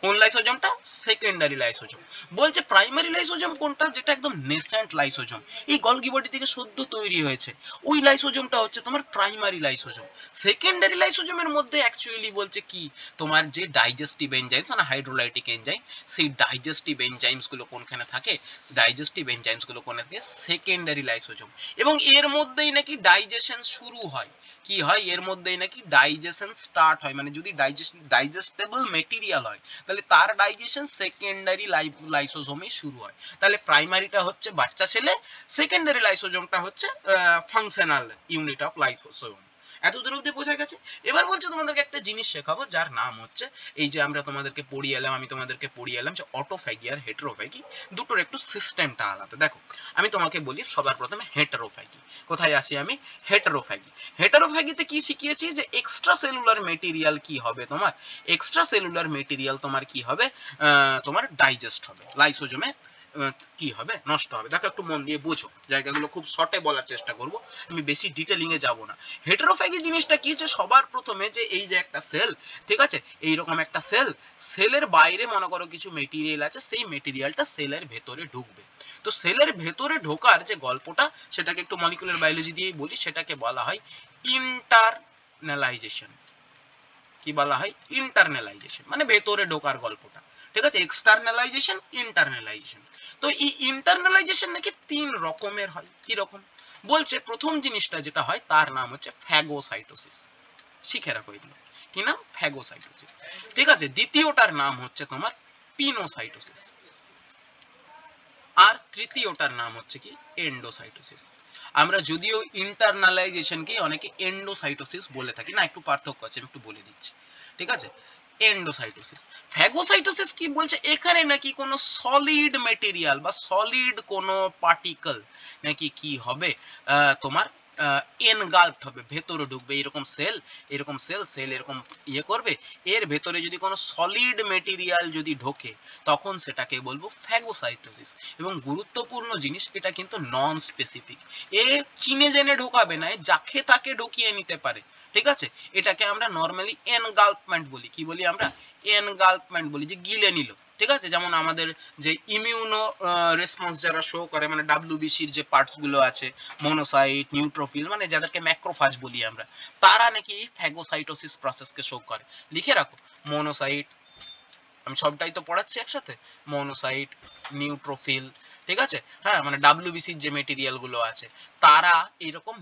কোন লাইসোজোমটা? Secondary lysosome. বলছে প্রাইমারি লাইসোজোম কোনটা? যেটা একদম নেসেন্ট লাইসোজোম, এই গলগি বডি থেকে সদ্য তৈরি হয়েছে, ওই লাইসোজোমটা হচ্ছে তোমার প্রাইমারি লাইসোজোম। সেকেন্ডারি লাইসোজোমের মধ্যে অ্যাকচুয়ালি বলছে কি, তোমার যে ডাইজেস্টিভ এনজাইম মানে হাইড্রোলাইটিক এনজাইম, সেই ডাইজেস্টিভ এনজাইমস গুলো কোনখানে থাকে? ডাইজেস্টিভ এনজাইমস গুলো কোন থাকে? Secondary lysosome. এবং এর মধ্যেই নাকি ডাইজেশন শুরু হয়। কি হয়? এর মধ্যেই নাকি ডাইজেশন স্টার্ট হয়, মানে যদি ডাইজেস্টেবল মেটেরিয়াল হয় তাহলে তার ডাইজেশন সেকেন্ডারি লাইসোজোমে শুরু হয়। তাহলে প্রাইমারিটা হচ্ছে বাচ্চা ছেলে, সেকেন্ডারি লাইসোজোমটা হচ্ছে ফাংশনাল ইউনিট অফ লাইসোজোম। এতদূর অবধি বোঝা গেছে? এবার বলছে তোমাদেরকে একটা জিনিস শেখাবো যার নাম হচ্ছে, এই যে আমরা তোমাদেরকে পড়িয়ে এলাম, আমি তোমাদেরকে পড়িয়ে এলাম যে অটোফ্যাগি আর হেটেরোফ্যাগি দুটোর একটু সিস্টেমটা আলাদা। দেখো আমি তোমাকে বলি সবার প্রথমে হেটেরোফ্যাগি। কোথায় আসি আমি? হেটেরোফ্যাগি। হেটেরোফ্যাগিতে কি শিখিয়েছি? যে এক্সট্রা সেলুলার মেটেরিয়াল কি হবে তোমার? এক্সট্রা সেলুলার মেটেরিয়াল তোমার কি হবে? তোমার ডাইজেস্ট হবে, লাইসোজোমে কি হবে? নষ্ট হবে। দেখো একটু মন দিয়ে বোঝো, জায়গাগুলো খুব শর্টে বলার চেষ্টা করব, আমি বেশি ডিটেলিং এ যাব না। হেটেরোফ্যাগি জিনিসটা কি? যে সবার প্রথমে যে এই যে একটা সেল, ঠিক আছে, এইরকম একটা সেল, সেলের বাইরে মনে করো কিছু মেটেরিয়াল আছে, সেই মেটেরিয়ালটা সেলের ভেতরে ঢুকবে। তো সেলের ভেতরে ঢোকার যে গল্পটা, সেটাকে একটু মলিকুলার বায়োলজি দিয়েই বলি, সেটাকে বলা হয় ইন্টারনালাইজেশন। কি বলা হয়? ইন্টারনালাইজেশন, মানে ভেতরে ঢোকার গল্পটা, ঠিক আছে। এক্সটার্নালাইজেশন, ইন্টারনালাইজেশন। তো এই ইন্টারনালাইজেশন নাকি 3 রকমের হয়। কি রকম? বলছে প্রথম জিনিসটা যেটা হয় তার নাম হচ্ছে ফ্যাগোসাইটোসিস। শিখে রাখো এগুলো। কি নাম? ফ্যাগোসাইটোসিস। ঠিক আছে। দ্বিতীয়টার নাম হচ্ছে তোমার পিনোসাইটোসিস। আর তৃতীয়টার নাম হচ্ছে কি? এন্ডোসাইটোসিস। আমরা যদিও ইন্টারনালাইজেশনকে অনেকে এন্ডোসাইটোসিস বলে থাকি, না একটু পার্থক্য আছে, আমি একটু বলে দিচ্ছি, ঠিক আছে। এন্ডোসাইটোসিস। ফ্যাগোসাইটোসিস কি বলছে? এখানে নাকি কোনো সলিড মেটেরিয়াল বা সলিড কোনো পার্টিকেল নাকি কি হবে, তোমার এনগাল্পড হবে, ভেতরে ঢুকবে। এরকম সেল, এরকম সেল এরকম ইয়ে করবে, এর ভেতরে যদি কোনো সলিড মেটেরিয়াল যদি ঢোকে তখন সেটাকে বলবো ফ্যাগোসাইটোসিস। এবং গুরুত্বপূর্ণ জিনিস, এটা কিন্তু নন স্পেসিফিক, এ চিনে জেনে ঢোকাবে না, যাকে তাকে ঢুকিয়ে নিতে পারে, ঠিক আছে। এটাকে আমরা নরমালি এনগাল্পমেন্ট বলি। কি বলি আমরা? এনগাল্পমেন্ট বলি, যে গিলে নিল, ঠিক আছে। যেমন আমাদের যে ইমিউনো রেসপন্স যারা শো করে, মানে ডাব্লিউবিসির যে পার্টস গুলো আছে, মনোসাইট, নিউট্রোফিল, মানে যাদেরকে ম্যাক্রোফাজ বলি আমরা, তারা নাকি ফ্যাগোসাইটোসিস প্রসেসকে শো করে। লিখে রাখো, মনোসাইট, আমি সবটাই তো পড়াচ্ছি একসাথে, মনোসাইট, নিউট্রোফিল, ঠিক আছে। হ্যাঁ, মানে ডাব্লিউবিসির যে মেটেরিয়াল গুলো আছে, তারা এরকম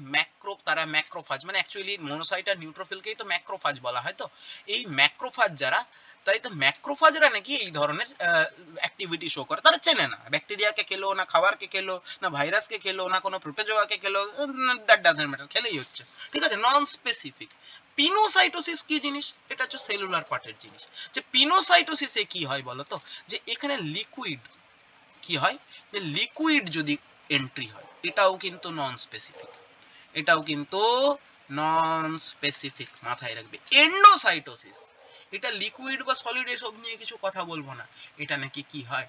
তারা ম্যাক্রোফাজ, মানে অ্যাকচুয়ালি মনোসাইট আর নিউট্রোফিলকেই তো ম্যাক্রোফাজ বলা হয়। তো এই ম্যাক্রোফাজ যারা, তাই তো ম্যাক্রোফাজরা নাকি এই ধরনের অ্যাক্টিভিটি শো করে। তারা চেনে না ব্যাকটেরিয়াকে খেলো, না খাবারকে খেলো, না ভাইরাসকে খেলো, না কোনো প্রোটোজোয়াকে খেলো, দ্যাট ডাজন্ট ম্যাটার, খেলেই হচ্ছে, ঠিক আছে। Non specific. পিনোসাইটোসিস কি জিনিস? এটা হচ্ছে সেলুলার পার্টের জিনিস। যে পিনোসাইটোসিসে কি হয় বলতো? যে এখানে লিকুইড কি হয়, যে লিকুইড যদি এন্ট্রি হয়, এটাও কিন্তু নন স্পেসিফিক, এটাও কিন্তু নন স্পেসিফিক, মাথায় রাখবে। এন্ডোসাইটোসিস, এটা লিকুইড বা সলিড এসব নিয়ে কিছু কথা বলবো না, এটা নাকি কি হয়?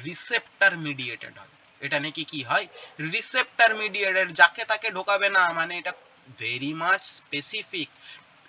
রিসেপ্টর মিডিয়েটেড হয়। এটা নাকি কি হয়? রিসেপ্টর মিডিয়েটেড, যাকে তাকে ঢোকাবে না, মানে এটা ভেরি মাচ স্পেসিফিক।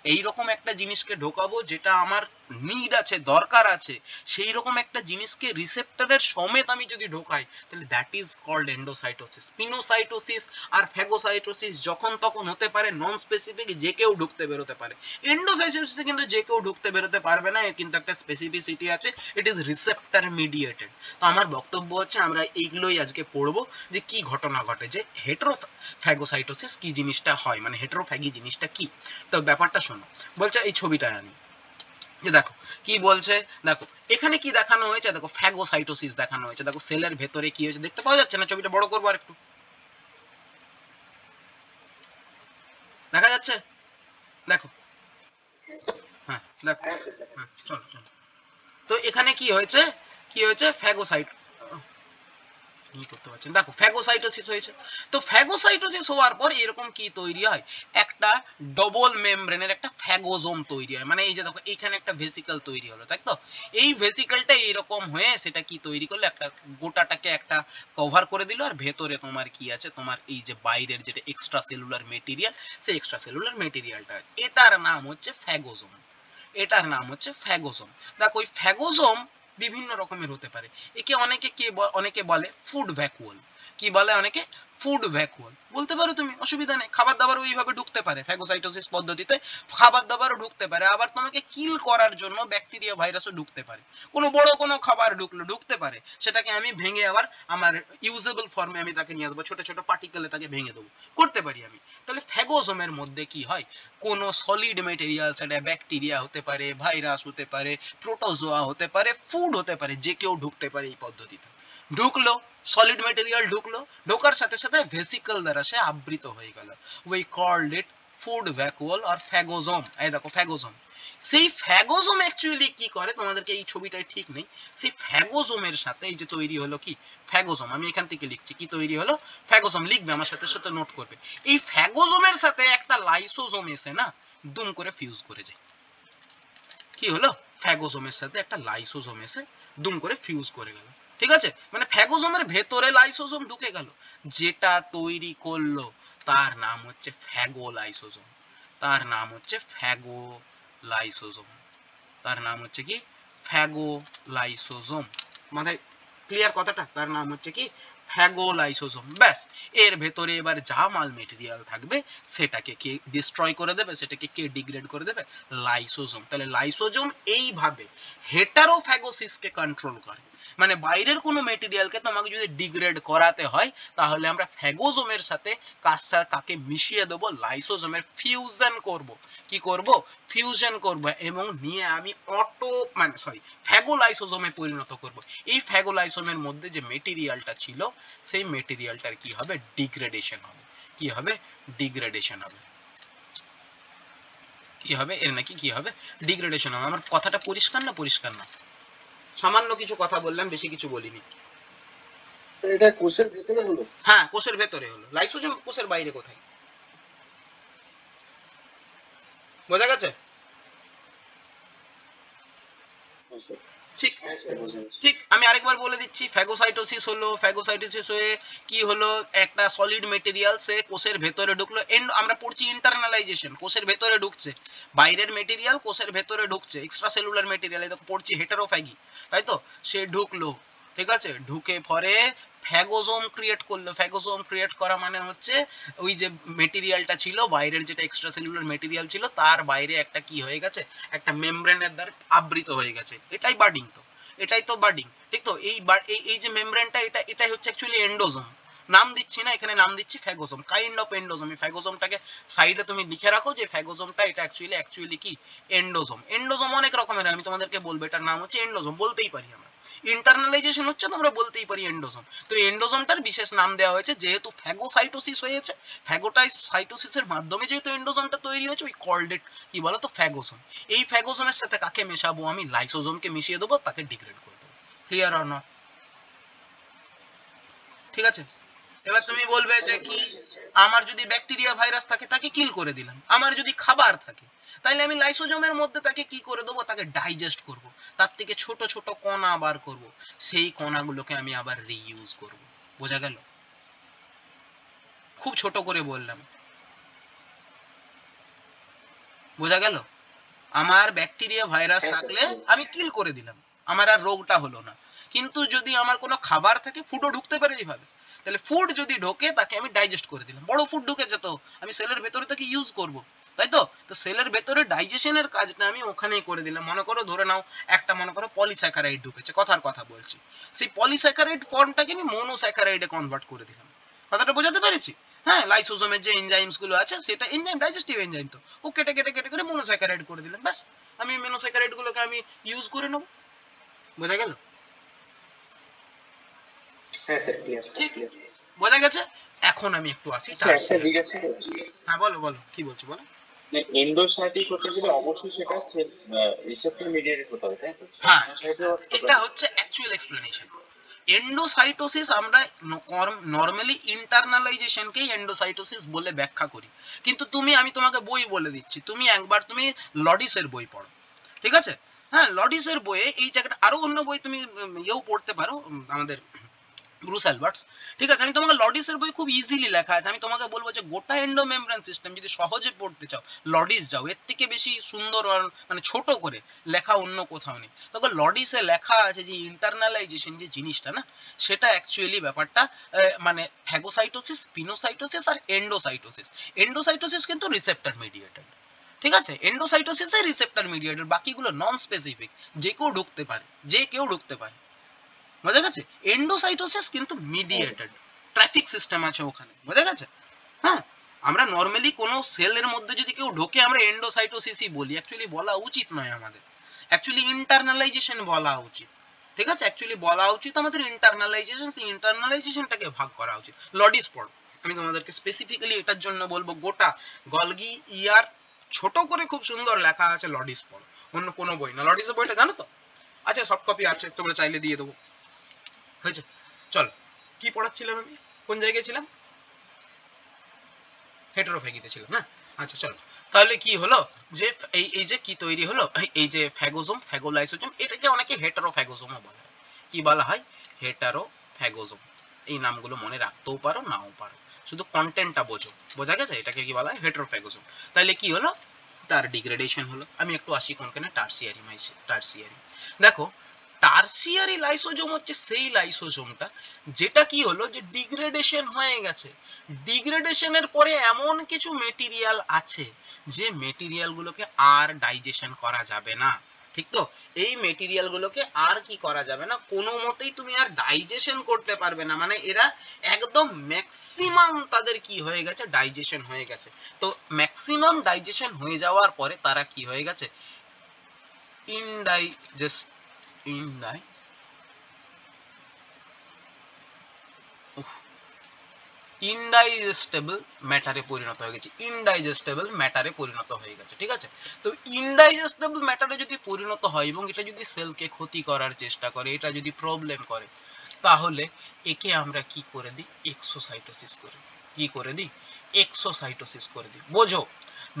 এইরকম একটা জিনিসকে ঢোকাবো যেটা আমার নিড আছে, দরকার আছে, সেই রকম একটা জিনিসকে রিসেপ্টরের সমেত আমি যদি ঢোকাই, তাহলে that is called endocytosis. Pinocytosis আর ফ্যাগোসাইটোসিস যখন তখন হতে পারে, নন স্পেসিফিক, যে কেউ ঢুকতে বেরোতে পারে। এন্ডোসাইটোসিসে কিন্তু যে কেউ ঢুকতে বেরোতে পারবে না, এর কিন্তু একটা স্পেসিফিসিটি আছে, ইট ইজ রিসেপ্টর মিডিয়েটেড। তো আমার বক্তব্য হচ্ছে আমরা এইগুলোই আজকে পড়বো, যে কি ঘটনা ঘটে, যে হেটেরোফ্যাগোসাইটোসিস কি জিনিসটা হয়, মানে হেটেরোফ্যাগি জিনিসটা কি। তো ব্যাপারটা শোনো, বলছে এই ছবিটা আনি, যে দেখো কি বলছে, দেখো এখানে কি দেখানো হয়েছে, দেখো ফ্যাগোসাইটোসিস দেখানো হয়েছে, দেখো সেলের ভেতরে কি হয়েছে দেখতে পাওয়া যাচ্ছে না? ছবিটা বড় করবো আর একটু, দেখা যাচ্ছে? দেখো, হ্যাঁ দেখো, হ্যাঁ চলো চলো। তো এখানে কি হয়েছে, কি হয়েছে? ফ্যাগোসাইট, করতে পারছেন। দেখো ফ্যাগোসাইটোসিস হয়েছে, তো ফ্যাগোসাইটোসিস হওয়ার পর এরকম কি তৈরি হয়, একটা ডবল মেমব্রেনের একটা ফ্যাগোজোম তৈরি হয়। মানে এই যে দেখো এখানে একটা ভেসিকল তৈরি হলো, তাই তো? এই ভেসিকলটা এইরকম হয়ে সেটা কি তৈরি করলো, একটা গোটাটাকে একটা কভার করে দিল, আর ভেতরে তোমার কি আছে, তোমার এই যে বাইরের যেটা এক্সট্রা সেলুলার মেটেরিয়াল, সেই এক্সট্রা সেলুলার মেটেরিয়ালটা, এটার নাম হচ্ছে ফ্যাগোজোম। এটার নাম হচ্ছে ফ্যাগোজোম। দেখো ওই ফ্যাগোজোম বিভিন্ন রকমের হতে পারে। একে অনেকে বলে ফুড ভ্যাকুয়াল। কি বলে অনেকে? ফুড ভ্যাকুয়াল বলতে পারো তুমি, অসুবিধা নেই। খাবার দাবার ওইভাবে ঢুকতে পারে, ফ্যাগোসাইটোসিস পদ্ধতিতে খাবার দাবারও ঢুকতে পারে। আবার তোমাকে কিল করার জন্য ব্যাকটেরিয়া ভাইরাসও ঢুকতে পারে। কোনো বড় কোনো খাবার ঢুকতে পারে, সেটাকে আমি ভেঙে আবার আমার ইউজেবল ফর্মে আমি তাকে নিয়ে আসবো, ছোট ছোট পার্টিকেলে তাকে ভেঙে দেবো, করতে পারি আমি। তাহলে ফ্যাগোজোমের মধ্যে কি হয়, কোনো সলিড মেটেরিয়াল, সেটা ব্যাকটেরিয়া হতে পারে, ভাইরাস হতে পারে, প্রোটোজোয়া হতে পারে, ফুড হতে পারে, যে কেউ ঢুকতে পারে এই পদ্ধতিতে। ঢুকলো, সলিড মেটেরিয়াল ঢুকলো, ঢোকার সাথে সাথে ভেসিকল দ্বারা সে আবৃত হয়ে গেল। We called it food vacuole or phagosome. এই দেখো ফ্যাগোজোম। সেই ফ্যাগোজোম অ্যাকচুয়ালি কি করে, তোমাদেরকে এই ছবিটাই ঠিক নেই, সেই ফ্যাগোজোমের সাথে এই যে তৈরি হলো কি ফ্যাগোজোম, আমি এখান থেকে লিখছি কি তৈরি হলো, ফ্যাগোজোম। লিখবে আমার সাথে সাথে নোট করবে। এই ফ্যাগোজোমের সাথে একটা লাইসোজোম এসে না দুম করে ফিউজ করে যায়। কি হলো, ফ্যাগোজোমের সাথে একটা লাইসোজোম এসে দুম করে ফিউজ করে গেল। ঠিক আছে, মানে ফ্যাগোজোমের ভেতরে লাইসোজোম ঢুকে গেল, যেটা তৈরি করলো তার নাম হচ্ছে ফ্যাগোলাইসোজোম। তার নাম হচ্ছে ফ্যাগোলাইসোজোম। তার নাম হচ্ছে কি ফ্যাগোলাইসোজোম। মানে ক্লিয়ার কথাটা? তার নাম হচ্ছে কি ফ্যাগোলাইসোজোম। ব্যাস, এর ভেতরে এবার যা মাল মেটেরিয়াল থাকবে সেটাকে কে ডিস্ট্রয় করে দেবে, সেটাকে কে ডিগ্রেড করে দেবে, লাইসোজোম। তাহলে লাইসোজোম এইভাবে হেটারোফ্যাগোসিসকে কন্ট্রোল করে। মানে বাইরের কোনো মেটেরিয়ালকে তোমাকে যদি ডিগ্রেড করাতে হয়, তাহলে আমরা ফ্যাগোজোমের সাথে কাকে মিশিয়ে দেবো, লাইসোজোমের ফিউশন করব। কি করব? ফিউশন করব, এবং নিয়ে আমি ফ্যাগোলাইসোজোমে পরিণত করব। এই ফ্যাগোলাইসোমের মধ্যে যে মেটেরিয়ালটা ছিল, সেই মেটেরিয়ালটার কি হবে, ডিগ্রেডেশন হবে। কি হবে? ডিগ্রেডেশন হবে। কি হবে এর নাকি কি হবে, ডিগ্রেডেশন হবে। আমার কথাটা পরিষ্কার না? পরিষ্কার না? সামান্য কিছু কথা বললাম, বেশি কিছু বলিনি। এটা কোষের ভেতরে হলো? হ্যাঁ, কোষের ভেতরে হলো। লাইসোজোম কোষের বাইরে কোথায়? বোঝা গেছে? ঠিক ঠিক। আমি আরেকবার বলে দিচ্ছি, ফ্যাগোসাইটোসিস হলো, ফ্যাগোসাইটোসিস হয়ে কি হলো, একটা সলিড মেটেরিয়াল সে কোষের ভেতরে ঢুকলো। আমরা পড়ছি ইন্টারনালাইজেশন, কোষের ভেতরে ঢুকছে, বাইরের মেটেরিয়াল কোষের ভেতরে ঢুকছে, এক্সট্রা সেলুলার মেটেরিয়াল, এটা পড়ছি হেটারোফ্যাগি, তাই তো? সে ঢুকলো, ঠিক আছে, ঢুকে পরে ফ্যাগোজোম ক্রিয়েট করলো। ফ্যাগোজোম ক্রিয়েট করা মানে হচ্ছে ওই যে মেটেরিয়ালটা ছিল বাইরের, যেটা এক্সট্রা সেলুলার মেটেরিয়াল ছিল, তার বাইরে একটা কি হয়ে গেছে, একটা মেমব্রেনের দ্বারা আবৃত হয়ে গেছে। এটাই বার্ডিং। তো এটাই তো বার্ডিং, ঠিক তো? এই যে মেমব্রেনটা, এটাই হচ্ছে অ্যাকচুয়ালি এন্ডোজোম। নাম দিচ্ছি না এখানে, নাম দিচ্ছি ফ্যাগোজোম, কাইন্ড অফ এন্ডোজোম। এই ফ্যাগোজোমটাকে সাইডে তুমি লিখে রাখো যে ফ্যাগোজোমটা এটা অ্যাকচুয়ালি কি এন্ডোজোম। এন্ডোজোম অনেক রকমের, আমি তোমাদেরকে বলবো এটার নাম হচ্ছে এন্ডোজোম, বলতেই পারি আমরা। ইন্টারনালাইজেশন হচ্ছে, তোমরা বলতেই পারি এন্ডোজোম। তো এন্ডোজোমটার বিশেষ নাম দেওয়া হয়েছে যেহেতু ফ্যাগোসাইটোসিস হয়েছে, ফ্যাগোসাইটোসিসের মাধ্যমে যেহেতু এন্ডোজোমটা তৈরি হয়েছে, ওই কল্ড ইট কি বলতো, ফ্যাগোজোম। এই ফ্যাগোজোমের সাথে কাকে মেশাবো আমি, লাইসোজোমকে মিশিয়ে দেবো, তাকে ডিগ্রেড করে দেবো। Clear or not? ঠিক আছে, এবার তুমি বলবে যে কি, আমার যদি ব্যাকটেরিয়া ভাইরাস থাকে তাকে কিল করে দিলাম, আমার যদি খাবার থাকে তাহলে আমি লাইসোজোমের মধ্যে তাকে কি করে দেবো, তাকে ডাইজেস্ট করব, তার থেকে ছোট ছোট কণা বার করব, সেই কণাগুলোকে আমি আবার রিইউজ করব। বোঝা গেল? খুব ছোট করে বললাম, বোঝা গেল? আমার ব্যাকটেরিয়া ভাইরাস থাকলে আমি কিল করে দিলাম, আমার আর রোগটা হলো না। কিন্তু যদি আমার কোনো খাবার থাকে, ফুডও ঢুকতে পারে এইভাবে, তাহলে ফুড যদি ঢোকে তাকে আমি ডাইজেস্ট করে দিলাম। বড় ফুড ঢুকেছে তো আমি সেলের ভেতরে তাকে ইউজ করব, তাই তো? তো সেলের ভেতরে ডাইজেশনের কাজটা আমি ওখানেই করে দিলাম। মনে করো, ধরে নাও একটা মনে করো পলিস্যাকারাইড ঢুকেছে, কথার কথা বলছি, সেই পলিস্যাকারাইড ফর্মটাকে আমি মনোস্যাকারাইডে কনভার্ট করে দিলাম। কথাটা বোঝাতে পেরেছি? হ্যাঁ, লাইসোজোমের যে এনজাইমস গুলো আছে, সেটা এনজাইম, ডাইজেস্টিভ এনজাইম, তো ও কেটে কেটে কেটে করে মনোস্যাকারাইড করে দিলাম, ব্যাস। আমি মনোস্যাকারাইড গুলোকে আমি ইউজ করে নেব। বোঝা গেল? হ্যাঁ স্যার, ক্লিয়ার ঠিক, ক্লিয়ার। বোঝা গেছে। এখন আমি একটু আসি একটা জিজ্ঞাসা করছি, হ্যাঁ বলো বলো, কি বলছো বলো। এন্ডোসাইটিক হতে গেলে অবশ্যই সেটা রিসেপ্টর মিডিয়েটেড হতে হবে, তাই তো? হ্যাঁ, এটা হচ্ছে অ্যাকচুয়াল এক্সপ্লেনেশন। এন্ডোসাইটোসিস আমরা নরমালি ইন্টারনালাইজেশনকেই এন্ডোসাইটোসিস বলে ব্যাখ্যা করি, কিন্তু আমি তোমাকে বই বলে দিচ্ছি, তুমি একবার লডিসের বই পড়ো, ঠিক আছে? হ্যাঁ, লডিসের বইয়ে এই জায়গাটা, আরো অন্য বই তুমি ইয়েও পড়তে পারো, আমাদের ব্রুস অ্যালবার্টস, ঠিক আছে? আমি তোমাকে লডিসের বই খুব ইজিলি লেখা আছে, আমি তোমাকে বলবো যে গোটা এন্ডোমেমব্রেন সিস্টেম যদি সহজে পড়তে চাও লডিস যাও, এর থেকে বেশি সুন্দর মানে ছোট করে লেখা অন্য কোথাও নেই। তবে লডিসে লেখা আছে যে ইন্টারনালাইজেশন যে জিনিসটা না, সেটা অ্যাকচুয়ালি ব্যাপারটা মানে ফ্যাগোসাইটোসিস, স্পিনোসাইটোসিস আর এন্ডোসাইটোসিস। এন্ডোসাইটোসিস কিন্তু রিসেপ্টর মিডিয়েটেড, ঠিক আছে? এন্ডোসাইটোসিসে রিসেপ্টর মিডিয়েটেড, বাকিগুলো নন স্পেসিফিক, যে কেউ ঢুকতে পারে, যে কেউ ঢুকতে পারে, বোঝা গেছে? এন্ডোসাইটোসিস কিন্তু মিডিয়েটেড, ট্রাফিক সিস্টেম আছে ওখানে, বোঝা গেছে? হ্যাঁ, আমরা নরমালি কোনো সেলের মধ্যে যদি কেউ ঢোকে আমরা এন্ডোসাইটোসিসই বলি, অ্যাকচুয়ালি বলা উচিত নয় আমাদের, অ্যাকচুয়ালি ইন্টারনালাইজেশন বলা উচিত, ঠিক আছে? অ্যাকচুয়ালি বলা উচিত আমাদের ইন্টারনালাইজেশন, সেই ইন্টারনালাইজেশনটাকে ভাগ করা উচিত। লডিস পড়ো, আমি তোমাদেরকে স্পেসিফিক্যালি এটার জন্য বলবো, গোটা গলগি ইয়ার ছোট করে খুব সুন্দর লেখা আছে, লডিস পড়ো, অন্য কোনো বই না। লডিসের বইটা জানো তো? আচ্ছা, সফট কপি আছে, তোমরা চাইলে দিয়ে দেবো, হয়েছে? চল, কি পড়াচ্ছিলাম আমি, কোন জায়গায় ছিলাম? হেটেরোফ্যাগিতে ছিলাম না? আচ্ছা চল, তাহলে কি হলো যে এই যে কি তৈরি হলো, এই যে ফ্যাগোজোম, ফ্যাগোলাইসোজোম, এটাকে অনেকে হেটেরোফ্যাগোজোমও বলে। কি বলা হয়? হেটারোফ্যাগোজোম। এই নামগুলো মনে রাখতেও পারো, নাও পারো, শুধু কন্টেন্টটা বোঝো, বোঝা গেছে? এটাকে কি বলা হয়? হেটেরোফ্যাগোজোম। তাহলে কি হলো? তার ডিগ্রেডেশন হলো। আমি একটু আসি কোনখানে, টার্সিয়ারি। দেখো, টার্সিয়ারি লাইসোজোম হচ্ছে সেই লাইসোজোমটা যেটা কি হলো, যে ডিগ্রেডেশন হয়ে গেছে। ডিগ্রেডেশনের পরে এমন কিছু মেটেরিয়াল আছে যে মেটেরিয়াল গুলোকে আর ডাইজেশন করা যাবে না, ঠিক তো? এই মেটেরিয়াল গুলোকে আর কি করা যাবে না, কোনো মতেই তুমি আর ডাইজেশন করতে পারবে না, মানে এরা একদম ম্যাক্সিমাম তাদের কি হয়ে গেছে, ডাইজেশন হয়ে গেছে। তো ম্যাক্সিমাম ডাইজেশন হয়ে যাওয়ার পরে তারা কি হয়ে গেছে, ইনডাইজেস্টেবল ম্যাটারে পরিণত হয়ে গেছে, ইনডাইজেস্টেবল ম্যাটারে পরিণত হয়ে গেছে, ঠিক আছে? তো ইনডাইজেস্টেবল ম্যাটারে যদি পরিণত হয় এবং এটা যদি সেলকে ক্ষতি করার চেষ্টা করে, এটা যদি প্রবলেম করে, তাহলে একে আমরা কি করে দিই, এক্সোসাইটোসিস করে দিই। কি করে দিই? এক্সোসাইটোসিস করে দিই। বোঝো,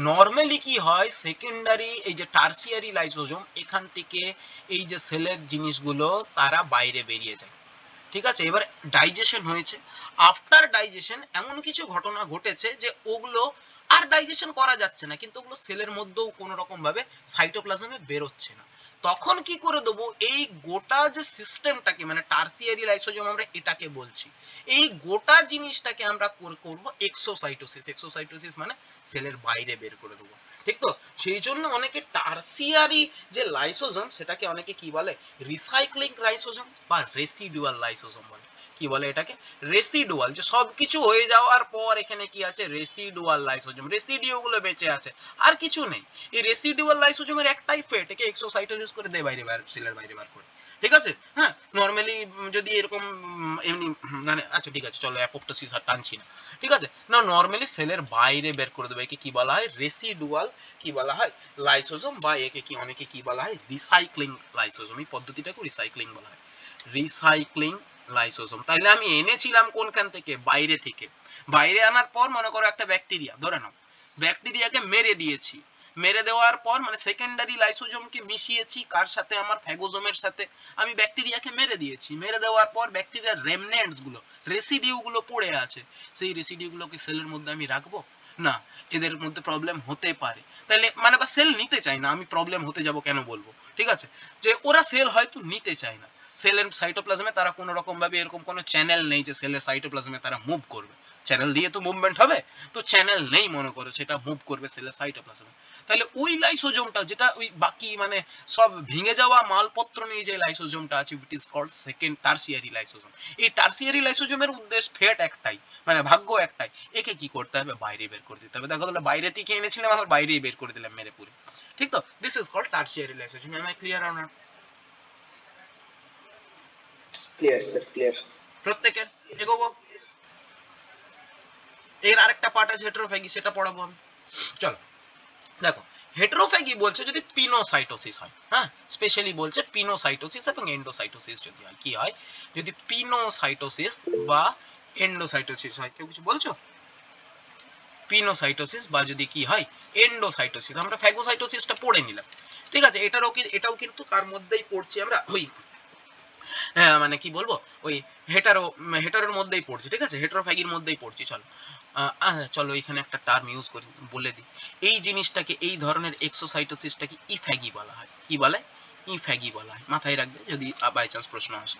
নরমালি কি হয়, সেকেন্ডারি এই যে টার্সিয়ারি লাইসোজোম, এখান থেকে এই যে সেলের জিনিসগুলো তারা বাইরে বেরিয়ে যায়, ঠিক আছে? এবার ডাইজেশন হয়েছে, আফটার ডাইজেশন এমন কিছু ঘটনা ঘটেছে যে ওগুলো আর ডাইজেশন করা যাচ্ছে না, কিন্তু ওগুলো সেলের মধ্যেও কোনো রকম ভাবে সাইটোপ্লাজমে বেরোচ্ছে না। তখন কি করে দেবো, এই গোটা যে সিস্টেমটাকে, মানে টার্সিয়ারি লাইসোজোম আমরা এটাকে বলছি, এই গোটা জিনিসটাকে আমরা করব এক্সোসাইটোসিস। এক্সোসাইটোসিস মানে সেলের বাইরে বের করে দেবো, ঠিক তো? সেই জন্য অনেকে টার্সিয়ারি যে লাইসোজোম সেটাকে অনেকে কি বলে, রিসাইক্লিং লাইসোজোম বা রেসিডুয়াল লাইসোজোম বলে। কি বলে এটাকে? রেসিডুয়াল, যে সবকিছু হয়ে যাওয়ার পর এখানে কি আছে, রেসিডুয়াল লাইসোজোম, রেসিডিউ গুলো বেঁচে আছে, আর কিছু নেই। এই রেসিডুয়াল লাইসোজোমের একটাই ফেট, একে এক্সোসাইটোসিস করে দেয় বাইরে, সেলের বাইরে বার করে, ঠিক আছে? হ্যাঁ, নরমালি যদি এরকম এমনি মানে, আচ্ছা ঠিক আছে চলো অ্যাপোপ্টোসিস আর টানছি না, ঠিক আছে? না, নরমালি সেলের বাইরে বের করে দেবে, একে কি বলা হয়, রেসিডুয়াল কি বলা হয়, লাইসোজোম, বা একে কি অনেকে কি বলা হয়, রিসাইক্লিং লাইসোজোম। এই পদ্ধতিটাকে রিসাইক্লিং বলা হয়, রিসাইক্লিং লাইসোজোম। তাহলে আমি এনেছিলাম কোনখান থেকে, বাইরে থেকে। বাইরে আনার পর মনে করো একটা ব্যাকটেরিয়া, ধরে নাও ব্যাকটেরিয়াকে মেরে দিয়েছি, মেরে দেওয়ার পর মানে সেকেন্ডারি লাইসোজোমকে মিশিয়েছি কার সাথে, আমার ফ্যাগোজোমের সাথে। আমি ব্যাকটেরিয়াকে মেরে দিয়েছি, মেরে দেওয়ার পর ব্যাকটেরিয়ার রেমনেন্টস গুলো, রেসিডিউ গুলো পড়ে আছে, সেই রেসিডিউ গুলোকে সেলের মধ্যে আমি রাখবো না, এদের মধ্যে প্রবলেম হতে পারে। তাহলে মানে বা সেল নিতে চায় না, আমি প্রবলেম হতে যাব কেন বলবো, ঠিক আছে? যে ওরা সেল হয়তো নিতে চায় না, সেলের সাইটোপ্লাজমে তারা কোনো রকম ভাবে এরকম কোনো চ্যানেল নেই যে সেলের সাইটোপ্লাজমে তারা মুভ করবে, চ্যানেল দিয়ে তো মুভমেন্ট হবে, তো চ্যানেল নেই মনে করো, সেটা মুভ করবে সেলের সাইটোপ্লাজমে। তাহলে ওই লাইসোজোমটা যেটা ওই বাকি মানে সব ভেঙে যাওয়া মালপত্র নিয়ে যে লাইসোজোমটা আছে, it is called second tertiary lysosome. এই টার্সিয়ারি লাইসোজোমের উদ্দেশ্য ফেট একটাই, মানে ভাগ্য একটাই, একে কি করতে হবে, বাইরে বের করে দিতে হবে। দেখো তাহলে বাইরে থেকে এনেছিলাম, আমার বাইরেই বের করে দিলাম মেরে পুরে, ঠিক তো? This is called tertiary lysosome. Am I clear or not? Clear sir, clear. প্রত্যেকের এগোবো। এর আরেকটা পার্ট আছে হেটেরোফ্যাগি, সেটা পড়াবো আমি। চলো দেখো, হেটেরোফ্যাগি বলছে যদি পিনোসাইটোসিস হয়, হ্যাঁ স্পেশালি বলছে পিনোসাইটোসিস এবং এন্ডোসাইটোসিস যদি হয়, কি হয় যদি পিনোসাইটোসিস বা এন্ডোসাইটোসিস হয়। কেউ কিছু বলছো? পিনোসাইটোসিস বা যদি কি হয় এন্ডোসাইটোসিস। আমরা ফ্যাগোসাইটোসিসটা পড়ে নিলাম, ঠিক আছে। এটাও কিন্তু কার মধ্যেই পড়ছি আমরা, ওই মানে কি বলবো, ওই হেটারোর মধ্যেই পড়ছি, ঠিক আছে, হেটেরোফ্যাগির মধ্যেই পড়ছি। চলো চলো এখানে একটা টার্ম ইউজ করি, বলে দিই। এই জিনিসটাকে, এই ধরনের এক্সোসাইটোসিসটাকে ইফ্যাগি বলা হয়। কি বলে? ইফ্যাগি বলা হয়। মাথায় রাখবে যদি বাই চান্স প্রশ্ন আসে।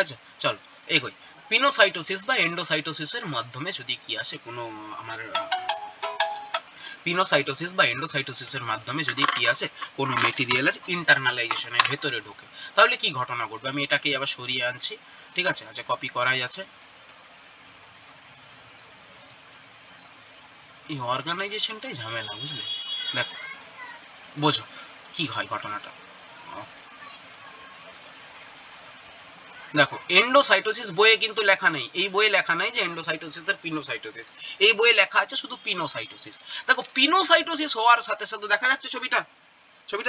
আচ্ছা চলো এগোই। পিনোসাইটোসিস বা এন্ডোসাইটোসিসের মাধ্যমে যদি কি আসে কোনো আমার পিনোসাইটোসিস বা এন্ডোসাইটোসিসের মাধ্যমে যদি কি আসে কোনো মেটেরিয়ালের ইন্টারনালাইজেশনের ভেতরে ঢোকে, তাহলে কি ঘটনা ঘটবে? আমি এটাকে আবার সরিয়ে আনছি, ঠিক আছে। আচ্ছা কপি করাই আছে। এই অর্গানাইজেশনটাই ঝামেলা, বুঝলে? দেখো বোঝো কি হয় ঘটনাটা। দেখো এন্ডোসাইটোসিস বইয়ে কিন্তু লেখা নেই, এই বইয়ে লেখা নাই যে এন্ডোসাইটোসিস আর পিনোসাইটোসিস, এই বইয়ে লেখা আছে শুধু পিনোসাইটোসিস। দেখো পিনোসাইটোসিস হওয়ার সাথে সাথে দেখা যাচ্ছে ছবিটা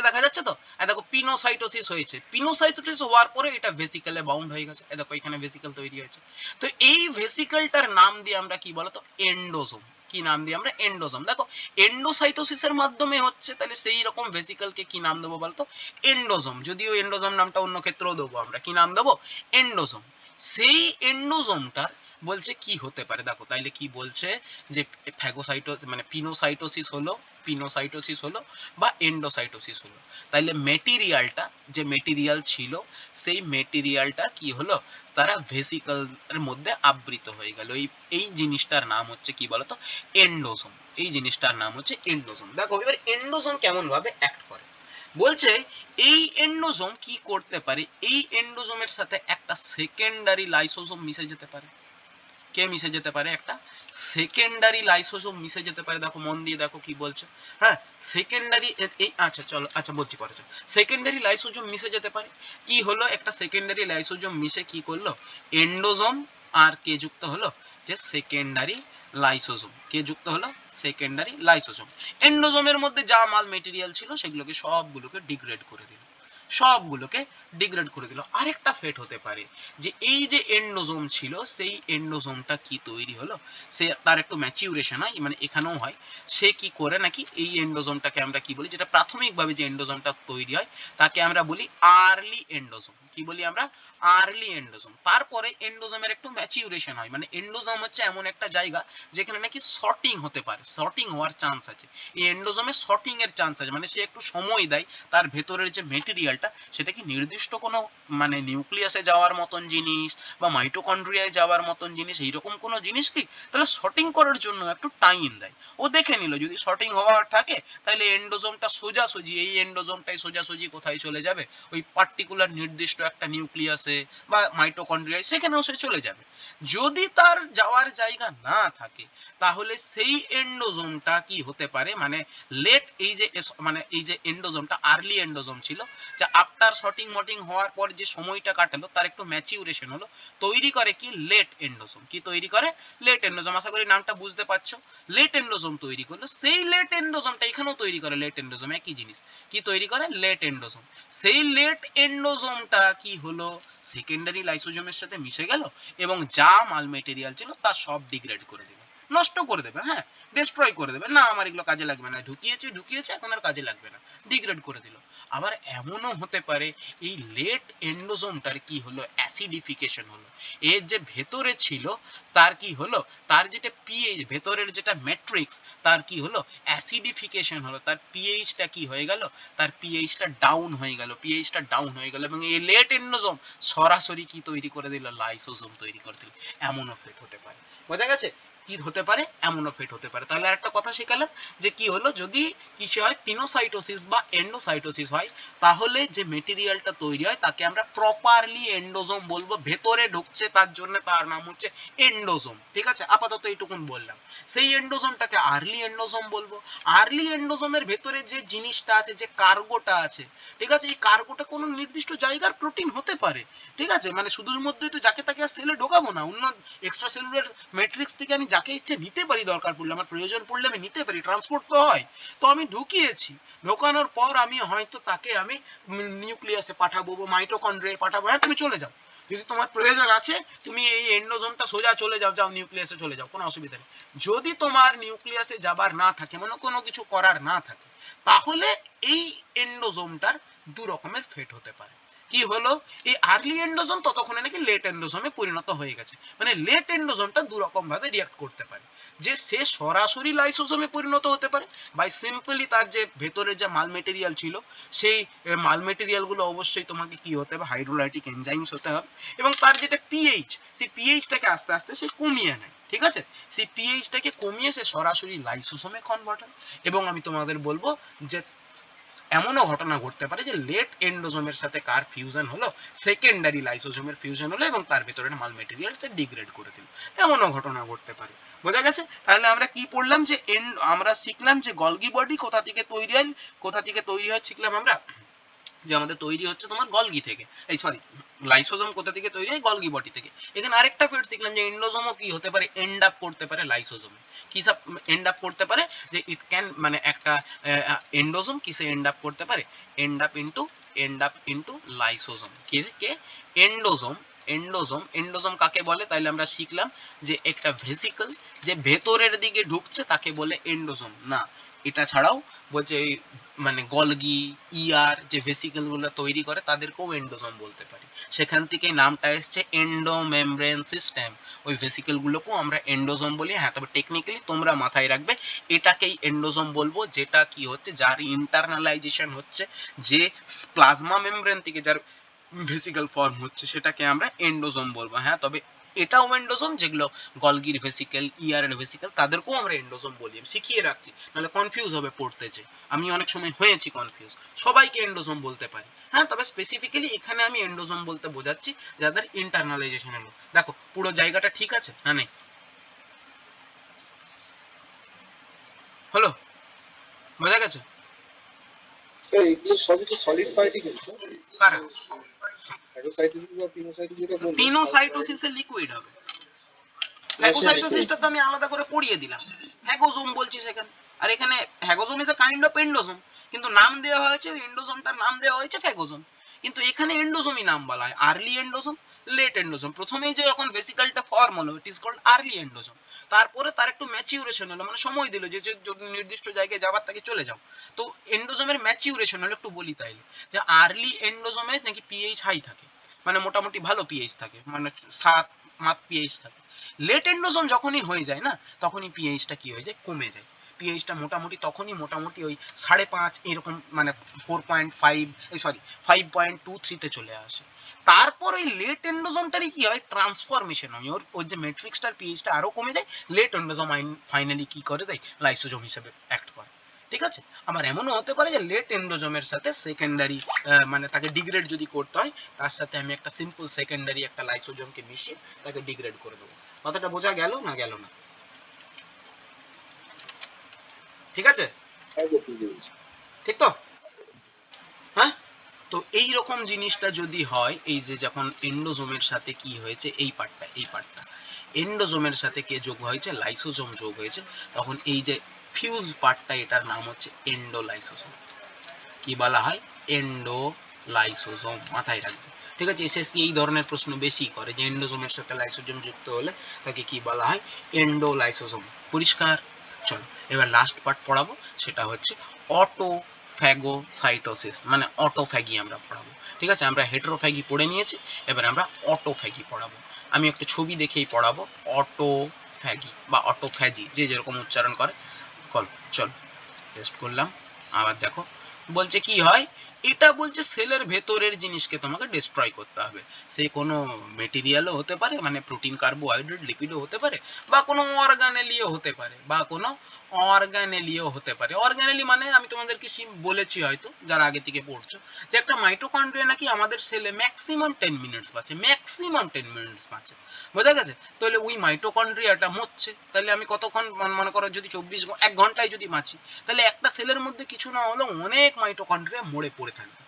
দেখা যাচ্ছে তো, দেখো পিনোসাইটোসিস হয়েছে, পিনোসাইটোসিস হওয়ার পরে এটা ভেসিকলে বাউন্ড হয়ে গেছে, দেখো এখানে ভেসিকল তৈরি হয়েছে। তো এই ভেসিকলটার নাম দিয়ে আমরা কি বলতো এন্ডোজোম। কি নাম দিয়ে আমরা? এন্ডোজোম। দেখো এন্ডোসাইটোসিসের মাধ্যমে হচ্ছে, তাহলে সেই রকম ভেসিকলকে কি নাম দেবো বলতো? এন্ডোজোম। যদিও এন্ডোজোম নামটা অন্য ক্ষেত্রেও দেবো আমরা, কি নাম দেবো? এন্ডোজোম। সেই এন্ডোজোমটার বলছে কি হতে পারে, দেখো তাইলে কি বলছে যে ফ্যাগোসাইটোসিস মানে পিনোসাইটোসিস হলো বা এন্ডোসাইটোসিস হলো, তাইলে মেটেরিয়ালটা যে মেটেরিয়াল ছিল সেই মেটেরিয়ালটা কি হলো, তারা ভেসিকলের মধ্যে আবৃত হয়ে গেল। এই জিনিসটার নাম হচ্ছে কি বলতো? এন্ডোজোম। এই জিনিসটার নাম হচ্ছে এন্ডোজোম। দেখো এবার এন্ডোজোম কেমন ভাবে অ্যাক্ট করে বলছে, এই এন্ডোজোম কি করতে পারে, এই এন্ডোজোমের সাথে একটা সেকেন্ডারি লাইসোজোম মিশে যেতে পারে। কে মিশে যেতে পারে? একটা সেকেন্ডারি লাইসোজোম মিশে যেতে পারে। দেখো মন দিয়ে দেখো কি বলছে, হ্যাঁ সেকেন্ডারি এই আচ্ছা চলো আচ্ছা বলছি পরে। সেকেন্ডারি লাইসোজোম মিশে যেতে পারে। কি হলো, একটা সেকেন্ডারি লাইসোজোম মিশে কি করলো, এন্ডোজোম আর কে যুক্ত হলো, যে সেকেন্ডারি লাইসোজোম। কে যুক্ত হলো? Secondary lysosome. এন্ডোজোমের মধ্যে যা মাল মেটেরিয়াল ছিল সেগুলোকে সবগুলোকে ডিগ্রেড করে দিল, আরেকটা ফেট হতে পারে যে এই যে এন্ডোজোম ছিল সেই এন্ডোজোমটা কি তৈরি হলো, সে তার একটু ম্যাচিউরেশন হয়, মানে এখানেও হয়। সে কি করে নাকি এই এন্ডোজোমটাকে আমরা কি বলি, যেটা প্রাথমিকভাবে যে এন্ডোজোমটা তৈরি হয় তাকে আমরা বলি আর্লি এন্ডোজোম। কি বলি আমরা? আর্লি এন্ডোজোম। তারপরে এন্ডোজোমের একটু ম্যাচিউরেশন হয়, মানে এন্ডোজোম হচ্ছে এমন একটা জায়গা যেখানে নাকি সর্টিং হতে পারে, সর্টিং হওয়ার চান্স আছে। এই এন্ডোজোমে সর্টিং এর চান্স আছে, মানে সে একটু সময় দেয় তার ভেতরের যে মেটেরিয়ালটা সেটা কি নির্দিষ্ট কোনো মানে নিউক্লিয়াসে যাওয়ার মতন জিনিস বা মাইটোকন্ড্রিয়ায় যাওয়ার মতন জিনিস, এইরকম কোনো জিনিস কি, তাহলে সর্টিং করার জন্য একটু টাইম দেয়। ও দেখে নিল যদি সর্টিং হওয়ার থাকে তাহলে এন্ডোজোমটা সোজাসুজি, এই এন্ডোজোমটাই সোজাসুজি কোথায় চলে যাবে, ওই পার্টিকুলার নির্দিষ্ট একটা নিউক্লিয়াসে বা মাইটোকন্ড্রিয়ায়, সেখানেও সে চলে যাবে। যদি তার যাওয়ার জায়গা না থাকে তাহলে সেই এন্ডোজোমটা কি হতে পারে, মানে লেট মানে এই যে এন্ডোজোমটা আর্লি এন্ডোজোম ছিল, যে আফটার শর্টিং মটিং হওয়ার পর যে সময়টা কাটালো তার একটু ম্যাচিউরেশন হলো, তৈরি করে কি লেট এন্ডোজোম। কি তৈরি করে? লেট এন্ডোজোম। আশা করি নামটা বুঝতে পারছো। লেট এন্ডোজোম তৈরি করলো, সেই লেট এন্ডোজোমটা এখানেও তৈরি করে লেট এন্ডোজোম, একই জিনিস। কি তৈরি করে? লেট এন্ডোজোম। সেই লেট এন্ডোজোমটা কি হলো, সেকেন্ডারি লাইসোজোমের সাথে মিশে গেল এবং যা মাল মেটেরিয়াল ছিল তা সব ডিগ্রেড করে দিল, নষ্ট করে দেবে, হ্যাঁ ডিস্ট্রয় করে দেবে, না আমার এগুলো কাজে লাগবে না, ঢুকিয়েছে এখন আর কাজে লাগবে না, ডিগ্রেড করে দিল। আবার এমনও হতে পারে এই লেট এন্ডোজোমটার কি হলো, অ্যাসিডিফিকেশন হলো। এর যে ভেতরে ছিল তার কি হলো, তার যেটা পিএইচ, ভেতরের যেটা ম্যাট্রিক্স তার কি হলো, অ্যাসিডিফিকেশন হলো, তার পিএইচটা কি হয়ে গেল, তার পিএইচটা ডাউন হয়ে গেল, এবং এই লেট এন্ডোজোম সরাসরি কি তৈরি করে দিল, লাইসোজোম তৈরি করে দিল। এমনও ফেট হতে পারে। বোঝা গেছে? কি হতে পারে? এমনও ফেট হতে পারে। তাহলে আরেকটা কথা শেখালাম যে কি হলো, যদি কিছু হয় পিনোসাইটোসিস বা এন্ডোসাইটোসিস হয় তাহলে যে মেটেরিয়ালটা তৈরি হয় তাকে আমরা প্রপারলি এন্ডোজোম বলবো। ভেতরে ঢুকছে তার জন্য তার নাম হচ্ছে এন্ডোজোম, ঠিক আছে। আপাতত এইটুকুন বললাম। সেই এন্ডোজোমটাকে আর্লি এন্ডোজোম বলবো। আর্লি এন্ডোজোমের ভেতরে যে জিনিসটা আছে, যে কার্গোটা আছে, ঠিক আছে, এই কার্গোটা কোনো নির্দিষ্ট জায়গার প্রোটিন হতে পারে, ঠিক আছে, মানে শুধুর মধ্যে তো যাকে তাকে আর সেলে ঢোকাবো না, অন্য এক্সট্রা সেলুলার ম্যাট্রিক্স থেকে আমি যাকে ইচ্ছে নিতে পারি, দরকার পড়লে আমার প্রয়োজন পড়লে আমি নিতে পারি, ট্রান্সপোর্ট তো হয়। তো আমি ঢুকিয়েছি, ঢোকানোর পর আমি হয়তো তাকে আমি নিউক্লিয়াসে পাঠাবো বা মাইটোকন্ড্রিয়ায় পাঠাবো, হ্যাঁ তুমি চলে যাও, যদি তোমার প্রয়োজন আছে তুমি এই এন্ডোজোমটা সোজা চলে যাও, যাও নিউক্লিয়াসে চলে যাও, কোনো অসুবিধা নেই। যদি তোমার নিউক্লিয়াসে যাবার না থাকে, মানে কোনো কিছু করার না থাকে, তাহলে এই এন্ডোজোমটার দু রকমের ফেট হতে পারে। কি হলো, এই আর্লি এন্ডোজোম ততক্ষণে নাকি লেট এন্ডোজোমে পরিণত হয়ে গেছে। মানে লেট এন্ডোজোমটা দু রকম ভাবে রিঅ্যাক্ট করতে পারে, যে সে সরাসরি লাইসোজোমে পরিণত হতে পারে, বাই সিম্পলি তার যে ভেতরের যে মাল মেটেরিয়াল ছিল সেই মাল মেটেরিয়াল গুলো অবশ্যই তোমাকে কি হতে হবে, হাইড্রোলাইটিক এনজাইমস হতে হবে, এবং তার যেটা পিএইচ, সেই পিএইচটাকে আস্তে আস্তে সে কমিয়ে নেয়। ঠিক আছে, সেই পিএইচটাকে কমিয়ে সে সরাসরি লাইসোজোমে কনভার্ট হয়। এবং আমি তোমাদের বলবো যে এমনও ঘটনা ঘটতে পারে যে লেট এন্ডোজোমের সাথে কার ফিউশন হলো, সেকেন্ডারি লাইসোজোমের ফিউশন হলো এবং তার ভেতরের মাল মেটেরিয়াল সে ডিগ্রেড করে দিল, এমনও ঘটনা ঘটতে পারে। বোঝা গেছে? তাহলে আমরা কি পড়লাম, যে আমরা শিখলাম যে গলগি বডি কোথা থেকে তৈরি হয়, কোথা থেকে তৈরি হয় শিখলাম আমরা, যে আমাদের তৈরি হচ্ছে তোমার গলগি থেকে, এই সরি লাইসোজোম কোথা থেকে তৈরি হয়, গলগি বডি থেকে। এখানে আরেকটা ফেট শিখলাম যে এন্ডোজোমও কি হতে পারে, এন্ড আপ করতে পারে লাইসোজোমে। কি সব এন্ড আপ করতে পারে, যে ইট ক্যান, মানে একটা এন্ডোজোম কিসে এন্ড আপ করতে পারে, এন্ড আপ ইনটু লাইসোজোম। কে এন্ডোজোম। এন্ডোজোম কাকে বলে, তাইলে আমরা শিখলাম যে একটা ভেসিকল যে ভেতরের দিকে ঢুকছে তাকে বলে এন্ডোজোম। না, এটা ছাড়াও বলছে মানে গলগি ইয়ার যে ভেসিকল গুলো তৈরি করে তাদেরকেও এন্ডোজোম বলতে পারি। সেখান থেকে নামটা এসছে এন্ডোমেমব্রেন সিস্টেম, ওই ভেসিকল গুলোকেও আমরা এন্ডোজোম বলি। হ্যাঁ, তবে টেকনিক্যালি তোমরা মাথায় রাখবে এটাকেই এন্ডোজোম বলবো, যেটা কি হচ্ছে, যার ইন্টারনালাইজেশন হচ্ছে, যে প্লাজমা মেমব্রেন থেকে যার ভেসিকল ফর্ম হচ্ছে সেটাকে আমরা এন্ডোজোম বলবো। হ্যাঁ, তবে এটাও এন্ডোজোম, যেগুলো গলগির ভেসিকল, ইয়ারের ভেসিকল, তাদেরকেও আমরা এন্ডোজোম বলি। আমি শিখিয়ে রাখছি, নাহলে কনফিউজ হবে পড়তে, যে আমি অনেক সময় হয়েছি কনফিউজ। সবাইকে এন্ডোজোম বলতে পারি, হ্যাঁ, তবে স্পেসিফিক্যালি এখানে আমি এন্ডোজোম বলতে বোঝাচ্ছি যাদের ইন্টারনালাইজেশন হলো। দেখো পুরো জায়গাটা ঠিক আছে না নেই? হলো? বোঝা গেছে? স্যার এগুলো সবই তো সলিড পার্টিকেল স্যার। কারা? ফ্যাগোসাইটোসিস বা পিনোসাইটোসিস যেটা বললেন, পিনোসাইটোসিসে লিকুইড হবে, ফ্যাগোসাইটোসিসটা তো আমি আলাদা করে পড়িয়ে দিলাম, ফ্যাগোজোম বলছি সেখানে। আর এখানে phagosome is a kind of এন্ডোজোম, কিন্তু নাম দেওয়া হয়েছে ওই এন্ডোজোমটার নাম দেওয়া হয়েছে ফ্যাগোজোম। কিন্তু এখানে এন্ডোজোমই নাম বলা হয়, আর্লি এন্ডোজোম, লেট এন্ডোজোম। প্রথমেই যে যখন ভেসিকলটা ফর্ম হলো ইট ইজ কল্ড আর্লি এন্ডোজোম। তারপরে তার একটু ম্যাচিউরেশন হলো, মানে সময় দিল যে যদি নির্দিষ্ট জায়গায় যাবার তাকে চলে যাও। তো এন্ডোজোমের ম্যাচিউরেশন হলো, একটু বলি তাইলে, যে আর্লি এন্ডোজোমে নাকি পিএইচ হাই থাকে, মানে মোটামুটি ভালো পিএইচ থাকে, মানে 7 পিএইচ থাকে। লেট এন্ডোজোম যখনই হয়ে যায় না, তখনই পিএইচটা কি হয়ে যায়, কমে যায়। পিএইচটা মোটামুটি তখনই মোটামুটি ওই 5.5 এরকম, মানে 4.5, সরি 5.23 চলে আসে। তারপর ওই লেট এন্ডোজোমটারই কি হয়, ট্রান্সফরমেশন হয়, ওর যে ম্যাট্রিক্সটার পিএইচটা আরো কমে যায়। লেট এন্ডোজোম ফাইনালি কি করে দেয়, লাইসোজোম হিসেবে অ্যাক্ট করে। ঠিক আছে, আবার এমনও হতে পারে যে লেট এন্ডোজোমের সাথে সেকেন্ডারি, মানে তাকে ডিগ্রেড যদি করতে হয়, তার সাথে আমি একটা সিম্পল সেকেন্ডারি একটা লাইসোজোমকে মিশিয়ে তাকে ডিগ্রেড করে দেবো। কথাটা বোঝা গেল না গেল না? ঠিক আছে, ঠিক তো? হ্যাঁ, তো এই রকম জিনিসটা যদি হয়, এই যে যখন এন্ডোজোমের সাথে কি হয়েছে, এই পার্টটা এন্ডোজোমের সাথে কে যোগ হয়েছে, লাইসোজোম যোগ হয়েছে, তখন এই যে ফিউজ পার্টটা, এটার নাম হচ্ছে এন্ডোলাইসোজোম। কি বলা হয়, এন্ডোলাইসোজোম। মাথায় রাখবে, ঠিক আছে? এসএসসি এই ধরনের প্রশ্ন বেশি করে, যে এন্ডোজোমের সাথে লাইসোজোম যুক্ত হলে তাকে কি বলা হয়, এন্ডোলাইসোজোম। পরিষ্কার? চলো এবার লাস্ট পার্ট পড়াবো, সেটা হচ্ছে অটোফ্যাগোসাইটোসিস, মানে অটোফ্যাগি আমরা পড়াবো। ঠিক আছে, আমরা হেটেরোফ্যাগি পড়ে নিয়েছি, এবার আমরা অটোফ্যাগি পড়াবো। আমি একটা ছবি দেখেই পড়াবো, অটোফ্যাগি বা অটোফ্যাজি, যে যেরকম উচ্চারণ করে। চল টেস্ট করলাম, আবার দেখো বলছে কি হয়, এটা বলছে সেলের ভেতরের জিনিসকে তোমাকে ডিস্ট্রয় করতে হবে। সে কোনো মেটেরিয়ালও হতে পারে, মানে প্রোটিন, কার্বোহাইড্রেট, লিপিডও হতে পারে, বা কোনো অর্গানেলিও হতে পারে, অর্গানেলি মানে আমি তোমাদেরকে বলেছি হয়তো যারা আগে থেকে পড়ছো, যে একটা মাইটোকন্ড্রিয়া নাকি আমাদের সেলে ম্যাক্সিমাম 10 মিনিটস বাঁচে। বোঝা গেছে? তাহলে ওই মাইটোকন্ড্রিয়াটা মরছে, তাহলে আমি কতক্ষণ, মনে করো যদি 1 ঘন্টায় যদি বাঁচি, তাহলে একটা সেলের মধ্যে কিছু না হলেও অনেক মাইটোকন্ড্রিয়া মরে পড়ে থাকবে।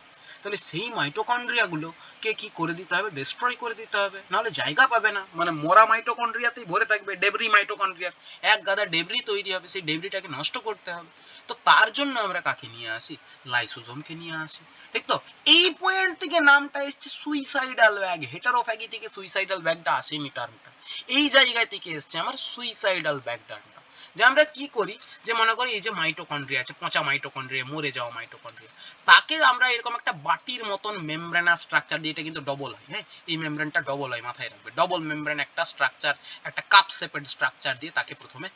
তাহলে সেই মাইটোকন্ড্রিয়া গুলোকে কি করে দিতে হবে, ডিস্ট্রয় করে দিতে হবে, নাহলে জায়গা পাবে না, মানে মরা মাইটোকন্ড্রিয়াতেই ভরে থাকবে, ডেবরি মাইটোকন্ড্রিয়ার এক গাদা ডেবরি তৈরি হবে, সেই ডেবরিটাকে নষ্ট করতে হবে। তো তার জন্য আমরা কাকে নিয়ে আসি, লাইসোজোমকে নিয়ে আসি, ঠিক তো। এই পয়েন্ট থেকে নামটা এসছে সুইসাইডাল ব্যাগ, হেটারোফ্যাগি থেকে সুইসাইডাল ব্যাগটা আসেনি টার্মটা, এই জায়গায় থেকে এসছে আমার সুইসাইডাল ব্যাগ টার্মটা। যে আমরা কি করি, যে মনে করি এই যে মাইটোকন্ড্রিয়া আছে, পচা মাইটোকন্ড্রিয়া, মরে যাওয়া মাইটোকন্ড্রিয়া, তাকে আমরা এরকম একটা বাটির মতন মেমব্রেনাস স্ট্রাকচার দিয়ে, এটা কিন্তু ডবল হয়, হ্যাঁ এই মেমব্রেনটা ডবল হয়, মাথায় রাখবে, ডবল মেমব্রেন একটা স্ট্রাকচার, একটা কাপ শেপেড স্ট্রাকচার দিয়ে তাকে প্রথমে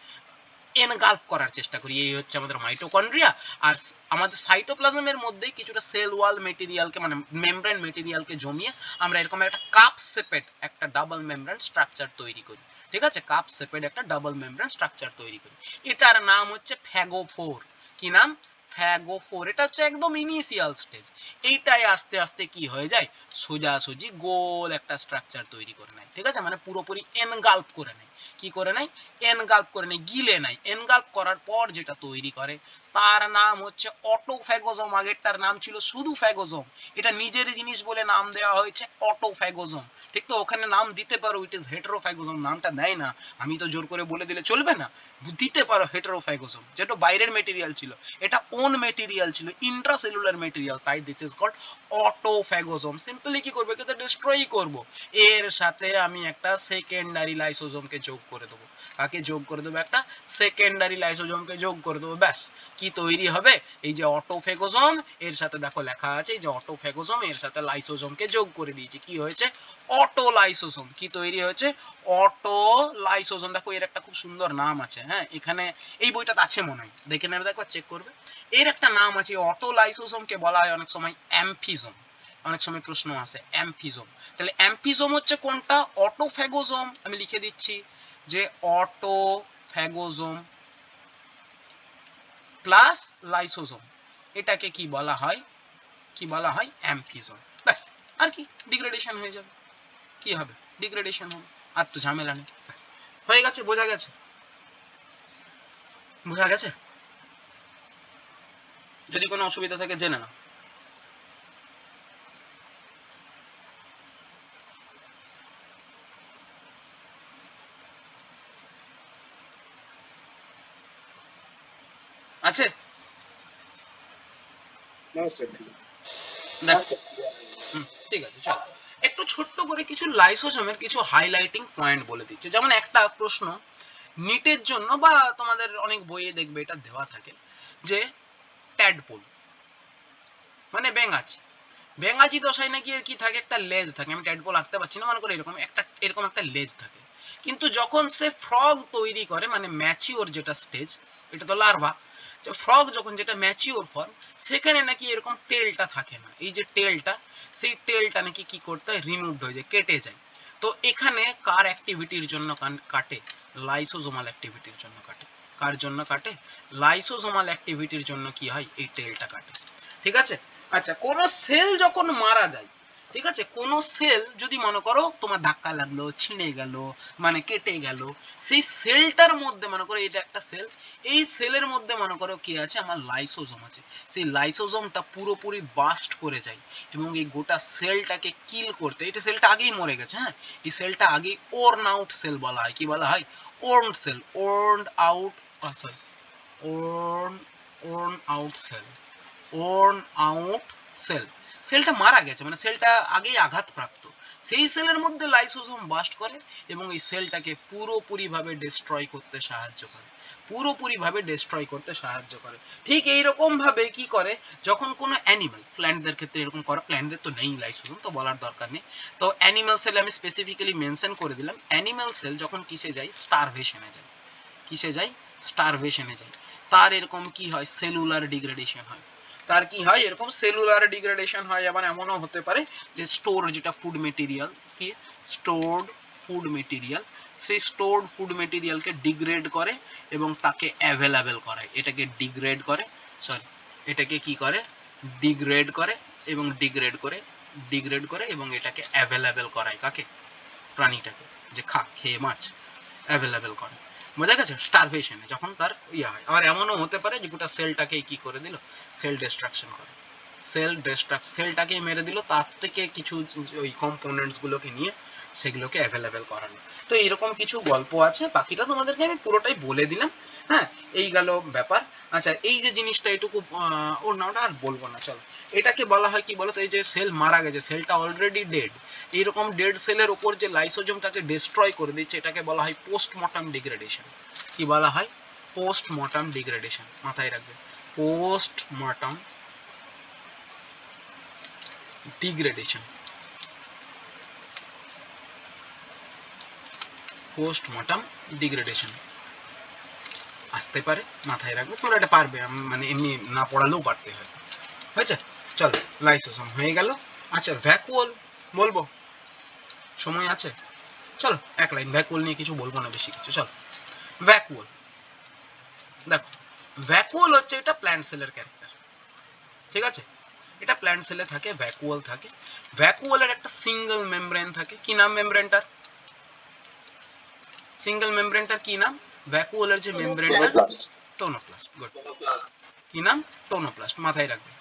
এনগাল্প করার চেষ্টা করি, এই হচ্ছে আমাদের মাইটোকন্ড্রিয়া। আর আমাদের সাইটোপ্লাজমের মধ্যে কিছুটা সেল ওয়াল মেটেরিয়ালকে, মানে মেমব্রেন মেটেরিয়ালকে জমিয়ে আমরা এরকম একটা কাপ শেপেড একটা ডাবল মেমব্রেন স্ট্রাকচার তৈরি করি, ঠিক আছে, কাপ শেপেড একটা ডাবল মেমব্রেন স্ট্রাকচার তৈরি করি। এটার নাম হচ্ছে ফ্যাগোফোর। কি নাম, ফ্যাগোফোর। এটা হচ্ছে একদম ইনিশিয়াল স্টেজ। এইটাই আস্তে আস্তে কি হয়ে যায়, সোজাসুজি গোল একটা স্ট্রাকচার তৈরি করে নেয়, ঠিক আছে, মানে পুরোপুরি এনগাল্প করে নেয়, কি করে নেয়, এনগাল্প করে নেয়, গিলে নেয়। এনগাল্প করার পর যেটা তৈরি করে তার নাম হচ্ছে অটোফ্যাগোজোম। আগেরটার নাম ছিল শুধু ফ্যাগোজোম, এটা নিজের জিনিস বলে নাম দেওয়া হয়েছে অটোফ্যাগোজোম, ঠিক তো। ওখানে নাম দিতে পারো ইট ইজ হেটেরোফ্যাগোজোম, নামটা দেয় না, আমি তো জোর করে বলে দিলে চলবে না, দিতে পারো হেটেরোফ্যাগোজোম, যেটা বাইরের মেটেরিয়াল ছিল, এটা ওন মেটেরিয়াল ছিল, ইন্ট্রাসেলুলার মেটেরিয়াল, তাই দিস ইজ কল্ড অটোফ্যাগোজোম। সিম্পলি কি করবে, কিন্তু ডিস্ট্রয় করব, এর সাথে আমি একটা সেকেন্ডারি লাইসোজোমকে যোগ করে দেবো। কাকে যোগ করে দেবো, একটা সেকেন্ডারি লাইসোজোমকে যোগ করে দেবো, ব্যাস কি তৈরি হবে, এই যে অটোফ্যাগোজোম, এর সাথে দেখো লেখা আছে এই যে অটোফ্যাগোজোম, এর সাথে লাইসোজোমকে যোগ করে দিয়েছি, কি হয়েছে, অটোলাইসোজোম। কি তৈরি হয়েছে, অটোলাইসোজোম। দেখো এর একটা খুব সুন্দর নাম আছে, হ্যাঁ এখানে এই বইটাতে আছে মনে হয়, দেখে নেবে, দেখো চেক করবে, এর একটা নাম আছে। অটোলাইসোজোমকে বলা হয় অনেক সময় অ্যাম্ফিজোম, অনেক সময় প্রশ্ন আসে অ্যাম্ফিজোম। তাহলে অ্যাম্ফিজোম হচ্ছে কোনটা, অটোফ্যাগোজোম। আমি লিখে দিচ্ছি যে অটোফ্যাগোজোম প্লাস লাইসোজোম, এটাকে কি বলা হয়, কি বলা হয়, অ্যাম্ফিজোম। ব্যাস, আর কি, ডিগ্রেডেশন হয়ে যাবে, কি হবে, ডিগ্রেডেশন হবে, আর তো ঝামেলা নেই, ব্যাস হয়ে গেছে, বোঝা গেছে, বোঝা গেছে। যদি কোনো অসুবিধা থাকে জেনে নাও। আছে, না স্যার, দেখো ঠিক আছে, চলো একটু ছোট্ট করে কিছু লাইসোজোমের কিছু হাইলাইটিং পয়েন্ট বলে দিচ্ছে। যেমন একটা প্রশ্ন নিটের জন্য বা তোমাদের অনেক বইয়ে দেখবে এটা দেওয়া থাকে, যে ট্যাডপোল মানে বেঙ্গাচি, বেঙ্গাচি দশায় নাকি এর কি থাকে, একটা লেজ থাকে, আমি ট্যাডপোল আঁকতে পারছি না, মনে করে এরকম একটা লেজ থাকে, কিন্তু যখন সে ফ্রগ তৈরি করে, মানে ম্যাচিওর যেটা স্টেজ, এটা তো লার্ভা, ফ্রগ যখন যেটা ম্যাচিওর ফর্ম, সেখানে নাকি এরকম টেলটা থাকে না, এই যে টেলটা, সেই টেলটা নাকি কি করতে হয়, রিমুভড হয়ে যায়, কেটে যায়। তো এখানে কার অ্যাক্টিভিটির জন্য কাটে, লাইসোজোমাল অ্যাক্টিভিটির জন্য কাটে। কার জন্য কাটে, লাইসোজোমাল অ্যাক্টিভিটির জন্য কি হয়, এই টেলটা কাটে, ঠিক আছে। আচ্ছা, কোন সেল যখন মারা যায়, ঠিক আছে, কোন সেল যদি মনে করো তোমার ধাক্কা লাগলো, ছিঁড়ে গেল, মানে কেটে গেল, সেই সেলটার মধ্যে মনে করো এটা একটা সেল, এই সেলের মধ্যে মনে করো কি আছে, আমার লাইসোজোম আছে, সেই লাইসোজোমটা পুরোপুরি বাস্ট করে যায় এবং এই গোটা সেলটাকে কিল করতে, এটা সেলটা আগেই মরে গেছে, হ্যাঁ এই সেলটা আগেই ওর্ন আউট সেল বলা হয়, কি বলা হয়, worn cell, worn out, sorry, worn worn out cell, worn out cell, সেলটা মারা গেছে, মানে সেলটা আগেই আঘাতপ্রাপ্ত, সেই সেলের মধ্যে লাইসোজোম বাস্ট করে এবং এই সেলটাকে পুরোপুরিভাবে ডিস্ট্রয় করতে সাহায্য করে, পুরোপুরিভাবে ডিস্ট্রয় করতে সাহায্য করে। ঠিক এইরকম ভাবে কি করে, যখন কোনো অ্যানিমাল, প্ল্যান্টদের ক্ষেত্রে এরকম করে, প্ল্যান্টদের তো নেই লাইসোজোম, তো বলার দরকার নেই, তো অ্যানিমাল সেল আমি স্পেসিফিক্যালি মেনশন করে দিলাম। অ্যানিমাল সেল যখন কিসে যায়, স্টারভেশনে যায়, কিসে যায়, স্টারভেশনে যায়, তার এরকম কি হয়, সেলুলার ডিগ্রেডেশন হয়, তার কি হয়, এরকম সেলুলার ডিগ্রেডেশন হয়। আবার এমনও হতে পারে যে স্টোর যেটা ফুড মেটেরিয়াল, কি স্টোরড ফুড মেটেরিয়াল, সেই স্টোরড ফুড মেটেরিয়ালকে ডিগ্রেড করে এবং তাকে অ্যাভেলেবল করায়, এটাকে ডিগ্রেড করে, সরি এটাকে কি করে, ডিগ্রেড করে এবং ডিগ্রেড করে এবং এটাকে অ্যাভেলেবল করায়, কাকে, প্রাণীটাকে, যে খেয়ে মাছ অ্যাভেলেবল করে, বোঝা গেছে, স্টারভেশনে যখন তার ইয়ে হয়। আবার এমনও হতে পারে যে গোটা সেলটাকে কি করে দিল, সেল ডিস্ট্রাকশন করে, সেল ডিস্ট্রাক্ট, সেলটাকে মেরে দিল, তার থেকে কিছু ওই কম্পোনেন্টস গুলোকে নিয়ে সেগুলোকে অ্যাভেলেবেল করানো। তো এরকম কিছু গল্প আছে, বাকিটা তোমাদেরকে আমি পুরোটাই বলে দিলাম। হ্যাঁ, এই গেল ব্যাপার। আচ্ছা, এই যে জিনিসটা এটুকু ওর নামটা আর বলবো না, চলো। এটাকে বলা হয় কি বলতো, এই যে সেল মারা গেছে, সেলটা অলরেডি ডেড, এইরকম ডেড সেলের উপর যে লাইসোজোমটাকে ডিস্ট্রয় করে দিচ্ছে, এটাকে বলা হয় পোস্টমর্টম ডিগ্রেডেশন। কি বলা হয়? পোস্টমর্টম ডিগ্রেডেশন, মাথায় রাখবে, পোস্টমর্টম ডিগ্রেডেশন, পোস্টমর্টম ডিগ্রেডেশন আসতে পারে, মাথায় রাখবে, তোমরা এটা পারবে, মানে এমনি না পড়ালেও পারতে হয়। হয়েছে? চলো, লাইসোসোম হয়ে গেল। আচ্ছা, ভ্যাকুওল বলবো, সময় আছে? চলো এক লাইন ভ্যাকুওল নিয়ে কিছু বলবো না বেশি কিছু। চলো, ভ্যাকুওল দেখো, ভ্যাকুওল হচ্ছে এটা প্ল্যান্ট সেলের ক্যারেক্টার, ঠিক আছে? এটা প্ল্যান্ট সেলে থাকে, ভ্যাকুওল থাকে। ভ্যাকুওলের একটা সিঙ্গেল মেমব্রেন থাকে। কি নাম মেমব্রেনটার? সিঙ্গেল মেমব্রেনটার কি নাম? ভ্যাকুওলের যে মেমব্রেনটা, টোনোপ্লাস্ট। গুড। কি নাম? টোনোপ্লাস্ট, মাথায় রাখবে।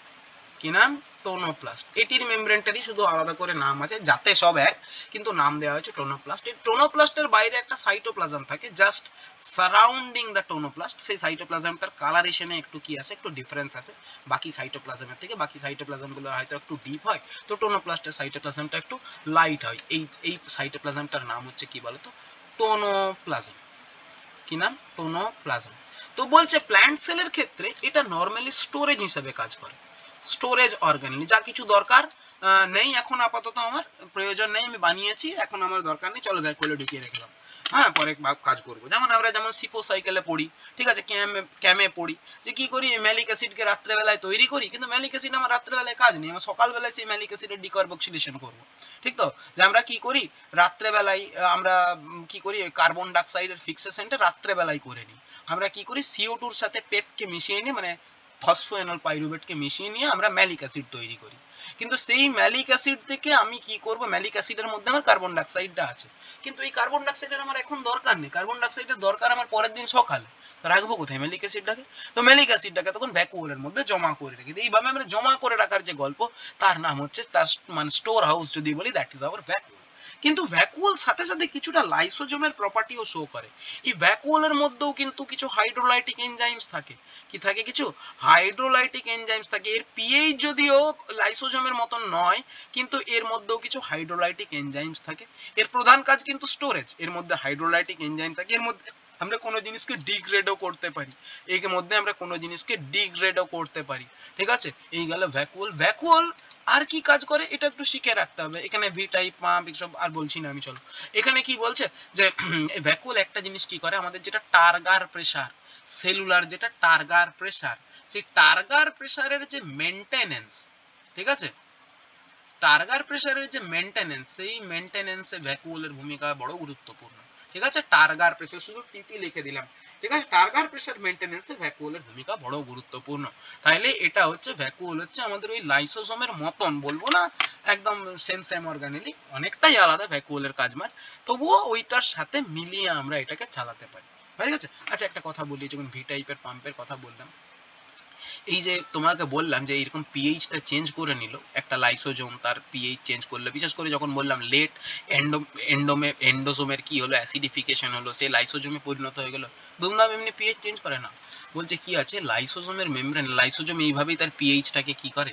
কি নাম? টোনোপ্লাস্ট। এটির মেমব্রেনটারই শুধু আলাদা করে নাম আছে, যাতে সব এক, কিন্তু নাম দেওয়া হয়েছে টোনোপ্লাস্ট। এই টোনোপ্লাস্টের বাইরে একটা সাইটোপ্লাজম থাকে জাস্ট সারাউন্ডিং দ্য টোনোপ্লাস্ট। সেই সাইটোপ্লাজমটার কালারেশনে একটু কি আছে, একটু ডিফারেন্স আছে বাকি সাইটোপ্লাজমের থেকে। বাকি সাইটোপ্লাজমগুলো হয়তো একটু ডিপ হয়, তো টোনোপ্লাস্টের সাইটোপ্লাজমটা একটু লাইট হয়। এই সাইটোপ্লাজমটার নাম হচ্ছে কি বলতো? টোনোপ্লাজম। কি নাম? টোনোপ্লাজম। তো বলছে প্ল্যান্ট সেলের ক্ষেত্রে এটা নরমালি স্টোরেজ হিসেবে কাজ করে, স্টোরেজ অর্গানেলি। যা কিছু দরকার নেই এখন আপাতত, আমার প্রয়োজন নেই, আমি বানিয়েছি, এখন আমার দরকার নেই, চলো ভ্যাকুওলে ঢুকিয়ে রেখে হ্যাঁ, পরে কাজ করবো। যেমন আমরা যেমন সিপো সাইকেলে পড়ি, ঠিক আছে, ক্যামে পড়ি, যে কি করি, ম্যালিক অ্যাসিডকে রাত্রেবেলায় তৈরি করি, কিন্তু ম্যালিক অ্যাসিড আমার রাত্রেবেলায় কাজ নেই, আমার সকালবেলায় সেই ম্যালিক অ্যাসিডের ডিকার্বক্সিলেশন করবো। ঠিক তো? যে আমরা কি করি, রাত্রেবেলায় আমরা কি করি, কার্বন ডাইঅক্সাইডের ফিক্সেশনটা রাত্রেবেলায় করে নিই। আমরা কি করি, CO2 এর সাথে পেপকে মিশিয়ে নিই, মানে ফসফোএনল পাইরুভেটকে মিশিয়ে নিয়ে আমরা ম্যালিক অ্যাসিড তৈরি করি। কিন্তু সেই ম্যালিক অ্যাসিড থেকে আমি কি করব, ম্যালিক অ্যাসিডের মধ্যে আমার কার্বন ডাইঅক্সাইডটা আছে, কিন্তু এই কার্বন ডাইঅক্সাইডের আমার এখন দরকার নেই, কার্বন ডাইঅক্সাইডের দরকার আমার পরের দিন সকালে, তো রাখবো কোথায় ম্যালিক অ্যাসিডটাকে? তো ম্যালিক অ্যাসিডটাকে তখন ভ্যাকুওলের মধ্যে জমা করে রেখে দিই। এইভাবে আমরা জমা করে রাখার যে গল্প, তার নাম হচ্ছে, তার মানে স্টোর হাউস যদি বলি, দ্যাট ইজ আওয়ার ভ্যাকুওল। কিন্তু ভ্যাকুওল সাথে সাথে কিছুটা লাইসোজোমের প্রপার্টিও শো করে। এই ভ্যাকুওলের মধ্যেও কিন্তু কিছু হাইড্রোলাইটিক এনজাইমস থাকে। কি থাকে? কিছু হাইড্রোলাইটিক এনজাইমস থাকে। এর পিএইচ যদিও লাইসোজোমের মতন নয়, কিন্তু এর মধ্যেও কিছু হাইড্রোলাইটিক এনজাইমস থাকে। এর প্রধান কাজ কিন্তু স্টোরেজ। এর মধ্যে হাইড্রোলাইটিক এনজাইম থাকে, এর মধ্যে আমরা কোনো জিনিসকে ডিগ্রেডও করতে পারি, এর মধ্যে আমরা কোনো জিনিসকে ডিগ্রেডও করতে পারি। ঠিক আছে? এই গেল ভ্যাকুওল। ভ্যাকুওল আর কি কাজ করে এটা একটু শিখে রাখতে হবে। এখানে ভি টাইপ পাম্প এসব আর বলছি না আমি, চলো। এখানে কি বলছে যে ভ্যাকুওল একটা জিনিস কি করে, আমাদের যেটা টার্গার প্রেসার, সেলুলার যেটা টার্গার প্রেসার, সেই টার্গার প্রেসারের যে মেইনটেনেন্স, ঠিক আছে, টার্গার প্রেসারের যে মেইনটেনেন্স, সেই মেইনটেনেন্সে ভ্যাকুওলের ভূমিকা বড় গুরুত্বপূর্ণ। ঠিক আছে? টার্গার প্রেসার, শুধু টিপি লিখে দিলাম। ঠিক আছে? টার্গার প্রেসার মেইনটেনেন্সে ভ্যাকুওলের ভূমিকা বড় গুরুত্বপূর্ণ। তাইলে এটা হচ্ছে ভ্যাকুওল হচ্ছে আমাদের ওই লাইসোসোমের মতন, বলবো না একদম সেম অর্গানেলি, অনেকটাই আলাদা ভ্যাকুওলের কাজমাজ, তবুও ওইটার সাথে মিলিয়ে আমরা এটাকে চালাতে পারি। হয়ে গেছে? আচ্ছা, একটা কথা বলি, যখন ভি টাইপের পাম্পের কথা বললাম, এই যে তোমাকে বললাম যে এরকম পিএইচটা চেঞ্জ করে নিল একটা লাইসোজোম, তার পিএইচ চেঞ্জ করলো, বিশেষ করে যখন বললাম লেট এন্ডোসোমের কি হলো, অ্যাসিডিফিকেশন হলো, সে লাইসোজোমে পরিণত হয়ে গেল, দুমদাম এমনি পিএইচ চেঞ্জ করে না। বলছে কি আছে, লাইসোজোমের মেমব্রেন, লাইসোজোম এইভাবেই তার পিএইচটাকে কি করে,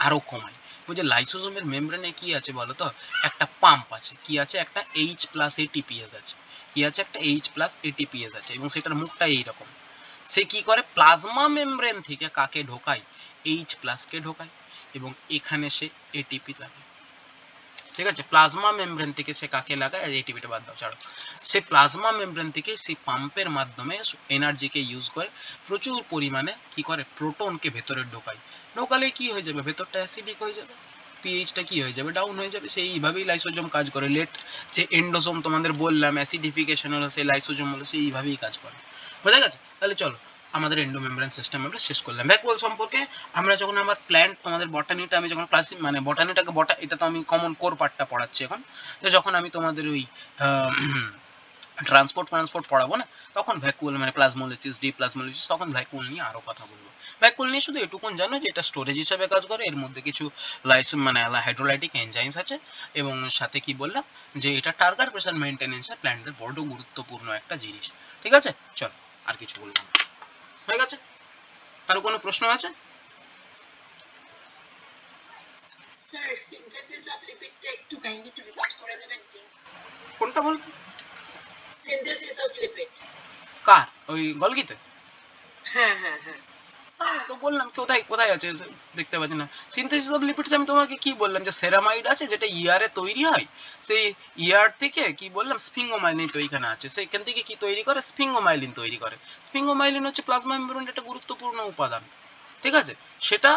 আরো কমায়। বলছে লাইসোজোমের মেমব্রেনে কি আছে বলতো, একটা পাম্প আছে। কি আছে? একটা H+ATPase আছে। কি আছে? একটা H+ATPase আছে, এবং সেটার মুখটা এইরকম। সে কি করে, প্লাজমা মেমব্রেন থেকে কাকে ঢোকায়, H+ কে ঢোকায়, এবং এখানে সে এটিপি লাগে। ঠিক আছে? প্লাজমা মেমব্রেন থেকে সে কাকে লাগায়, এটিপিটা বাদ দাও, ছাড়ো। সে প্লাজমা মেমব্রেন থেকে সেই পাম্পের মাধ্যমে এনার্জিকে ইউজ করে প্রচুর পরিমাণে কি করে, প্রোটনকে ভেতরে ঢোকায়। ঢোকালে কি হয়ে যাবে, ভেতরটা অ্যাসিডিক হয়ে যাবে, পিএইচটা কি হয়ে যাবে, ডাউন হয়ে যাবে। সেইভাবেই লাইসোজোম কাজ করে। লেট যে এন্ডোসোম তোমাদের বললাম অ্যাসিডিফিকেশন হলো, সেই লাইসোজোম হলো, সেইভাবেই কাজ করে। বোঝা গেছে? তাহলে চলো, আমাদের এন্ডোমেমব্রেন সিস্টেম আমরা শেষ করলাম। ভ্যাকুওল সম্পর্কে আমরা যখন আমার প্ল্যান্ট, আমাদের বটানিটা আমি যখন ক্লাস, মানে বটানিটাকে এটা তো আমি কমন কোর পার্টটা পড়াচ্ছি এখন, তো যখন আমি তোমাদের ওই ট্রান্সপোর্ট পড়াবো না, তখন ভ্যাকুয়াল মানে প্লাজমোলাইসিস, ডিপ্লাজমোলাইসিস, তখন ভ্যাকুয়াল নিয়ে আরো কথা বলবো। ভ্যাকুয়াল নিয়ে শুধু এটুকুন জানো যে এটা স্টোরেজ হিসেবে কাজ করে, এর মধ্যে কিছু মানে হাইড্রোলাইটিক এনজাইমস আছে, এবং সাথে কি বললাম যে এটা টার্গার প্রেসার মেইনটেনেন্সে প্ল্যান্টদের বড় গুরুত্বপূর্ণ একটা জিনিস। ঠিক আছে, চল আর কিছু বললাম না। হয়ে গেছে? কারো কোনো প্রশ্ন আছে? স্যার সিনথেসিস অফ লিপিডটা একটু কাইন্ডলি একটু রিপিট করে দেবেন প্লিজ। কোনটা বলতে? Synthesis of lipid. কার? ওই গলগিতে? হ্যাঁ হ্যাঁ হ্যাঁ। তো বললাম কোথায় কোথায় আছে দেখতে পাচ্ছি না। সিনথেসিস অফ লিপিডস আমি তোমাকে কি বললাম যে সেরামাইড আছে যেটা ইয়ারে তৈরি হয়, সেই ইয়ার থেকে কি বললাম স্ফিঙ্গোমাইলিন তো এইখানে আছে, সেইখান থেকে কি তৈরি করে স্ফিঙ্গোমাইলিন তৈরি করে। স্ফিঙ্গোমাইলিন হচ্ছে প্লাজমা মেমব্রেনের একটা গুরুত্বপূর্ণ উপাদান। ঠিক আছে, সেটা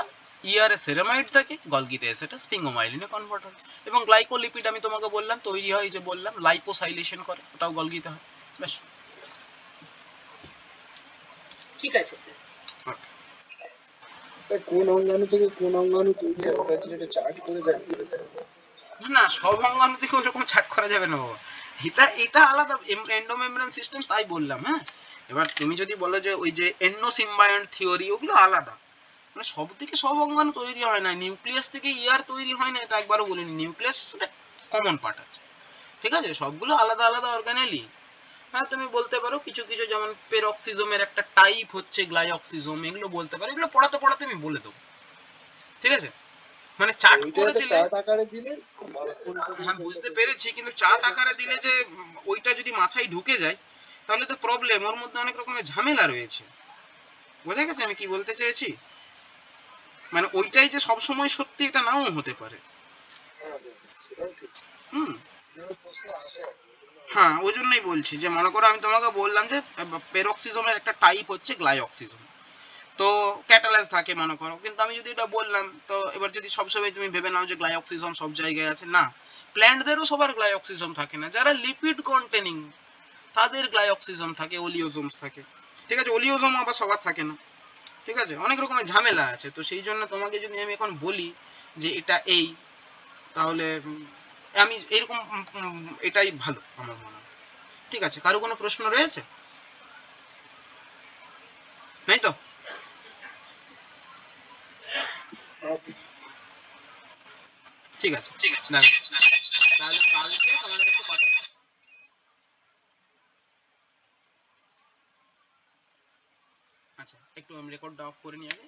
ইয়ারে সেরামাইড থাকে, গলগিতে সেটা স্ফিঙ্গোমাইলিনে কনভার্ট হয়। এবং গ্লাইকোলিপিড আমি তোমাকে বললাম তৈরি হয় যে বললাম লাইপোসাইলেশন করে, ওটাও গলগিতে হয়। ব্যাস। ঠিক আছে স্যার। ওকে। স্যার কোন অঙ্গাণু থেকে কোন অঙ্গাণু তৈরি হয় ওটা যদি চার্ট করে দেন। না, সব অঙ্গাণু থেকে ওরকম ছাট করা যাবে না বাবা, এটা এটা আলাদা এন্ডোমেমব্রেন সিস্টেম, তাই বললাম। হ্যাঁ, এবার তুমি যদি বলো যে ওই যে এন্ডোসিম্বায়ন্ট থিওরি, ওগুলো আলাদা, মানে সব থেকে সব অঙ্গাণু তৈরি হয় না, নিউক্লিয়াস থেকে ইয়ার তৈরি হয় না, এটা একবারও বলিনি। নিউক্লিয়াস সাথে কমন পার্ট আছে, ঠিক আছে, সবগুলো আলাদা আলাদা অর্গানেলই। হ্যাঁ, তুমি বলতে পারো কিছু কিছু, যেমন পেরক্সিজমের একটা টাইপ হচ্ছে গ্লাইঅক্সিজম, এগুলো বলতে পারো, এগুলো পড়াতে পড়াতে আমি বলে দেবো। ঠিক আছে, মানে চার্ট ওইটা করে একটা দিলে। চার্ট আকারে দিলে হ্যাঁ, বুঝতে পেরেছি, কিন্তু চার্ট আকারে দিলে যে ওইটা যদি মাথায় ঢুকে যায় তাহলে তো প্রবলেম, ওর মধ্যে অনেক রকমের ঝামেলা রয়েছে। বোঝা গেছে আমি কি বলতে চেয়েছি? মানে ওইটাই যে সব সময় সত্যি এটা নাও হতে পারে। সেটাও ঠিক। হুম। প্রশ্ন আসে হ্যাঁ, ওই জন্যই বলছি যে মনে করো আমি তোমাকে বললাম যে পেরক্সিজমের একটা টাইপ হচ্ছে গ্লাইঅক্সিজম, তো ক্যাটালাস থাকে মনে করো, কিন্তু আমি যদি এটা বললাম, তো এবার যদি সবসময় তুমি ভেবে নাও যে গ্লাইঅক্সিজম সব জায়গায় আছে, না, প্ল্যান্টদেরও সবার গ্লাইঅক্সিজম থাকে না, যারা লিপিড কন্টেনিং তাদের গ্লাইঅক্সিজম থাকে, ওলিওজোমস থাকে। ঠিক আছে, ওলিওজোম আবার সবার থাকে না। ঠিক আছে, অনেক রকমের ঝামেলা আছে, তো সেই জন্য তোমাকে যদি আমি এখন বলি যে এটা এই, তাহলে আমি এরকম এটাই ভালো আমার মনে হয়। ঠিক আছে, কারো কোনো প্রশ্ন রয়েছে? নেই তো? ঠিক আছে, ঠিক আছে, তাহলে কালকে তোমাদের একটু কথা। আচ্ছা, একটু আমি রেকর্ডটা অফ করে নিয়ে আগে।